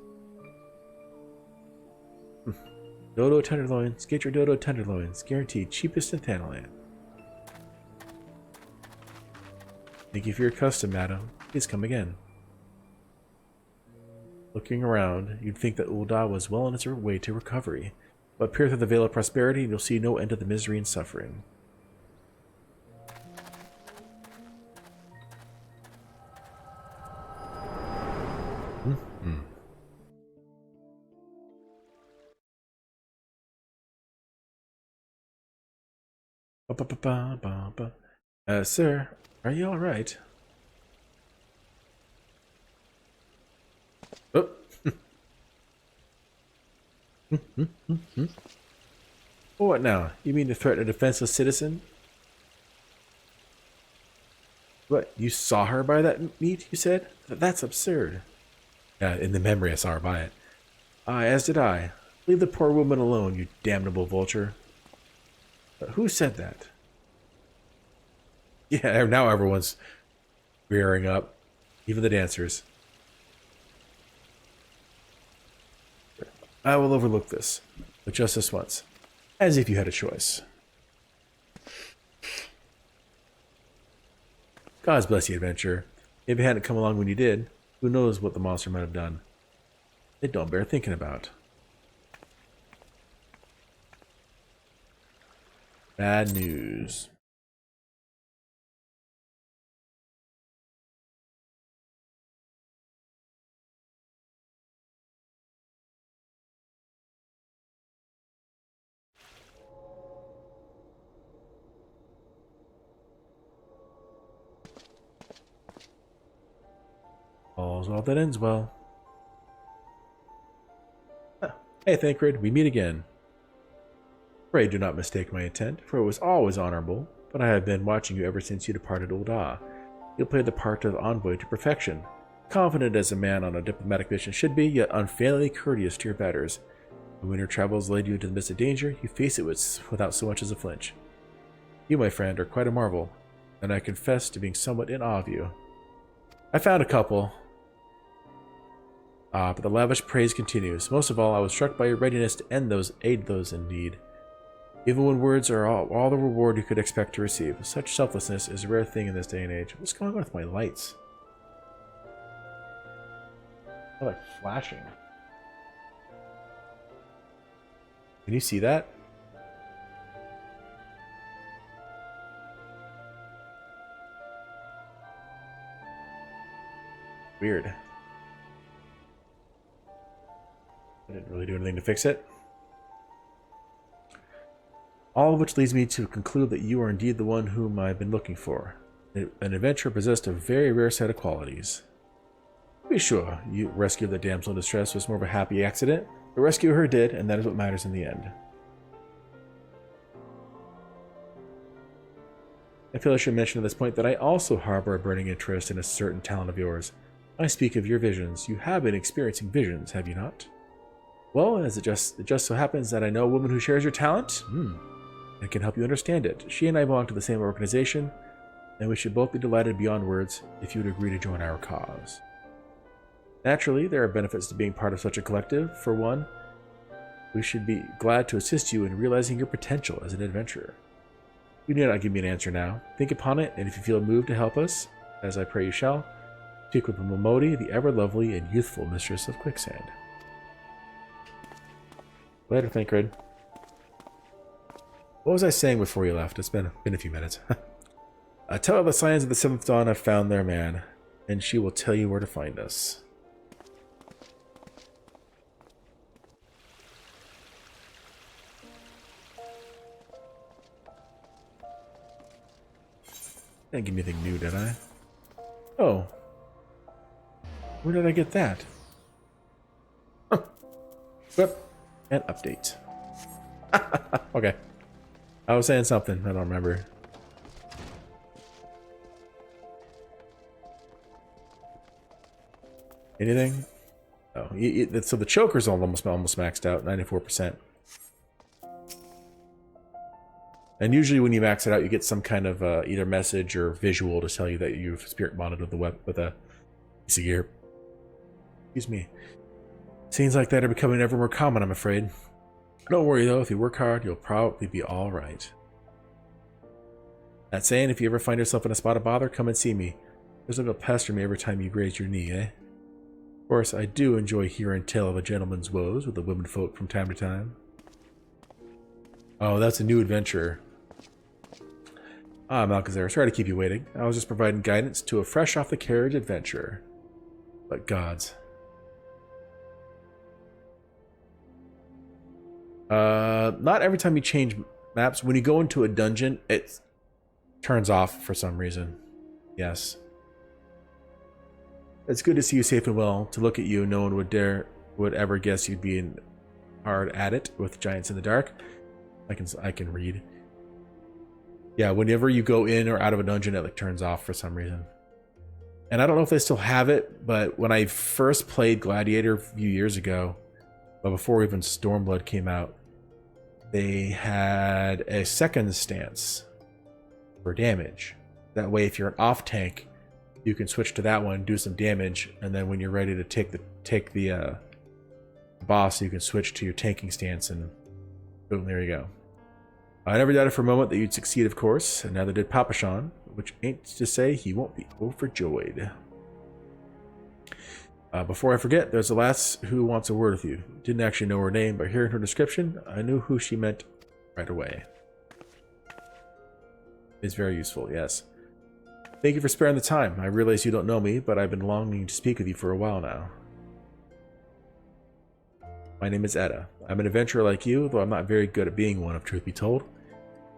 Dodo tenderloins, get your dodo tenderloins, guaranteed cheapest in Thanalan. Thank you for your custom, madam. Please come again. Looking around, you'd think that Ul'dah was well on its way to recovery, but peer through the veil of prosperity and you'll see no end to the misery and suffering. Sir, are you all right? Oh. What now? You mean to threaten a defenseless citizen? What, you saw her buy that meat, you said? That's absurd. Yeah, in the memory I saw her buy it. As did I. Leave the poor woman alone, you damnable vulture. Who said that? Yeah, now everyone's rearing up. Even the dancers. I will overlook this, but just this once. As if you had a choice. God bless you, adventurer. If you hadn't come along when you did, who knows what the monster might have done. It don't bear thinking about. Bad news. All's well that ends well. Hey, Thancred, we meet again. Pray do not mistake my intent, for it was always honorable, but I have been watching you ever since you departed Ul'dah. You played the part of envoy to perfection, confident as a man on a diplomatic mission should be, yet unfailingly courteous to your betters. When your travels led you into the midst of danger, you face it without so much as a flinch. You, my friend, are quite a marvel, and I confess to being somewhat in awe of you. I found a couple. But the lavish praise continues. Most of all, I was struck by your readiness to aid those in need. Even when words are all the reward you could expect to receive. Such selflessness is a rare thing in this day and age. What's going on with my lights? They're like flashing. Can you see that? Weird. I didn't really do anything to fix it. All of which leads me to conclude that you are indeed the one whom I've been looking for. An adventurer possessed a very rare set of qualities. Be sure, you rescued the damsel in distress was more of a happy accident, but rescue her did, and that is what matters in the end. I feel I should mention at this point that I also harbor a burning interest in a certain talent of yours. I speak of your visions. You have been experiencing visions, have you not? Well, as it just so happens that I know a woman who shares your talent. and can help you understand it. She and I belong to the same organization, and we should both be delighted beyond words if you would agree to join our cause. Naturally, there are benefits to being part of such a collective. For one, we should be glad to assist you in realizing your potential as an adventurer. You need not give me an answer now. Think upon it, and if you feel moved to help us, as I pray you shall, speak with Momodi, the ever-lovely and youthful mistress of Quicksand. Later, Thancred. What was I saying before you left? It's been a few minutes. Tell her the Scions of the Seventh Dawn have found their man, and she will tell you where to find us. Didn't give me anything new, did I? Oh. Where did I get that? Huh. Whip. And update. Okay. I was saying something. I don't remember. Anything? Oh, so the choker's almost maxed out, 94%. And usually when you max it out, you get some kind of either message or visual to tell you that you've spirit bonded with a piece of gear. Excuse me. Scenes like that are becoming ever more common, I'm afraid. Don't worry though, if you work hard, you'll probably be alright. That saying, if you ever find yourself in a spot of bother, come and see me. There's no go pester me every time you graze your knee, eh? Of course, I do enjoy hearing tell of a gentleman's woes with the womenfolk from time to time. Oh, that's a new adventurer. Ah, Malchazar, sorry to keep you waiting. I was just providing guidance to a fresh-off-the-carriage adventurer. But gods. Not every time you change maps. When you go into a dungeon, it turns off for some reason. Yes. It's good to see you safe and well. To look at you, no one would ever guess you'd be hard at it with giants in the dark. I can read. Yeah, whenever you go in or out of a dungeon, it like turns off for some reason. And I don't know if they still have it, but when I first played Gladiator a few years ago, but before even Stormblood came out, they had a second stance for damage. That way, if you're an off tank, you can switch to that one, do some damage, and then when you're ready to take the boss, you can switch to your tanking stance, and boom, there you go. I never doubted for a moment that you'd succeed, of course, and neither did Papashan, which ain't to say he won't be overjoyed. Before I forget, there's a lass who wants a word with you. Didn't actually know her name, but hearing her description, I knew who she meant right away. It's very useful, yes. Thank you for sparing the time. I realize you don't know me, but I've been longing to speak with you for a while now. My name is Edda. I'm an adventurer like you, though I'm not very good at being one, if truth be told.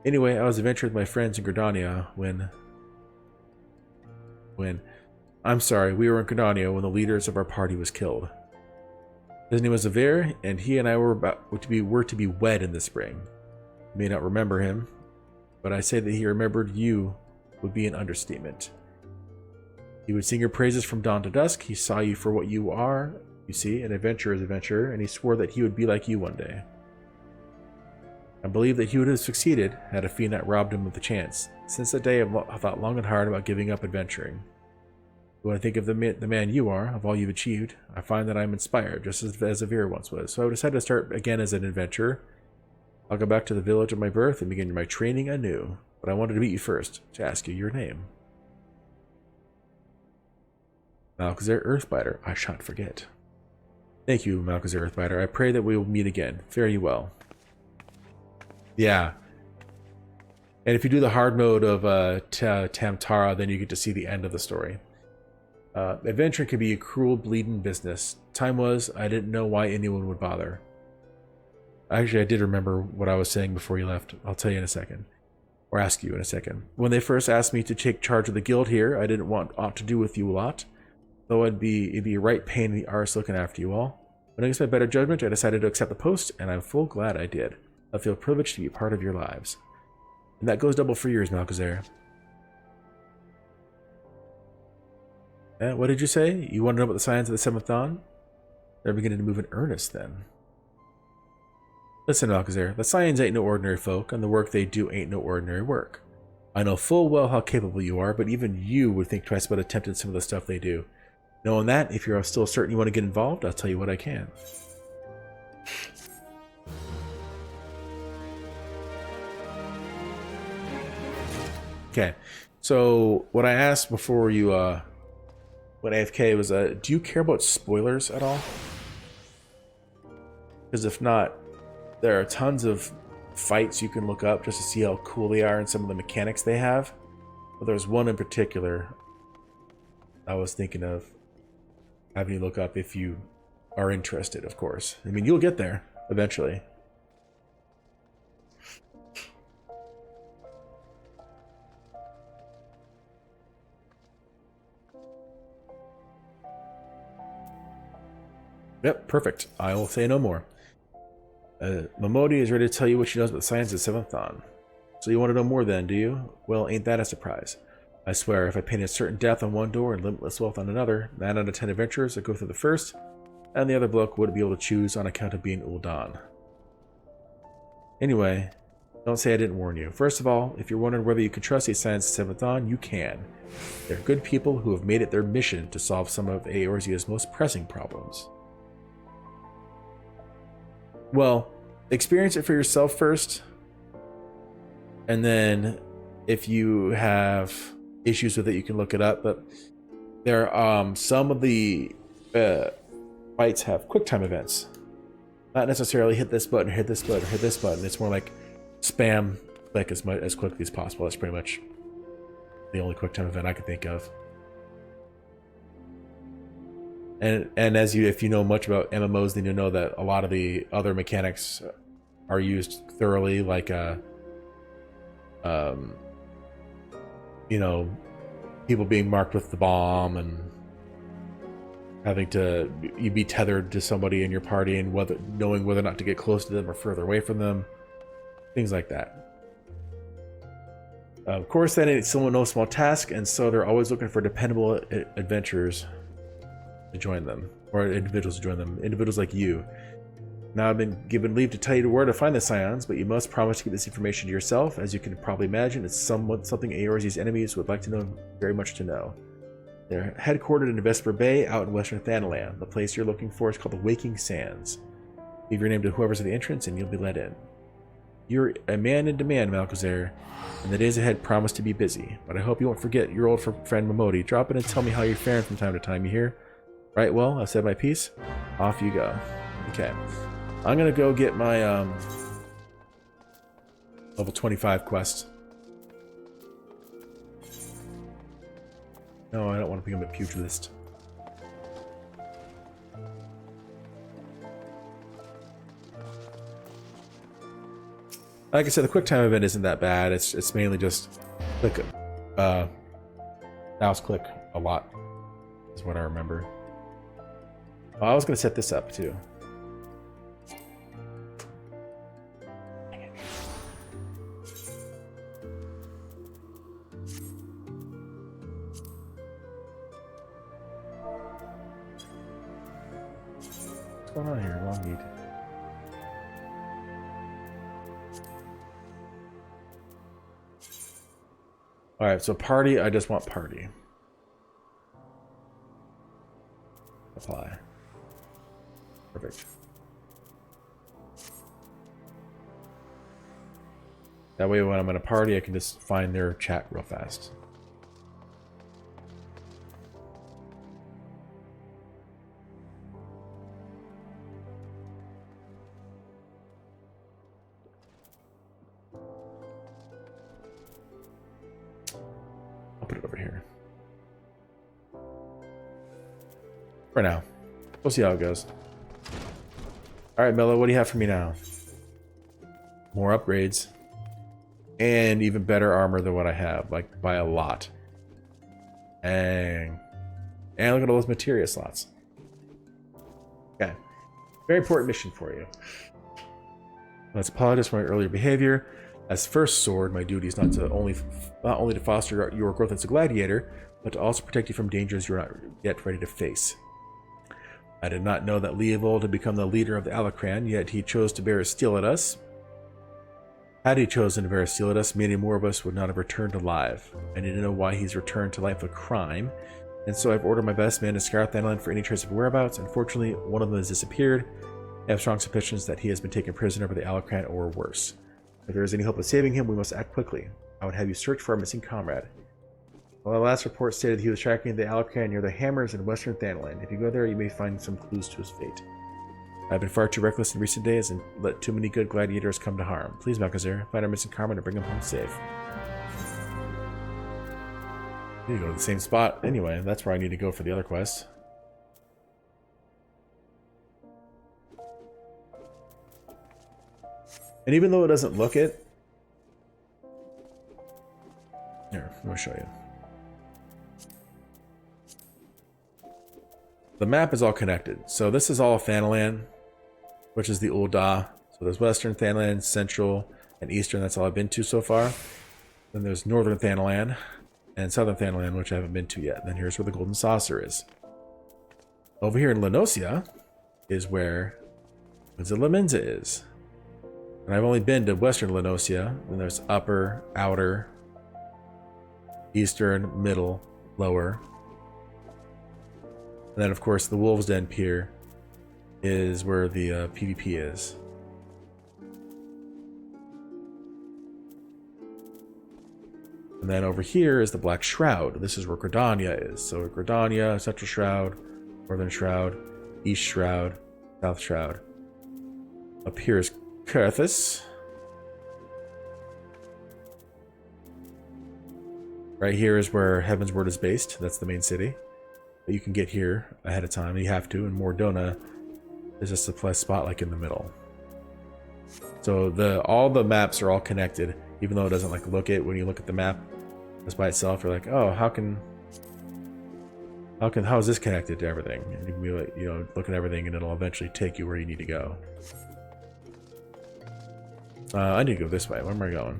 Anyway, I was adventuring with my friends in Gridania when... I'm sorry, we were in Gridania when the leaders of our party was killed. His name was Zavir, and he and I were to be wed in the spring. You may not remember him, but I say that he remembered you would be an understatement. He would sing your praises from dawn to dusk. He saw you for what you are, you see, an adventurer's adventurer, and he swore that he would be like you one day. I believe that he would have succeeded had a fiend not robbed him of the chance. Since that day, I've thought long and hard about giving up adventuring. When I think of the man you are, of all you've achieved, I find that I'm inspired, just as Zavir once was. So I decided to start again as an adventurer. I'll go back to the village of my birth and begin my training anew. But I wanted to meet you first, to ask you your name. Malchazar Earthbiter, I shan't forget. Thank you, Malchazar Earthbiter. I pray that we will meet again. Fare you well. Yeah. And if you do the hard mode of Tamtara, then you get to see the end of the story. Adventuring can be a cruel, bleeding business. Time was, I didn't know why anyone would bother. Actually, I did remember what I was saying before you left. I'll tell you in a second. Or ask you in a second. When they first asked me to take charge of the guild here, I didn't want aught to do with you a lot. Though it'd be a right pain in the arse looking after you all. But against my better judgment, I decided to accept the post, and I'm full glad I did. I feel privileged to be a part of your lives. And that goes double for yours, Malchazar. What did you say? You want to know about the Scions of the Seventh Dawn? They're beginning to move in earnest, then. Listen, Alcazar, the Scions ain't no ordinary folk, and the work they do ain't no ordinary work. I know full well how capable you are, but even you would think twice about attempting some of the stuff they do. Knowing that, if you're still certain you want to get involved, I'll tell you what I can. Okay, so what I asked before you went AFK was, do you care about spoilers at all? Because if not, there are tons of fights you can look up just to see how cool they are and some of the mechanics they have. But there's one in particular I was thinking of having you look up if you are interested, of course. I mean, you'll get there eventually. Yep, perfect. I will say no more. Momodi is ready to tell you what she knows about the science of 7th Dawn. So you want to know more then, do you? Well, ain't that a surprise? I swear, if I painted certain death on one door and limitless wealth on another, 9 out of 10 adventurers would go through the first, and the other bloke wouldn't be able to choose on account of being Ul'dan. Anyway, don't say I didn't warn you. First of all, if you're wondering whether you can trust the science of 7th Dawn, you can. They're good people who have made it their mission to solve some of Eorzea's most pressing problems. Well, experience it for yourself first, and then if you have issues with it, you can look it up. But there, some of the fights have QuickTime events. Not necessarily hit this button, hit this button, hit this button. It's more like spam click as quickly as possible. That's pretty much the only QuickTime event I can think of. And if you know much about MMOs, then you know that a lot of the other mechanics are used thoroughly, like you know, people being marked with the bomb and having to be tethered to somebody in your party and knowing whether or not to get close to them or further away from them, things like that. Of course, that ain't no small task, and so they're always looking for dependable adventurers to join them, or individuals to join them, individuals like you. Now I've been given leave to tell you where to find the Scions, but you must promise to keep this information to yourself. As you can probably imagine, it's something Eorzea's enemies would like to know very much to know. They're headquartered in Vesper Bay, out in western Thanalan. The place you're looking for is called the Waking Sands. Leave your name to whoever's at the entrance, and you'll be let in. You're a man in demand, Malchezair, and the days ahead promise to be busy. But I hope you won't forget your old friend Momodi. Drop in and tell me how you're faring from time to time, you hear? Right, well, I've said my piece. Off you go. Okay. I'm gonna go get my level 25 quest. No, I don't want to become a pugilist. Like I said, the QuickTime event isn't that bad. It's mainly just click, mouse click a lot, is what I remember. Oh, I was gonna set this up too. What's going on here? Long need. Alright, so party, I just want party. Apply. Perfect. That way when I'm in a party, I can just find their chat real fast. I'll put it over here. For now. We'll see how it goes. Alright, Mello, what do you have for me now? More upgrades. And even better armor than what I have, like by a lot. And look at all those materia slots. Okay. Very important mission for you. Let's apologize for my earlier behavior. As first sword, my duty is not only to foster your growth as a gladiator, but to also protect you from dangers you're not yet ready to face. I did not know that Leovold had become the leader of the Alacran, yet he chose to bear a steel at us. Had he chosen to bear a steel at us, many more of us would not have returned alive. I need to know why he's returned to life a crime, and so I've ordered my best men to scout the island for any trace of whereabouts. Unfortunately, one of them has disappeared. I have strong suspicions that he has been taken prisoner by the Alacran or worse. If there is any hope of saving him, we must act quickly. I would have you search for our missing comrade. Well, the last report stated he was tracking the Alacran near the Hammers in western Thanalan. If you go there, you may find some clues to his fate. I've been far too reckless in recent days and let too many good gladiators come to harm. Please, Malkazir, find our missing comrade and bring him home safe. You go to the same spot. Anyway, that's where I need to go for the other quest. And even though it doesn't look it... Here, let me show you. The map is all connected. So this is all Thanalan, which is the Ul'dah. So there's Western Thanalan, Central, and Eastern. That's all I've been to so far. Then there's Northern Thanalan and Southern Thanalan, which I haven't been to yet. And then here's where the Golden Saucer is. Over here in Lenosia is where Laminza is. And I've only been to Western Lenosia. Then there's Upper, Outer, Eastern, Middle, Lower. And then, of course, the Wolves Den Pier is where the PvP is. And then over here is the Black Shroud. This is where Gridania is. So Gridania, Central Shroud, Northern Shroud, East Shroud, South Shroud. Up here is Kurthus. Right here is where Heaven's Word is based. That's the main city. But you can get here ahead of time. You have to. And Mordona is just a plus spot like in the middle. So all the maps are all connected, even though it doesn't like look it when you look at the map just by itself. You're like, oh, how is this connected to everything? And you can be like, look at everything, and it'll eventually take you where you need to go. I need to go this way. Where am I going?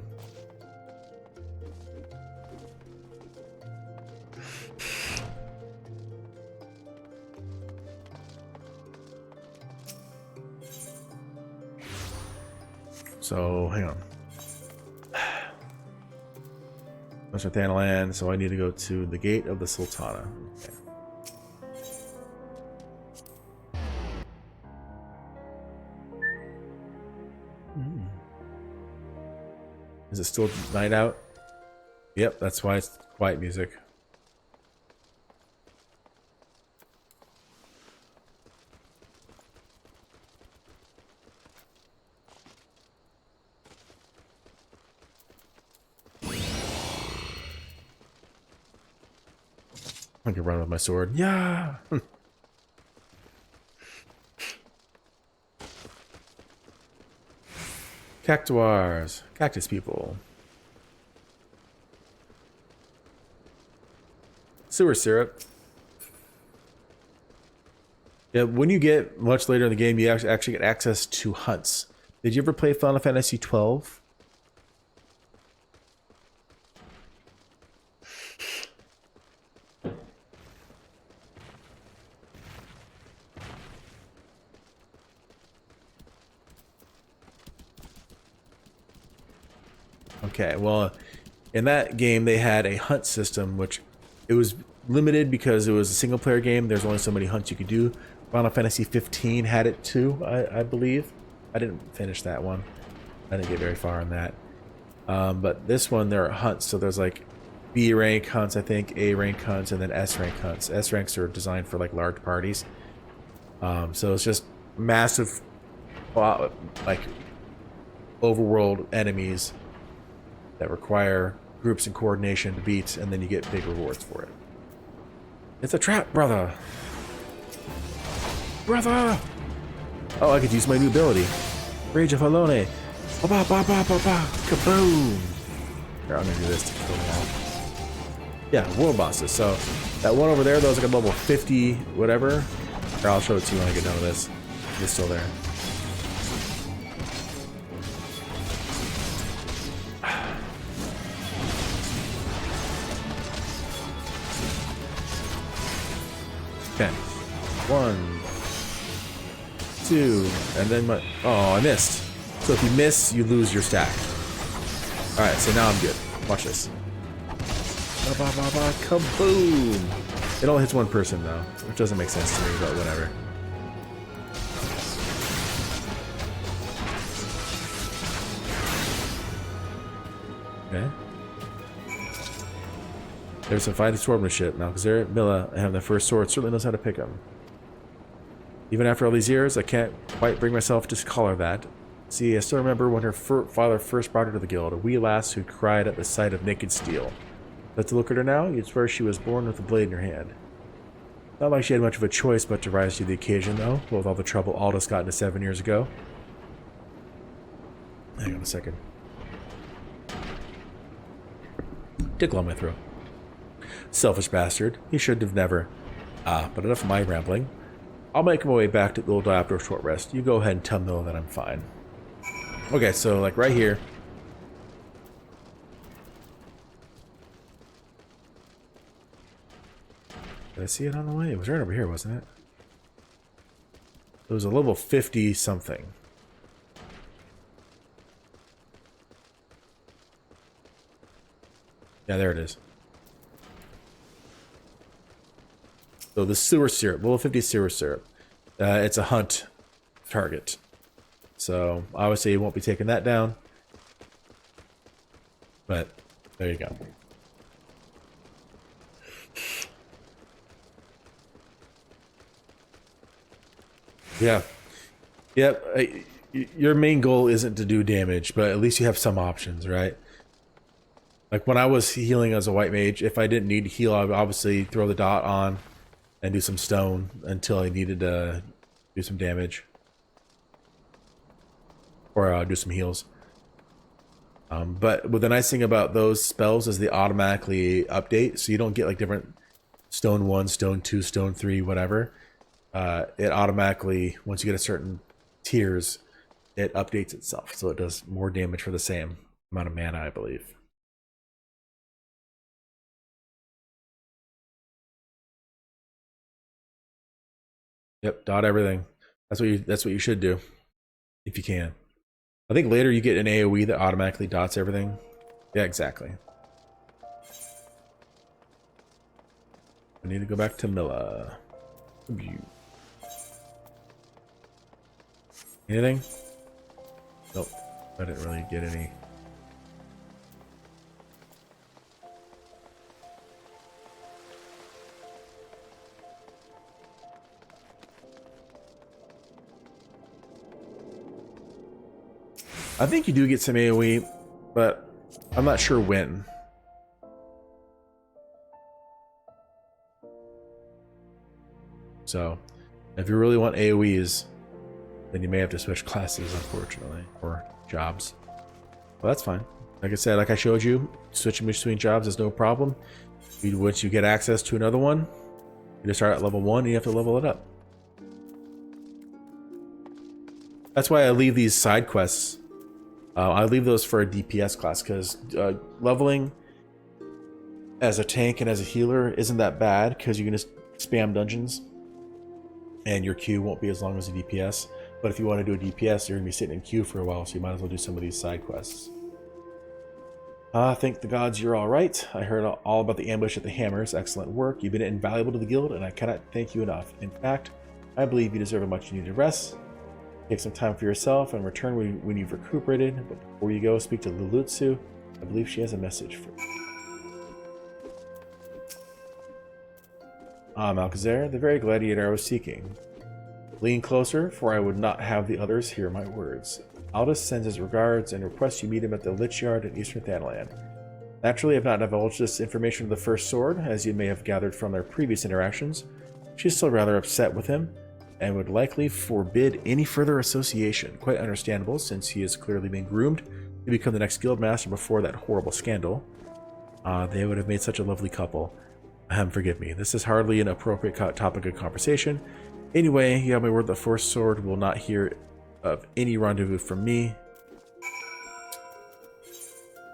So, hang on. Western Thanalan, so I need to go to the Gate of the Sultana. Okay. Is it still night out? Yep, that's why it's quiet music. I can run with my sword. Yeah! Cactuars. Cactus people. Sewer syrup. Yeah, when you get much later in the game, you actually get access to hunts. Did you ever play Final Fantasy XII? Okay, well, in that game they had a hunt system, which it was limited because it was a single player game. There's only so many hunts you could do. Final Fantasy XV had it too, I believe. I didn't finish that one. I didn't get very far on that. But this one, there are hunts. So there's like B rank hunts, I think, A rank hunts, and then S rank hunts. S ranks are designed for like large parties. So it's just massive, like overworld enemies that require groups and coordination to beat, and then you get big rewards for it. It's a trap, brother! Brother! Oh, I could use my new ability. Rage of Halone. Ba-ba-ba-ba-ba-ba! Kaboom! Here, I'm gonna do this to kill them all. Yeah, world bosses. So, that one over there, that was like a level 50 whatever. Here, I'll show it to you when I get done with this. It's still there. Okay. 1, Lulutsu. And then my... Oh, I missed. So if you miss, you lose your stack. Alright, so now I'm good. Watch this. Ba ba ba ba, kaboom! It only hits one person though, which doesn't make sense to me, but whatever. Okay. There's some fighting swordsmanship. Now, because they're Milla, and having the first sword certainly knows how to pick them. Even after all these years, I can't quite bring myself to call her that. See, I still remember when her father first brought her to the guild, a wee lass who cried at the sight of naked steel. But to look at her now, you'd swear she was born with a blade in her hand. Not like she had much of a choice but to rise to the occasion, though, with all the trouble Aldous got into 7 years ago. Hang on a second. Tickle on my throat. Selfish bastard. He should have never. But enough of my rambling. I'll make my way back to the old after a short rest. You go ahead and tell Milla that I'm fine. Okay, so like right here. Did I see it on the way? It was right over here, wasn't it? It was a level 50 something. Yeah, there it is. So the sewer syrup, level 50 sewer syrup. It's a hunt target. So obviously you won't be taking that down. But there you go. Yeah. Yep. Your main goal isn't to do damage, but at least you have some options, right? Like when I was healing as a white mage, if I didn't need to heal, I would obviously throw the dot on and do some stone until I needed to do some damage. Or do some heals. But the nice thing about those spells is they automatically update, so you don't get like different stone 1, stone 2, stone 3, whatever. It automatically, once you get a certain tiers, it updates itself, so it does more damage for the same amount of mana, I believe. Yep, dot everything. That's what you should do, if you can. I think later you get an AoE that automatically dots everything. Yeah, exactly. I need to go back to Milla. Anything? Nope. I didn't really get any. I think you do get some AoE, but I'm not sure when. So, if you really want AoEs, then you may have to switch classes, unfortunately, or jobs. Well, that's fine. Like I said, like I showed you, switching between jobs is no problem. Once you get access to another one, you just start at level 1 and you have to level it up. That's why I leave these side quests. I leave those for a DPS class, because leveling as a tank and as a healer isn't that bad, because you can just spam dungeons and your queue won't be as long as a DPS. But if you want to do a DPS, you're going to be sitting in queue for a while, so you might as well do some of these side quests. Thank the gods you're alright. I heard all about the ambush at the Hammers. Excellent work. You've been invaluable to the guild, and I cannot thank you enough. In fact, I believe you deserve a much needed rest. Take some time for yourself and return when you've recuperated. But before you go, speak to Lulutsu. I believe she has a message for you. Malkazar, the very gladiator I was seeking. Lean closer, for I would not have the others hear my words. Aldous sends his regards and requests you meet him at the Lich Yard in Eastern Thanaland. Naturally, I have not divulged this information to the First Sword, as you may have gathered from their previous interactions. She's still rather upset with him, and would likely forbid any further association. Quite understandable, since he has clearly been groomed to become the next guildmaster before that horrible scandal. They would have made such a lovely couple. Forgive me, this is hardly an appropriate topic of conversation. Anyway, you have my word the First Sword will not hear of any rendezvous from me.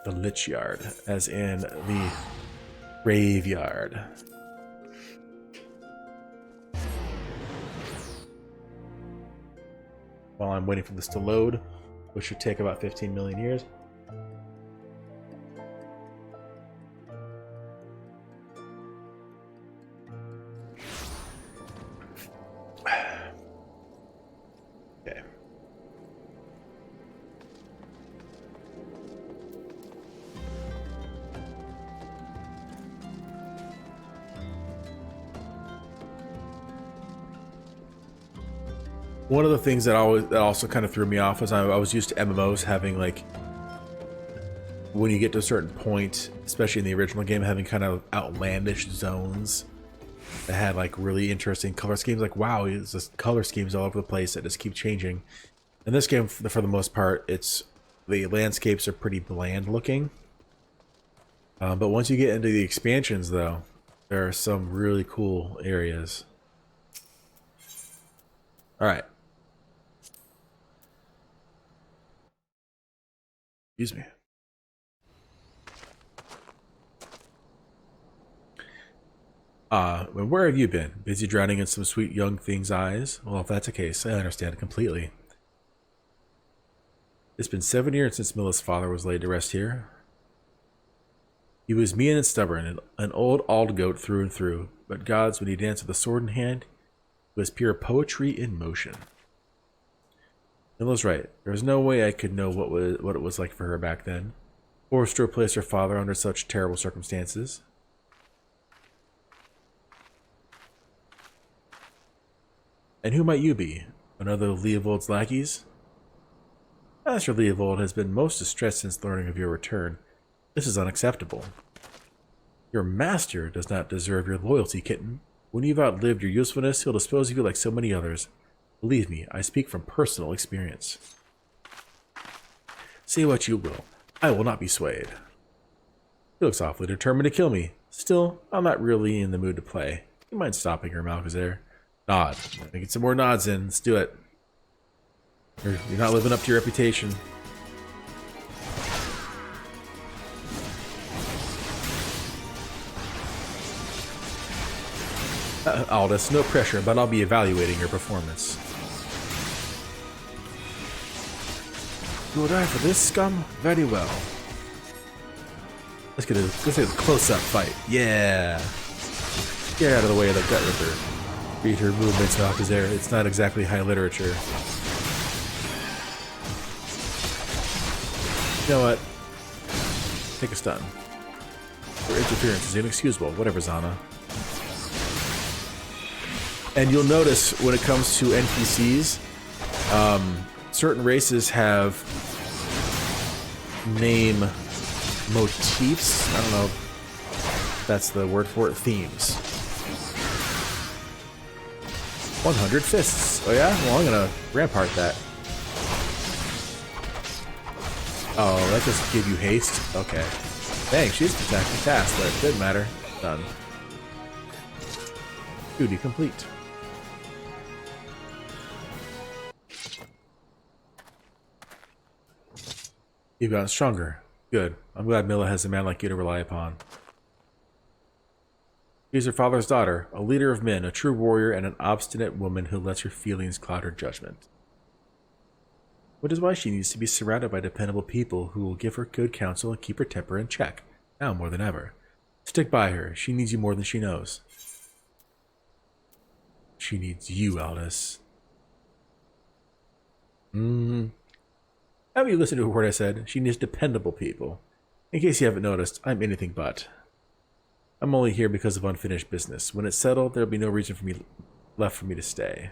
The Lich Yard, as in the graveyard. while I'm waiting for this to load, which should take about 15 million years. Okay. One of the things that also kind of threw me off was I was used to MMOs having, like, when you get to a certain point, especially in the original game, having kind of outlandish zones that had like really interesting color schemes. Like, wow, it's just color schemes all over the place that just keep changing. In this game, for the most part, the landscapes are pretty bland looking. But once you get into the expansions, though, there are some really cool areas. All right. Excuse me. Where have you been? Busy drowning in some sweet young thing's eyes? Well, if that's the case, I understand completely. It's been 7 years since Milla's father was laid to rest here. He was mean and stubborn, an old goat through and through, but gods, when he danced with a sword in hand, it was pure poetry in motion. Milla's right. There was no way I could know what it was like for her back then. Forced to replace her father under such terrible circumstances. And who might you be? Another of Leovold's lackeys? Master Leovold has been most distressed since learning of your return. This is unacceptable. Your master does not deserve your loyalty, kitten. When you've outlived your usefulness, he'll dispose of you like so many others. Believe me, I speak from personal experience. Say what you will, I will not be swayed. He looks awfully determined to kill me. Still, I'm not really in the mood to play. You mind stopping her, Malchazar? Nod. Get some more nods in. Let's do it. You're not living up to your reputation. Aldous, no pressure, but I'll be evaluating your performance. You would die for this, scum? Very well. Let's get a close-up fight. Yeah. Get out of the way of the gut ripper. Read her movements, Malchazar. It's not exactly high literature. You know what? Take a stun. Your interference is inexcusable. Whatever, Zana. And you'll notice when it comes to NPCs, certain races have name motifs. I don't know if that's the word for it. Themes. 100 fists. Oh yeah? Well, I'm gonna rampart that. Oh, that just gave you haste? Okay. Dang, she's attacking fast, but it didn't matter. Done. Duty complete. You've gotten stronger. Good. I'm glad Milla has a man like you to rely upon. She's her father's daughter, a leader of men, a true warrior, and an obstinate woman who lets her feelings cloud her judgment. Which is why she needs to be surrounded by dependable people who will give her good counsel and keep her temper in check, now more than ever. Stick by her. She needs you more than she knows. She needs you, Aldous. Have you listened to what I said? She needs dependable people. In case you haven't noticed, I'm anything but. I'm only here because of unfinished business. When it's settled, there'll be no reason left for me to stay.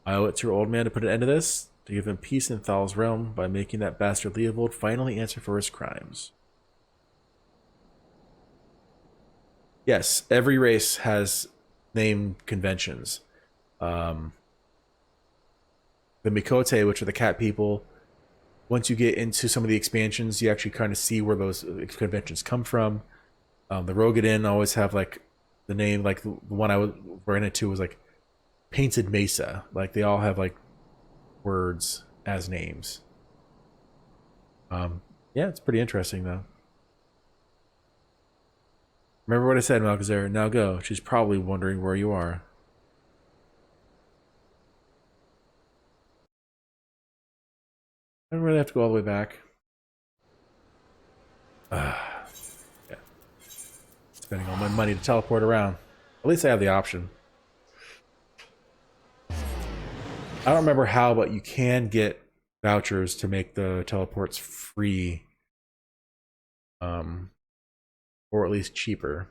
I owe it to your old man to put an end to this, to give him peace in Thal's realm by making that bastard Leovold finally answer for his crimes. Yes, every race has name conventions. The Mikote, which are the cat people, once you get into some of the expansions, you actually kind of see where those conventions come from. The Rogadin always have like the name, like the one I ran into was like Painted Mesa. Like they all have like words as names. Yeah, it's pretty interesting though. Remember what I said, Malchazar. Now go. She's probably wondering where you are. I don't really have to go all the way back. Yeah. Spending all my money to teleport around. At least I have the option. I don't remember how, but you can get vouchers to make the teleports free. Or at least cheaper.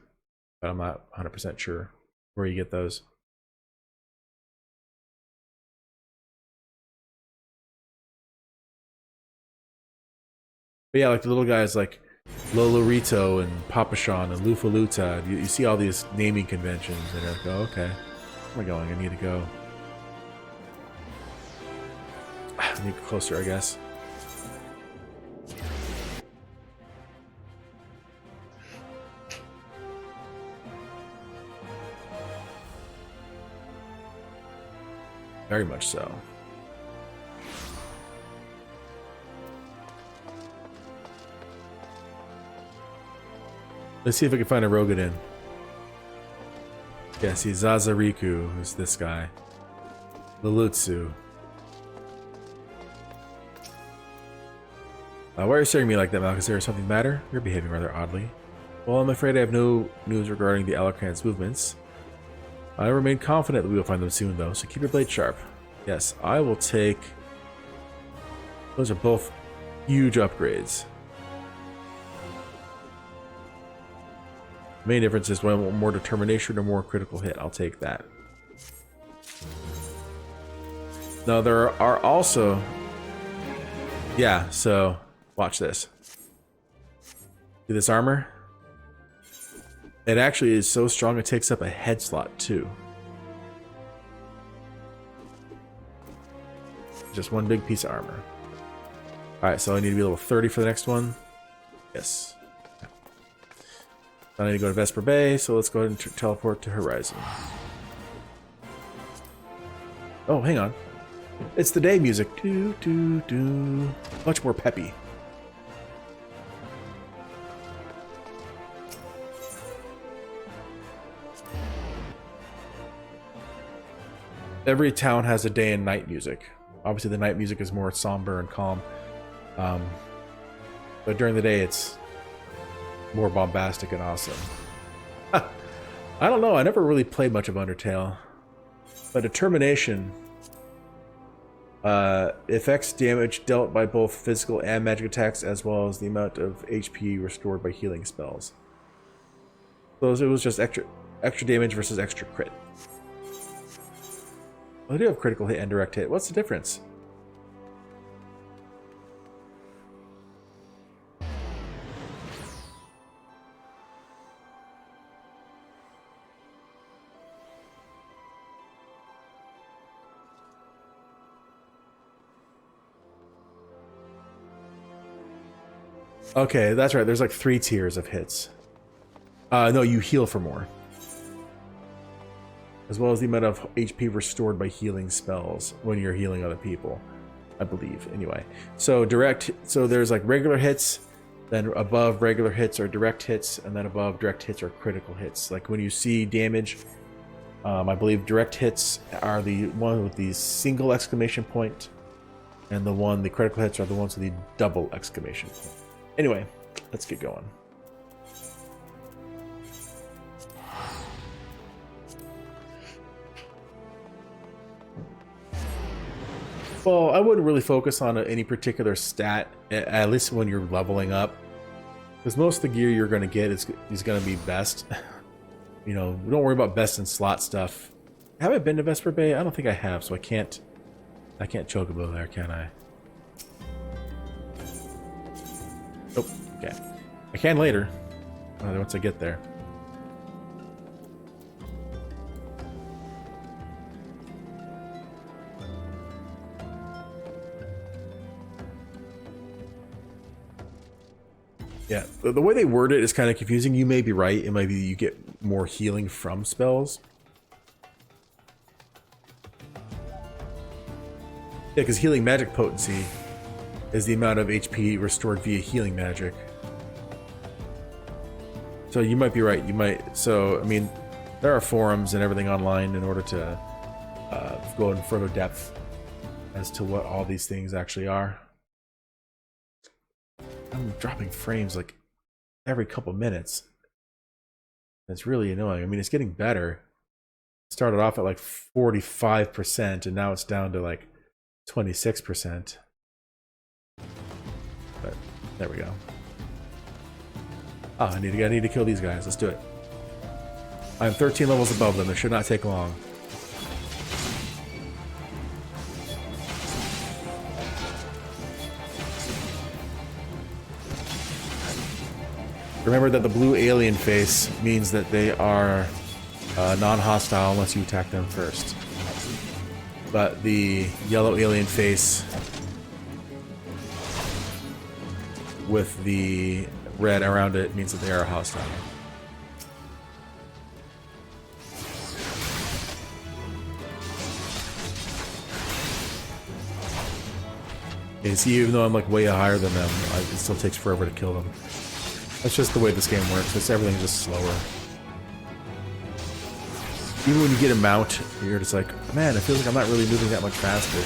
But I'm not 100% sure where you get those. But yeah, like the little guys like Lolorito and Papashan and Lufaluta. You see all these naming conventions and you're like, oh, okay. Where am I going? I need to go. I need to go closer, I guess. Very much so. Let's see if I can find a Rogadin. Yeah, see, Zazariku is this guy. Lulutsu. Why are you staring at me like that, Malchus? Is there something the matter? You're behaving rather oddly. Well, I'm afraid I have no news regarding the Alarcan's movements. I remain confident that we will find them soon, though, so keep your blade sharp. Yes, I will take... Those are both huge upgrades. The main difference is when I want more determination or more critical hit. I'll take that. Now, there are also... Yeah, so... Watch this. See this armor? It actually is so strong it takes up a head slot too. Just one big piece of armor. Alright, so I need to be level 30 for the next one. Yes. I need to go to Vesper Bay, so let's go ahead and teleport to Horizon. Oh, hang on. It's the day music. Do, do, do. Much more peppy. Every town has a day and night music. Obviously, the night music is more somber and calm. But during the day, it's more bombastic and awesome. I don't know. I never really played much of Undertale. But determination affects damage dealt by both physical and magic attacks, as well as the amount of HP restored by healing spells. So it was just extra damage versus extra crit. Well, I do have critical hit and direct hit. What's the difference? Okay, that's right. There's like 3 tiers of hits. No, you heal for more. As well as the amount of HP restored by healing spells when you're healing other people, I believe. Anyway, so there's like regular hits, then above regular hits are direct hits, and then above direct hits are critical hits. Like when you see damage, I believe direct hits are the one with the single exclamation point, and the critical hits are the ones with the double exclamation point. Anyway, let's get going. Well, I wouldn't really focus on any particular stat, at least when you're leveling up. Because most of the gear you're going to get is going to be best. You know, don't worry about best in slot stuff. Have I been to Vesper Bay? I don't think I have, so I can't chocobo there, can I? Nope. Okay. I can later. Once I get there. Yeah, the way they word it is kind of confusing. You may be right. It might be you get more healing from spells. Yeah, because healing magic potency is the amount of HP restored via healing magic. So you might be right. You might. So, I mean, there are forums and everything online in order to go in further depth as to what all these things actually are. I'm dropping frames like every couple minutes. It's really annoying. I mean, it's getting better. It started off at like 45%, and now it's down to like 26%. But there we go. Oh, I need to kill these guys. Let's do it. I'm 13 levels above them. It should not take long. Remember that the blue alien face means that they are non-hostile unless you attack them first. But the yellow alien face with the red around it means that they are hostile. And see, even though I'm like way higher than them, it still takes forever to kill them. That's just the way this game works. It's everything's just slower. Even when you get a mount, you're just like, man, it feels like I'm not really moving that much faster.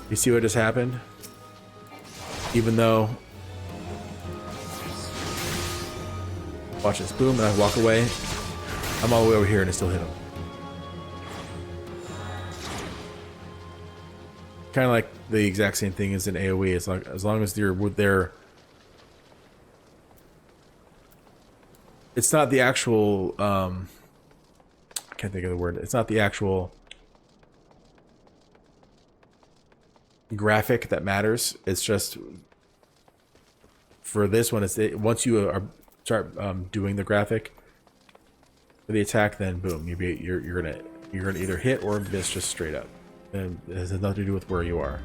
You see what just happened? Even though... Watch this. Boom, and I walk away. I'm all the way over here and I still hit him. Kind of like the exact same thing as in AoE. It's like as long as you're there, it's not the actual. I can't think of the word. It's not the actual graphic that matters. It's just for this one. It's once you start doing the graphic for the attack, then boom, you're gonna either hit or miss just straight up. And it has nothing to do with where you are.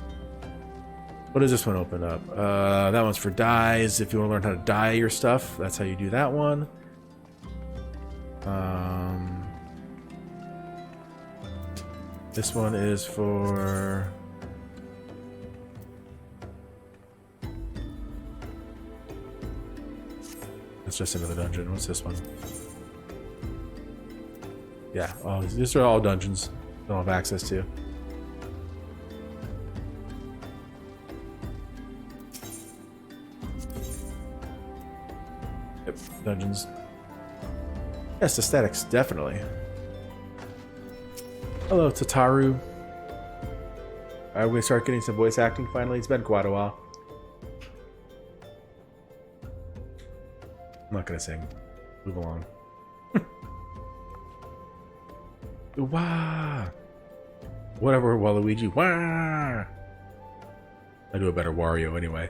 What does this one open up? That one's for dyes. If you want to learn how to dye your stuff, that's how you do that one. This one is for... It's just another dungeon. What's this one? Yeah, oh, these are all dungeons I don't have access to. Dungeons. Yes, aesthetics, definitely. Hello, Tataru. Alright, we start getting some voice acting finally. It's been quite a while. I'm not gonna sing. Move along. Wah! Whatever, Waluigi. Wah! I do a better Wario anyway.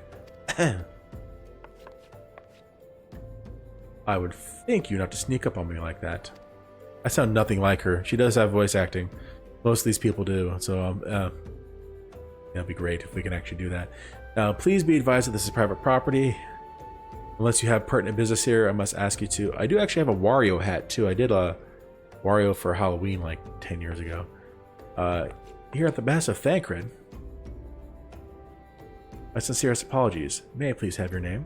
I would thank you not to sneak up on me like that. I sound nothing like her. She does have voice acting. Most of these people do, so that'd be great if we can actually do that. Now, please be advised that this is private property. Unless you have pertinent business here, I must ask you to. I do actually have a Wario hat, too. I did a Wario for Halloween like 10 years ago. Here at the behest of Thancred. My sincerest apologies. May I please have your name?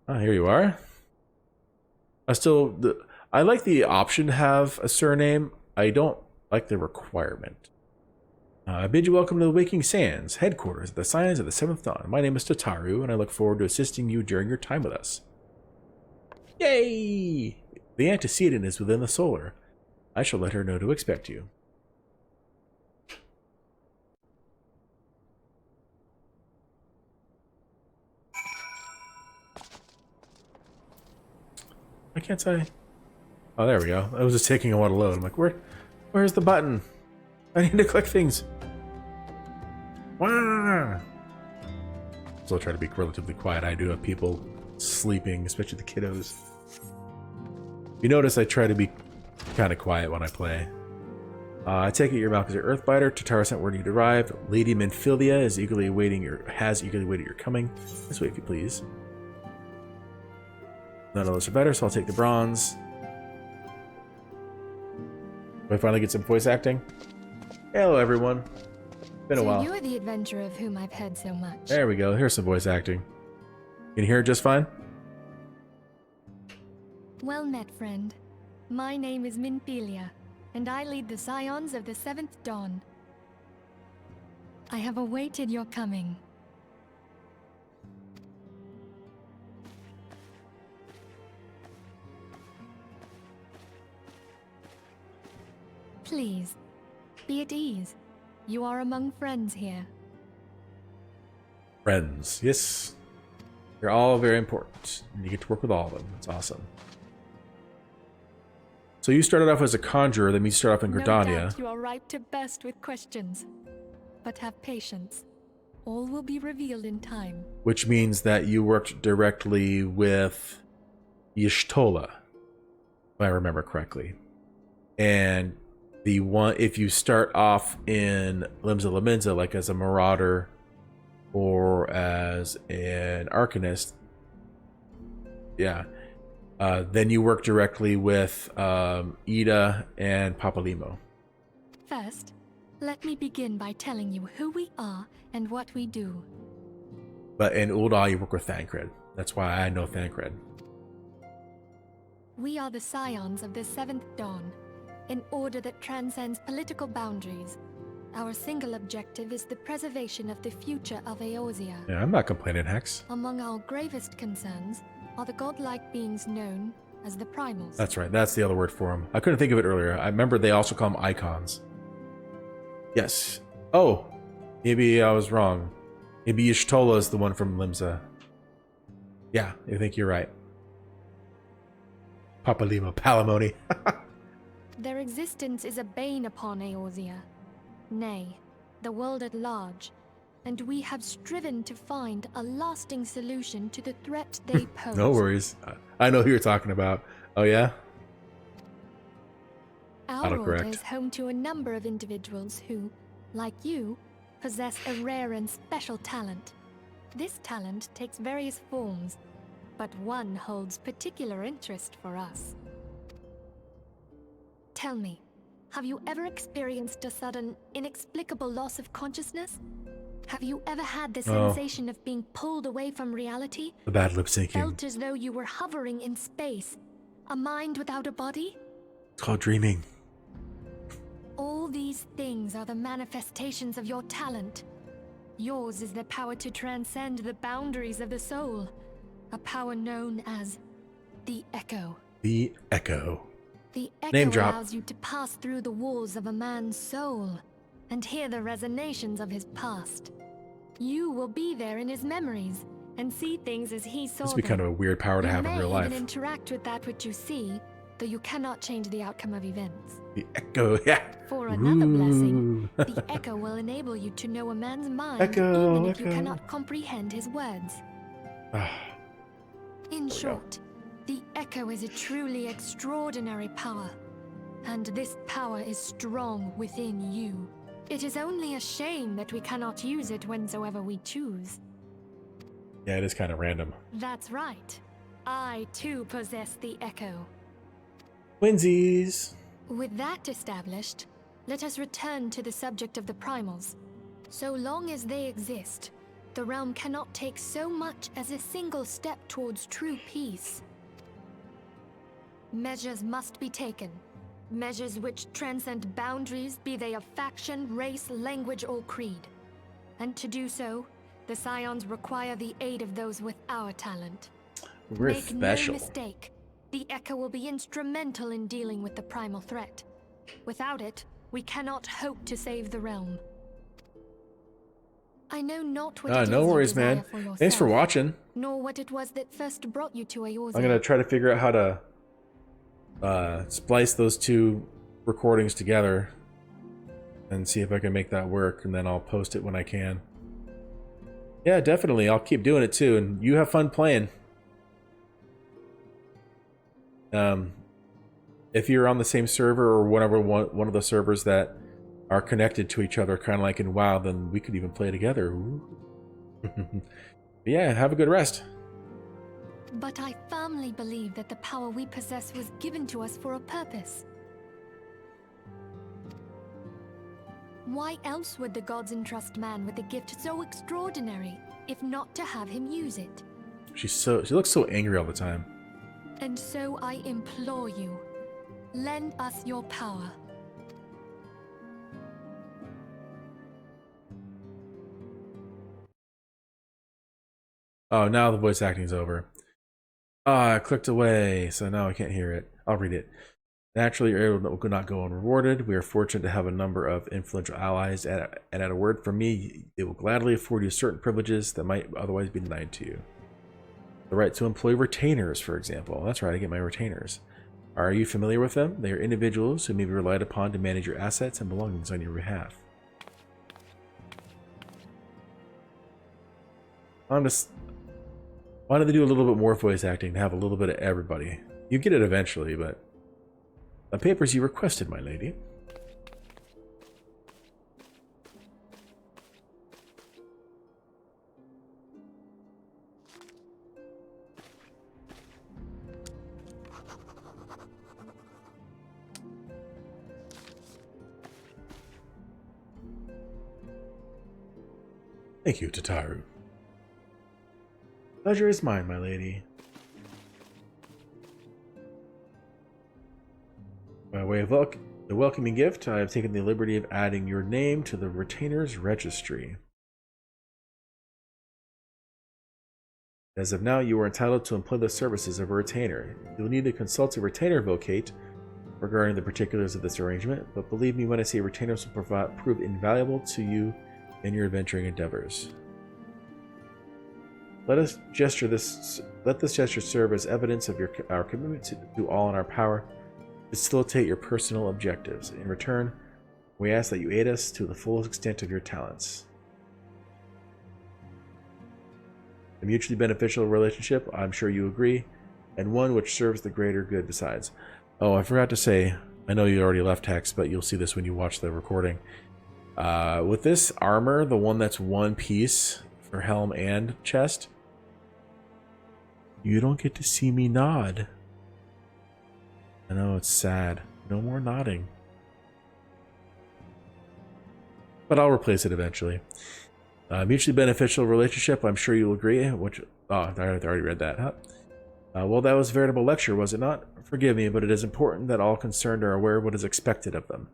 Oh, here you are. I like the option to have a surname. I don't like the requirement. I bid you welcome to the Waking Sands, headquarters of the Science of the Seventh Dawn. My name is Tataru, and I look forward to assisting you during your time with us. Yay! The antecedent is within the solar. I shall let her know to expect you. Why can't I? Oh, there we go. It was just taking a while to load. I'm like, where's the button? I need to click things. Wah! Still try to be relatively quiet. I do have people sleeping, especially the kiddos. You notice I try to be kind of quiet when I play. I take it your mouth is your Earthbiter. Tataru sent word you arrived. Lady Minfilia has eagerly awaited your coming. This way, if you please. None of those are better, so I'll take the bronze. Do I finally get some voice acting? Hello, everyone. Been a while. So you're the adventurer of whom I've heard so much. There we go. Here's some voice acting. Can you hear it just fine? Well met, friend. My name is Minfilia, and I lead the Scions of the Seventh Dawn. I have awaited your coming. Please, be at ease. You are among friends here. Friends, yes. They're all very important. And you get to work with all of them. It's awesome. So you started off as a conjurer, then you start off in No Gridania. doubt you are ripe to burst with questions. But have patience. All will be revealed in time. Which means that you worked directly with Y'shtola, if I remember correctly. And the one, if you start off in Limsa Lominsa, like as a marauder or as an arcanist, yeah, then you work directly with Ida and Papalimo. First, let me begin by telling you who we are and what we do. But in Ul'dah, you work with Thancred. That's why I know Thancred. We are the Scions of the Seventh Dawn, an order that transcends political boundaries. Our single objective is the preservation of the future of Eorzea. Yeah, I'm not complaining, Hex. Among our gravest concerns are the godlike beings known as the Primals. That's right. That's the other word for them. I couldn't think of it earlier. I remember they also call them icons. Yes. Oh, maybe I was wrong. Maybe Y'shtola is the one from Limsa. Yeah, I think you're right. Papalimo, Palimony. Their existence is a bane upon Eorzea. Nay, the world at large, and we have striven to find a lasting solution to the threat they pose. No worries. I know who you're talking about. Oh, yeah? Our order Autocorrect. is home to a number of individuals who, like you, possess a rare and special talent. This talent takes various forms, but one holds particular interest for us. Tell me, have you ever experienced a sudden, inexplicable loss of consciousness? Have you ever had the sensation of being pulled away from reality? The bad lip syncing. Felt as though you were hovering in space, a mind without a body? It's called dreaming. All these things are the manifestations of your talent. Yours is the power to transcend the boundaries of the soul, a power known as the Echo. The Echo. The Name Echo drop. allows you to pass through the walls of a man's soul and hear the resonations of his past. You will be there in his memories and see things as he saw This them. would be kind of a weird power to have in real You may life. even interact with that which you see, though you cannot change the outcome of events. The Echo, yeah. For another blessing, Ooh. the Echo will enable you to know a man's mind Echo, even if you Echo. cannot comprehend his words. Ah, In go. short, the Echo is a truly extraordinary power, and this power is strong within you. It is only a shame that we cannot use it whensoever we choose. yeah, it is kind of random. That's right. I too possess the Echo. Twinsies. With that established, let us return to the subject of the Primals. So long as they exist, the realm cannot take so much as a single step towards true peace. Measures must be taken. Measures which transcend boundaries, be they of faction, race, language, or creed. And to do so, the Scions require the aid of those with our talent. We're Make special. no mistake, the Echo will be instrumental in dealing with the primal threat. Without it, we cannot hope to save the realm. I know not what it is No you worries, desire man. for yourself, Thanks for watching. nor what it was that first brought you to Eorzea. I'm going to try to figure out how to splice those two recordings together and see if I can make that work, and then I'll post it when I can. Yeah, definitely. I'll keep doing it too, and you have fun playing. If you're on the same server or whatever one of the servers that are connected to each other, kind of like in WoW, then we could even play together. Ooh. Yeah, have a good rest. But I firmly believe that the power we possess was given to us for a purpose. Why else would the gods entrust man with a gift so extraordinary, if not to have him use it? She looks so angry all the time. And so I implore you, Lend us your power. Oh, now the voice acting's over. Ah, I clicked away, so now I can't hear it. I'll read it. Naturally, your aid will not go unrewarded. We are fortunate to have a number of influential allies, and at a word from me, they will gladly afford you certain privileges that might otherwise be denied to you. The right to employ retainers, for example. That's right, I get my retainers. Are you familiar with them? They are individuals who may be relied upon to manage your assets and belongings on your behalf. Why don't they do a little bit more voice acting to have a little bit of everybody? You get it eventually, but... The papers you requested, my lady. Thank you, Tataru. Pleasure is mine, my lady. By way of the welcoming gift, I have taken the liberty of adding your name to the Retainers Registry. As of now, you are entitled to employ the services of a retainer. You will need to consult a retainer vocate regarding the particulars of this arrangement, but believe me when I say retainers will prove invaluable to you in your adventuring endeavors. Let this gesture serve as evidence of our commitment to do all in our power to facilitate your personal objectives. In return, we ask that you aid us to the fullest extent of your talents. A mutually beneficial relationship, I'm sure you agree, and one which serves the greater good besides. Oh, I forgot to say, I know you already left text, but you'll see this when you watch the recording. With this armor, the one that's one piece for helm and chest, you don't get to see me nod. I know, it's sad. No more nodding. But I'll replace it eventually. Mutually beneficial relationship, I'm sure you'll agree. Which, oh, I already read that, huh? Well, that was a veritable lecture, was it not? Forgive me, but it is important that all concerned are aware of what is expected of them.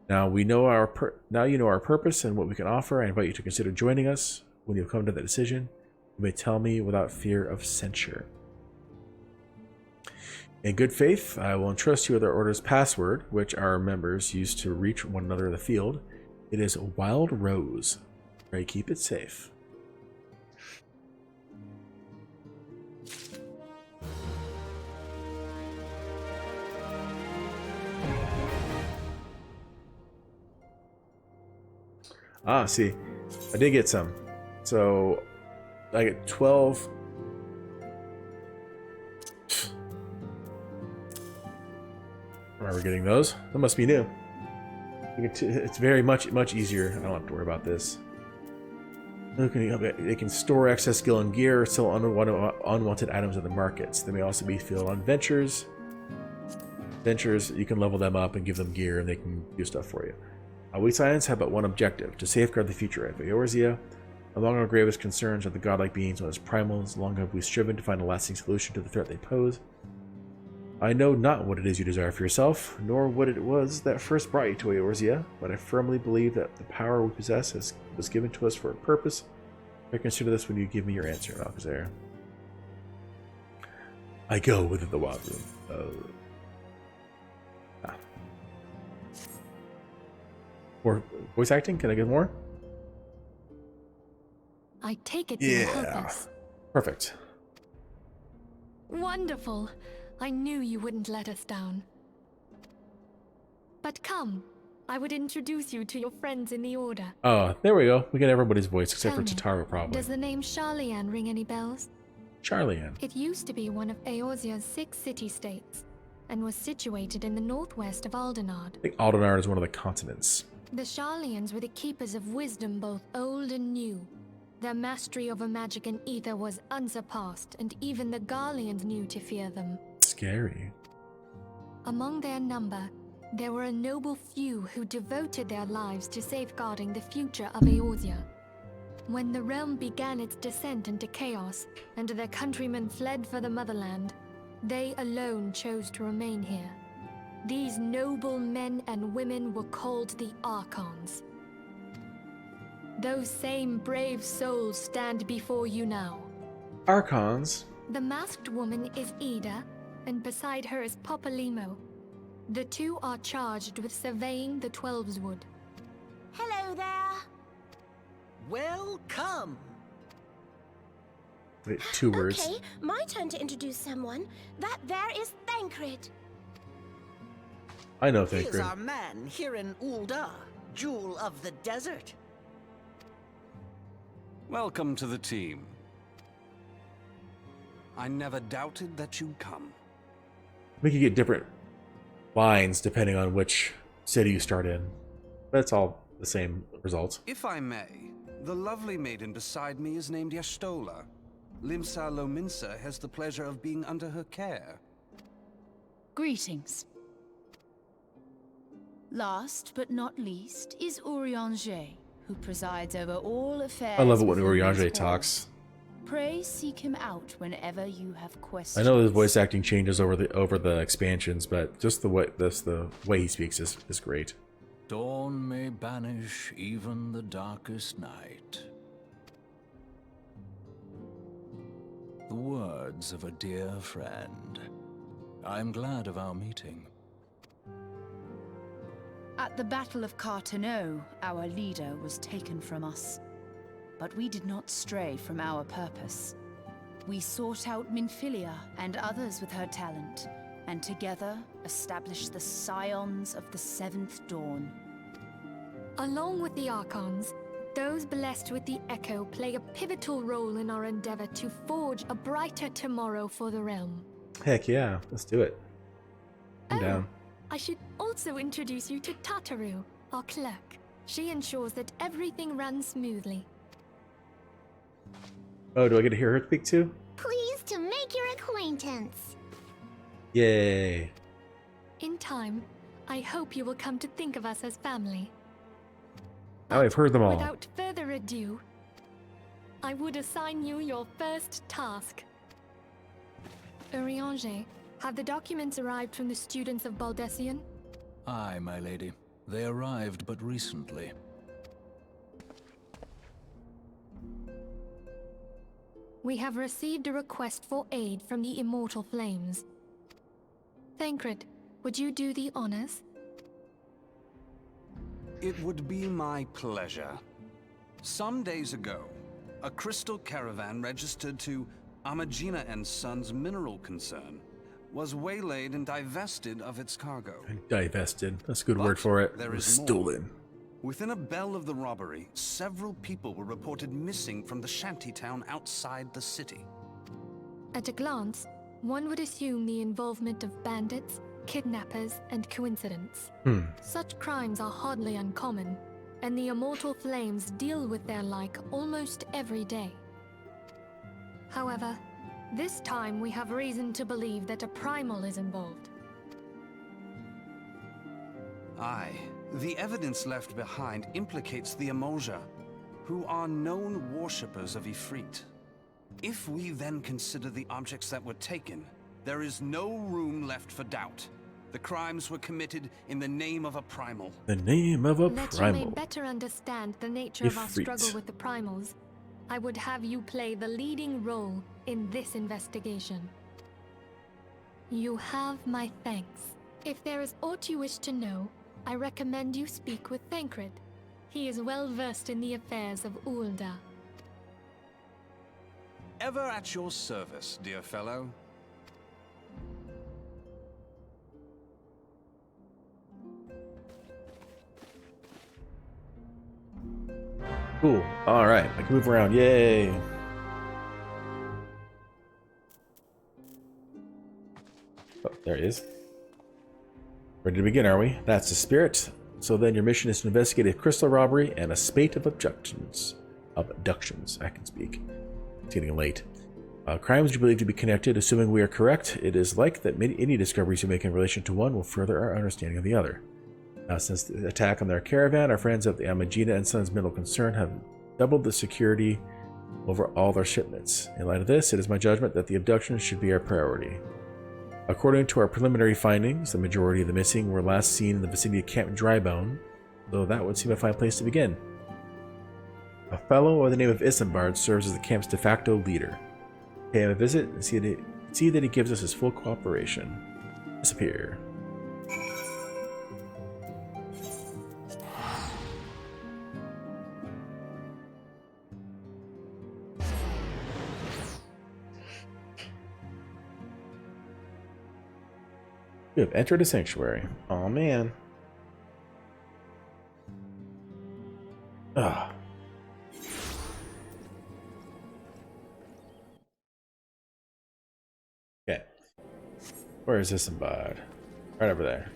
Now you know our purpose and what we can offer. I invite you to consider joining us. When you have come to that decision, you may tell me without fear of censure. In good faith, I will entrust you with our order's password, which our members use to reach one another in the field. It is Wild Rose. Pray keep it safe. Ah, see, I did get some. So, I get 12. Remember getting those? That must be new. It's very much easier. I don't have to worry about this. They can store excess skill and gear or sell unwanted items in the markets. They may also be filled on ventures. Ventures, you can level them up and give them gear, and they can do stuff for you. We science have but one objective: to safeguard the future of Eorzea. Among our gravest concerns are the godlike beings known as primals. Long have we striven to find a lasting solution to the threat they pose. I know not what it is you desire for yourself, nor what it was that first brought you to Eorzea, but I firmly believe that the power we possess was given to us for a purpose. I consider this when you give me your answer, Alcazar. I go within the wild room. More voice acting? Can I get more? I take it you will help us. Perfect. Wonderful. I knew you wouldn't let us down. But come, I would introduce you to your friends in the Order. Oh, there we go. We get everybody's voice except Tell for me, Tataru, probably. Does the name Charlian ring any bells? Charlian. It used to be one of Eorzea's 6 city-states, and was situated in the northwest of Aldenard. I think Aldenard is one of the continents. The Charlians were the keepers of wisdom, both old and new. Their mastery over magic and ether was unsurpassed, and even the Garleans knew to fear them. Scary. Among their number, there were a noble few who devoted their lives to safeguarding the future of Eorzea. When the realm began its descent into chaos, and their countrymen fled for the motherland, they alone chose to remain here. These noble men and women were called the Archons. Those same brave souls stand before you now. Archons? The masked woman is Ida, and beside her is Popalimo. The two are charged with surveying the Twelveswood. Hello there. Welcome. Wait, 2 words. Okay, my turn to introduce someone. That there is Thancred. I know He is Thancred. our man here in Ul'dah, Jewel of the Desert. Welcome to the team. I never doubted that you'd come. We could get different lines depending on which city you start in. But it's all the same result. If I may, the lovely maiden beside me is named Y'shtola. Limsa Lominsa has the pleasure of being under her care. Greetings. Last but not least is Urianger, who presides over all affairs. I love it when within these Urianger halls. talks. Pray seek him out whenever you have questions. I know his voice acting changes over the expansions, but just the way he speaks is great. Dawn may banish even the darkest night. The words of a dear friend. I'm glad of our meeting. At the Battle of Carteneau, our leader was taken from us. But we did not stray from our purpose. We sought out Minfilia and others with her talent, and together established the Scions of the Seventh Dawn. Along with the Archons, those blessed with the Echo play a pivotal role in our endeavor to forge a brighter tomorrow for the realm. Heck yeah, let's do it. I'm down. I should also introduce you to Tataru, our clerk. She ensures that everything runs smoothly. Oh, do I get to hear her speak too? Pleased to make your acquaintance. Yay. In time, I hope you will come to think of us as family. Now I've heard them all. Without further ado, I would assign you your first task. Urianger, have the documents arrived from the students of Baldessian? Aye, my lady. They arrived but recently. We have received a request for aid from the Immortal Flames. Thancred, would you do the honors? It would be my pleasure. Some days ago, a crystal caravan registered to Amagina and Sons mineral concern was waylaid and divested of its cargo. Divested. That's a good But word for it. there It was is more. stolen. Within a bell of the robbery, several people were reported missing from the shantytown outside the city. At a glance, one would assume the involvement of bandits, kidnappers, and coincidence. Such crimes are hardly uncommon, and the Immortal Flames deal with their like almost every day. However, this time we have reason to believe that a primal is involved. Aye, the evidence left behind implicates the Emoja, who are known worshippers of Ifrit. If we then consider the objects that were taken, there is no room left for doubt. The crimes were committed in the name of a primal. The name of a That you primal. may better understand the nature of our Ifrit. struggle with the primals, I would have you play the leading role in this investigation. You have my thanks. If there is aught you wish to know, I recommend you speak with Thancred. He is well versed in the affairs of Ul'dah. Ever at your service, dear fellow. Cool. Alright, I can move around. Yay. Oh, there it is. Ready to begin, are we? That's the spirit. So then your mission is to investigate a crystal robbery and a spate of abductions. I can speak. It's getting late. Crimes you believe to be connected, assuming we are correct, it is like that any discoveries you make in relation to one will further our understanding of the other. Since the attack on their caravan, our friends of the Amagina and Sons Middle Concern have doubled the security over all their shipments. In light of this, it is my judgment that the abduction should be our priority. According to our preliminary findings, the majority of the missing were last seen in the vicinity of Camp Drybone, though that would seem a fine place to begin. A fellow by the name of Isambard serves as the camp's de facto leader. Pay him a visit and see that he gives us his full cooperation. Disappear. You have entered a sanctuary. Oh man. Ugh. Okay. Where is this embodied? Right over there.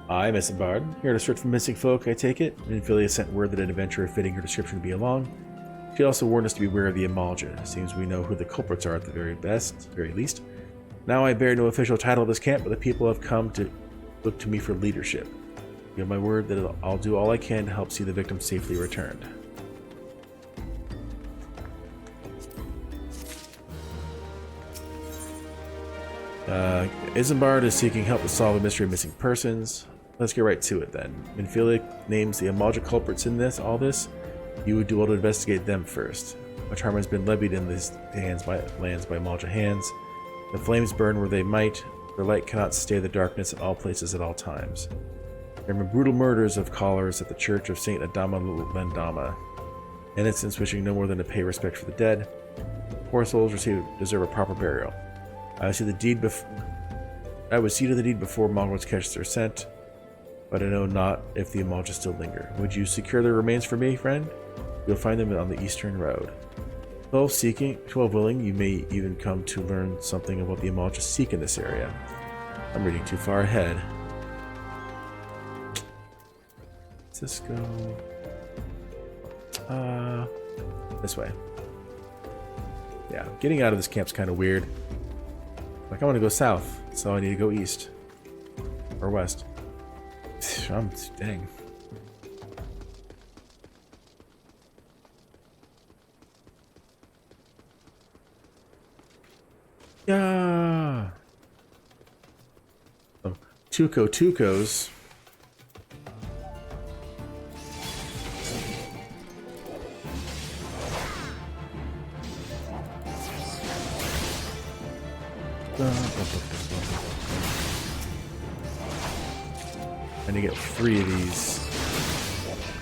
I'm Isambard, here to search for missing folk, I take it. Minfilia sent word that an adventurer fitting her description would be along. She also warned us to beware of the Amalja. It seems we know who the culprits are at the very least. Now I bear no official title of this camp, but the people have come to look to me for leadership. You have my word that I'll do all I can to help see the victim safely returned. Isambard is seeking help to solve a mystery of missing persons. Let's get right to it then. Minfilia names the Amalja culprits in all this. You would do well to investigate them first. Much harm has been levied in these lands by Amalja hands. The flames burn where they might. Their light cannot stay the darkness at all places at all times. There have been brutal murders of callers at the church of Saint Adama Lendama. Innocents wishing no more than to pay respect for the dead. Poor souls deserve a proper burial. I would see to the deed before mongrels catch their scent, but I know not if the Amalja still linger. Would you secure their remains for me, friend? You'll find them on the eastern road. 12 willing, you may even come to learn something of what the Amalja seek in this area. I'm reading too far ahead. Let's just go... this way. Yeah, getting out of this camp's kind of weird. Like, I want to go south, so I need to go east. Or west. Dang. Yeah. Oh, Tukos. And you get 3 of these.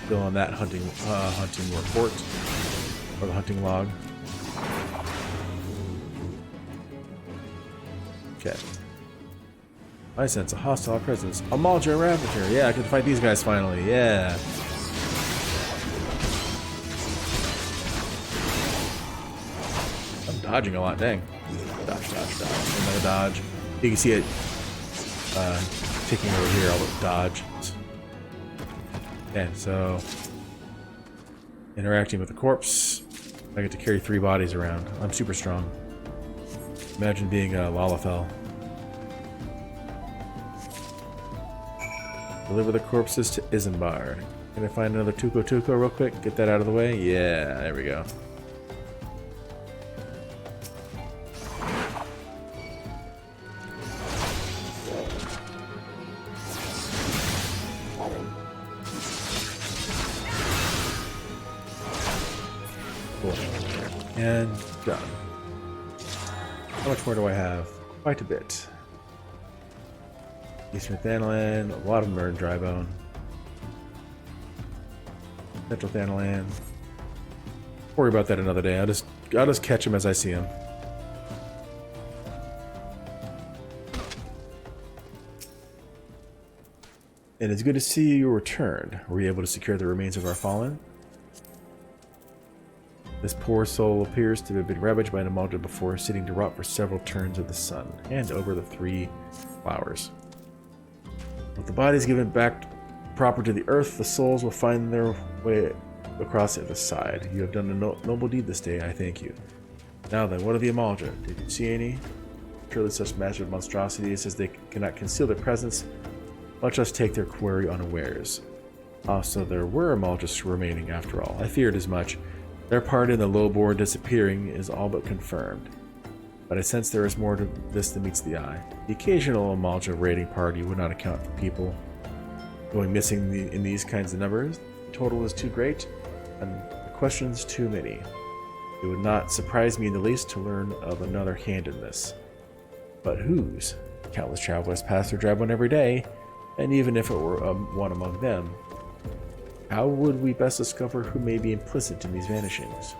Still on that hunting report or the hunting log. Okay. I sense a hostile presence. Amalja Ravager. Yeah, I can fight these guys finally. Yeah. I'm dodging a lot. Dang. Dodge. Another dodge. You can see it ticking over here. I'll dodge. Okay, so interacting with the corpse. I get to carry 3 bodies around. I'm super strong. Imagine being a Lalafell. Deliver the corpses to Isambard. Can I find another Tuko real quick? Get that out of the way? Yeah, there we go. Cool. And done. How much more do I have? Quite a bit. Eastern Thanalan, a lot of them are in Drybone. Central Thanalan. Worry about that another day. I'll just catch them as I see them. And it's good to see you returned. Were you able to secure the remains of our fallen? This poor soul appears to have been ravaged by an Amalja before sitting to rot for several turns of the sun. Hand over the 3 flowers. With the bodies given back proper to the earth, the souls will find their way across the other side. You have done a noble deed this day, I thank you. Now then, what of the Amalja? Did you see any? Surely such massive monstrosities as they cannot conceal their presence, much less take their quarry unawares. So there were Amaljas remaining after all. I feared as much. Their part in the lowborn disappearing is all but confirmed, but I sense there is more to this than meets the eye. The occasional Amalja raiding party would not account for people going missing in these kinds of numbers. The total is too great, and the questions too many. It would not surprise me in the least to learn of another hand in this. But whose? Countless travelers pass through Drabone every day, and even if it were one among them, how would we best discover who may be implicit in these vanishings?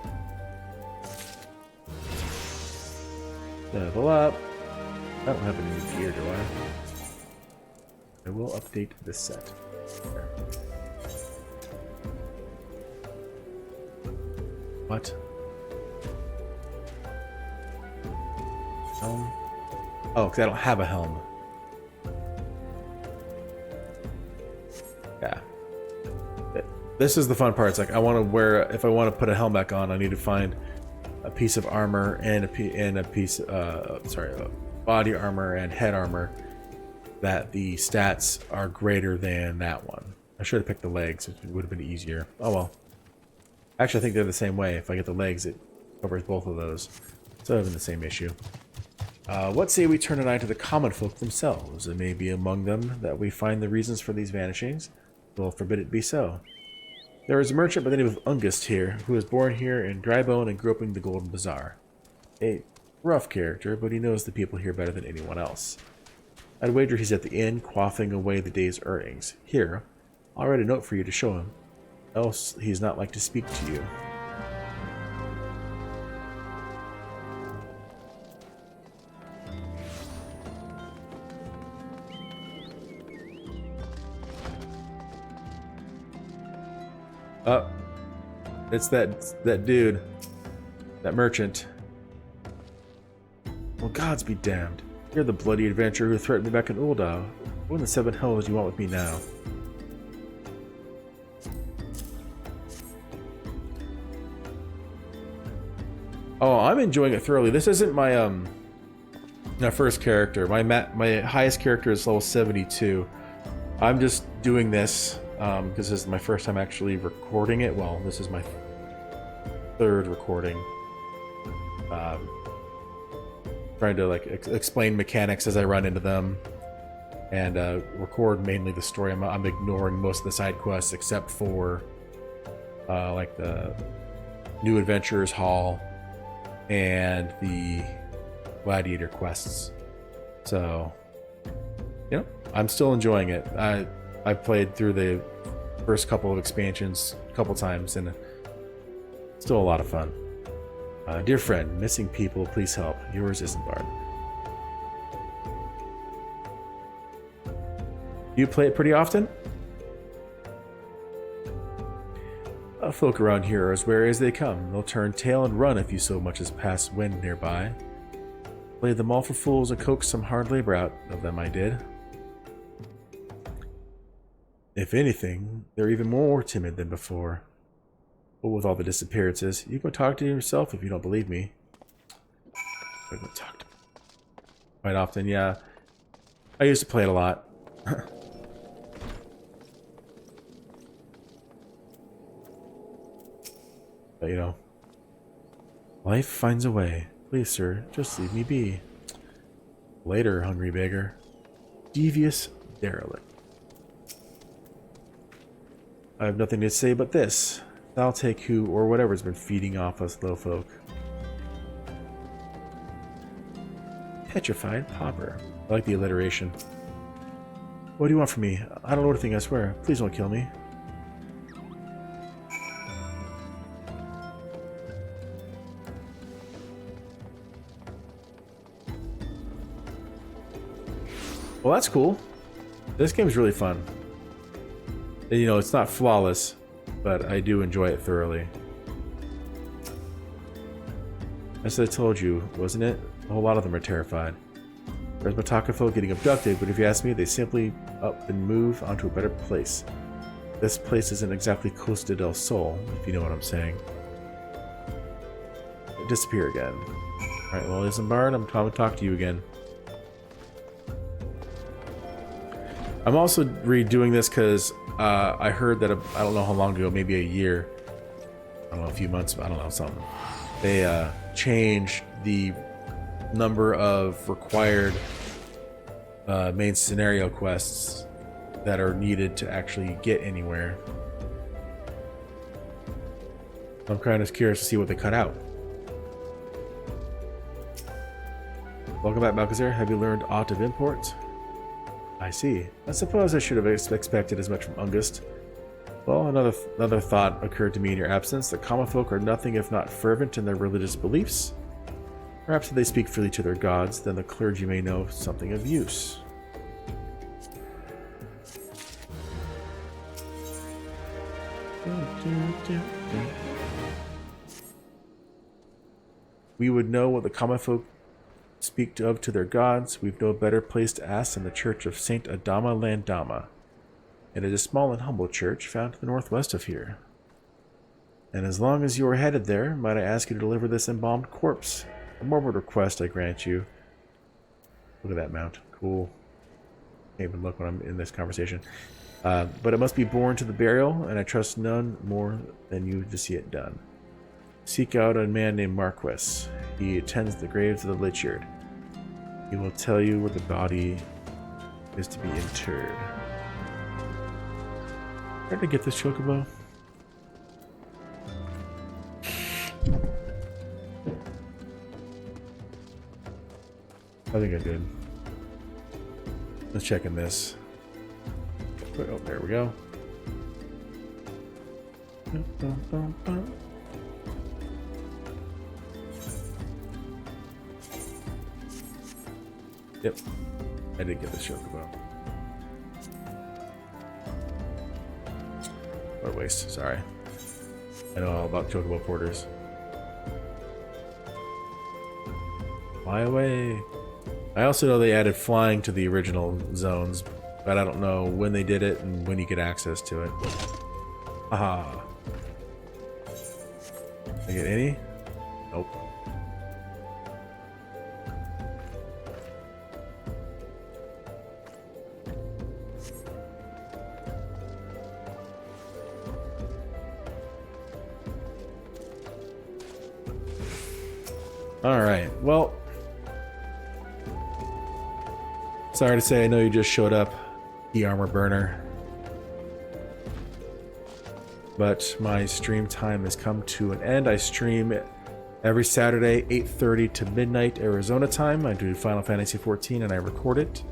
Level up. I don't have any new gear, do I? I will update this set. There. What? Helm? Oh, because I don't have a helm. Yeah. This is the fun part. It's like I want to wear. If I want to put a helm back on, I need to find a piece of armor and a piece. Body armor and head armor that the stats are greater than that one. I should have picked the legs. It would have been easier. Oh well. Actually, I think they're the same way. If I get the legs, it covers both of those. So having the same issue. What say we turn an eye to the common folk themselves? It may be among them that we find the reasons for these vanishings. We'll forbid it be so. There is a merchant by the name of Ungust here, who was born here in Drybone and grew up in the Golden Bazaar. A rough character, but he knows the people here better than anyone else. I'd wager he's at the inn, quaffing away the day's earnings. Here, I'll write a note for you to show him, else he's not like to speak to you. Oh, it's that dude, that merchant. Well, gods be damned. You're the bloody adventurer who threatened me back in Ul'dah. What in the seven hells do you want with me now? Oh, I'm enjoying it thoroughly. This isn't my first character. My highest character is level 72. I'm just doing this because this is my first time actually recording it. Well, this is my third recording. Trying to like explain mechanics as I run into them, and record mainly the story. I'm ignoring most of the side quests except for like the New Adventurers Hall and the Gladiator quests. So, you know, I'm still enjoying it. I played through the first couple of expansions a couple times, and it's still a lot of fun. Dear friend, missing people, please help. Yours, Isambard. You play it pretty often? Folk around here are as wary as they come. They'll turn tail and run if you so much as pass wind nearby. Played them all for fools and coaxed some hard labor out of them, I did. If anything, they're even more timid than before. But with all the disappearances, you can talk to yourself if you don't believe me. I'm gonna talk to quite often, yeah. I used to play it a lot. But you know, life finds a way. Please, sir, just leave me be. Later, hungry beggar. Devious derelict. I have nothing to say but this. I'll take who or whatever's been feeding off us low folk. Petrified pauper. I like the alliteration. What do you want from me? I don't know anything, I swear. Please don't kill me. Well, that's cool. This game's really fun. You know, it's not flawless, but I do enjoy it thoroughly. As I told you, wasn't it? A whole lot of them are terrified. There's Mataka folk getting abducted, but if you ask me, they simply up and move onto a better place. This place isn't exactly Costa del Sol, if you know what I'm saying. Disappear again. Alright, well, Isambard, I'm coming to talk to you again. I'm also redoing this because I heard that I don't know how long ago, maybe a year, I don't know, a few months, I don't know, something. They changed the number of required main scenario quests that are needed to actually get anywhere. I'm kind of curious to see what they cut out. Welcome back, Malkazar. Have you learned aught of import? I see. I suppose I should have expected as much from Ungust. Well, another thought occurred to me in your absence. The common folk are nothing if not fervent in their religious beliefs. Perhaps if they speak freely to their gods, then the clergy may know something of use. We would know what the common folk speak of to their gods. We've no better place to ask than the church of Saint Adama Landama. It is a small and humble church found to the northwest of here. And as long as you are headed there, might I ask you to deliver this embalmed corpse? A morbid request I grant you. Look at that mount. Cool. Can't even look when I'm in this conversation. But it must be borne to the burial, and I trust none more than you to see it done. Seek out a man named Marquis. He attends the graves of the Lich-Eared. He will tell you where the body is to be interred. Try to get this chocobo. I think I did. Let's check in this. Oh, there we go. Yep, I did get this chocobo. What a waste, sorry. I know all about chocobo porters. Fly away. I also know they added flying to the original zones, but I don't know when they did it and when you get access to it. Aha. Did I get any? Nope. Alright, well, sorry to say, I know you just showed up, the armor burner, but my stream time has come to an end. I stream every Saturday, 8:30 to midnight Arizona time. I do Final Fantasy XIV and I record it.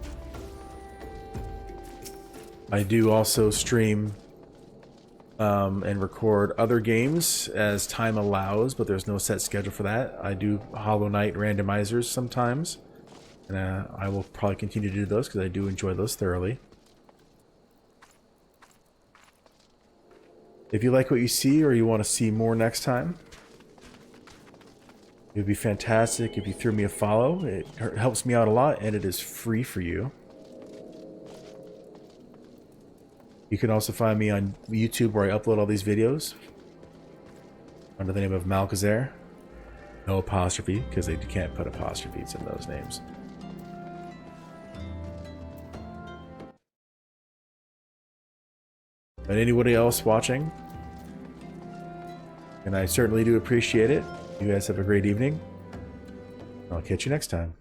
I do also stream and record other games as time allows, but there's no set schedule for that. I do Hollow Knight randomizers sometimes, and I will probably continue to do those because I do enjoy those thoroughly. If you like what you see or you want to see more next time, it would be fantastic if you threw me a follow. It helps me out a lot and it is free for you. You can also find me on YouTube where I upload all these videos under the name of Malkazar. No apostrophe, because they can't put apostrophes in those names. And anybody else watching, and I certainly do appreciate it. You guys have a great evening. I'll catch you next time.